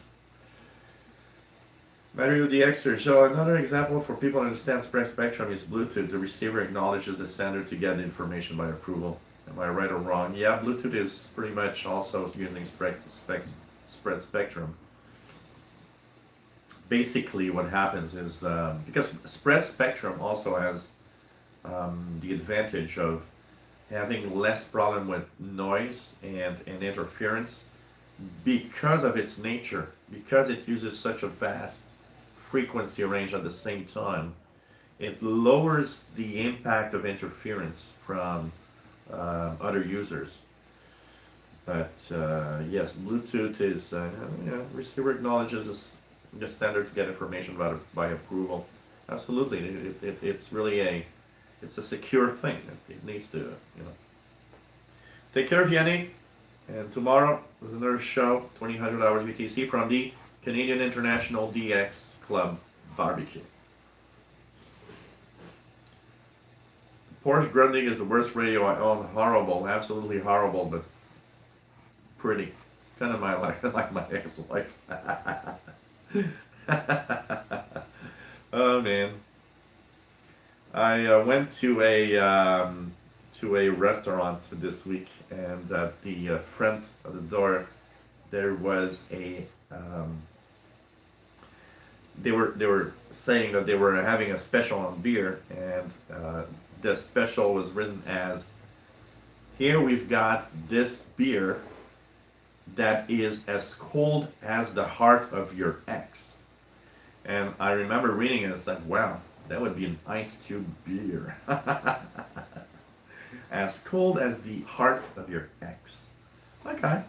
S1: Mario the Extra. So another example for people to understand spread spectrum is Bluetooth. The receiver acknowledges the sender to get information by approval. Am I right or wrong? Yeah, Bluetooth is pretty much also using spread spectrum. Basically, what happens is because spread spectrum also has the advantage of having less problem with noise and interference because of its nature, because it uses such a vast frequency range at the same time. It lowers the impact of interference from other users. But yes, Bluetooth is receiver acknowledges the sender to get information about it by approval. Absolutely, it's really it's a secure thing. It needs to, Take care of Yanni, and tomorrow is another show, 2000 hours VTC from the Canadian International DX Club Barbecue. Porsche Grundig is the worst radio I own. Horrible, absolutely horrible, but pretty. Kind of like my ex-wife. Oh man, I went to a restaurant this week, and at the front of the door there was a they were saying that they were having a special on beer, and the special was written as, "Here we've got this beer that is as cold as the heart of your ex." And I remember reading it, it's like, wow, that would be an ice cube beer. As cold as the heart of your ex. Okay.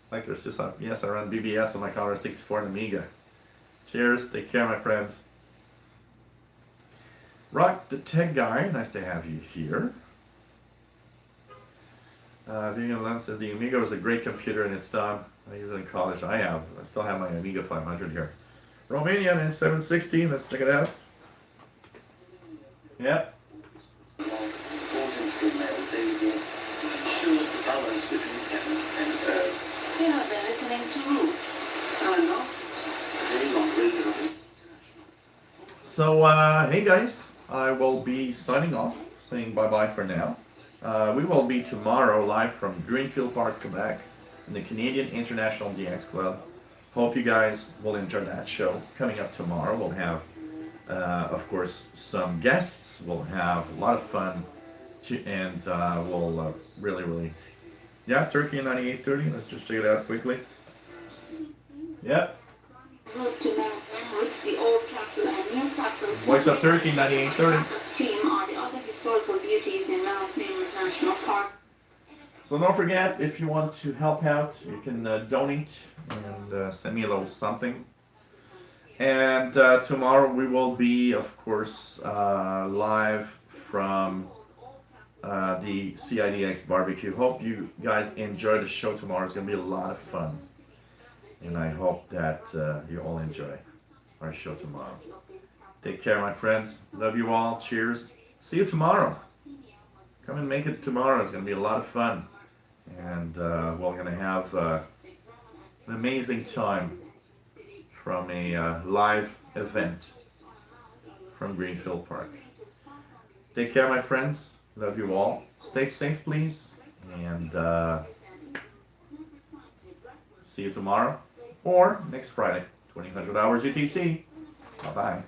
S1: Like there's just yes, I run BBS on my Commodore 64 and Amiga. Cheers, take care, my friend. Rock the Tech Guy, nice to have you here. Vivian Lund says the Amiga was a great computer in its time. I used it in college. I still have my Amiga 500 here. Romania in 716, let's check it out. Yep. So, hey guys, I will be signing off, saying bye-bye for now. We will be tomorrow live from Greenfield Park, Quebec, in the Canadian International DX Club. Hope you guys will enjoy that show. Coming up tomorrow, we'll have, of course, some guests. We'll have a lot of fun, and we'll really, yeah, Turkey 9830. Let's just check it out quickly. Yep. Voice of Turkey 9830. So don't forget, if you want to help out, you can donate and send me a little something. And tomorrow we will be, of course, live from the CIDX barbecue. Hope you guys enjoy the show tomorrow. It's going to be a lot of fun. And I hope that you all enjoy our show tomorrow. Take care, my friends. Love you all. Cheers. See you tomorrow. Come and make it tomorrow. It's going to be a lot of fun. And we're going to have an amazing time from a live event from Greenfield Park. Take care, my friends. Love you all. Stay safe, please. And see you tomorrow or next Friday, 2000 hours UTC. Bye bye.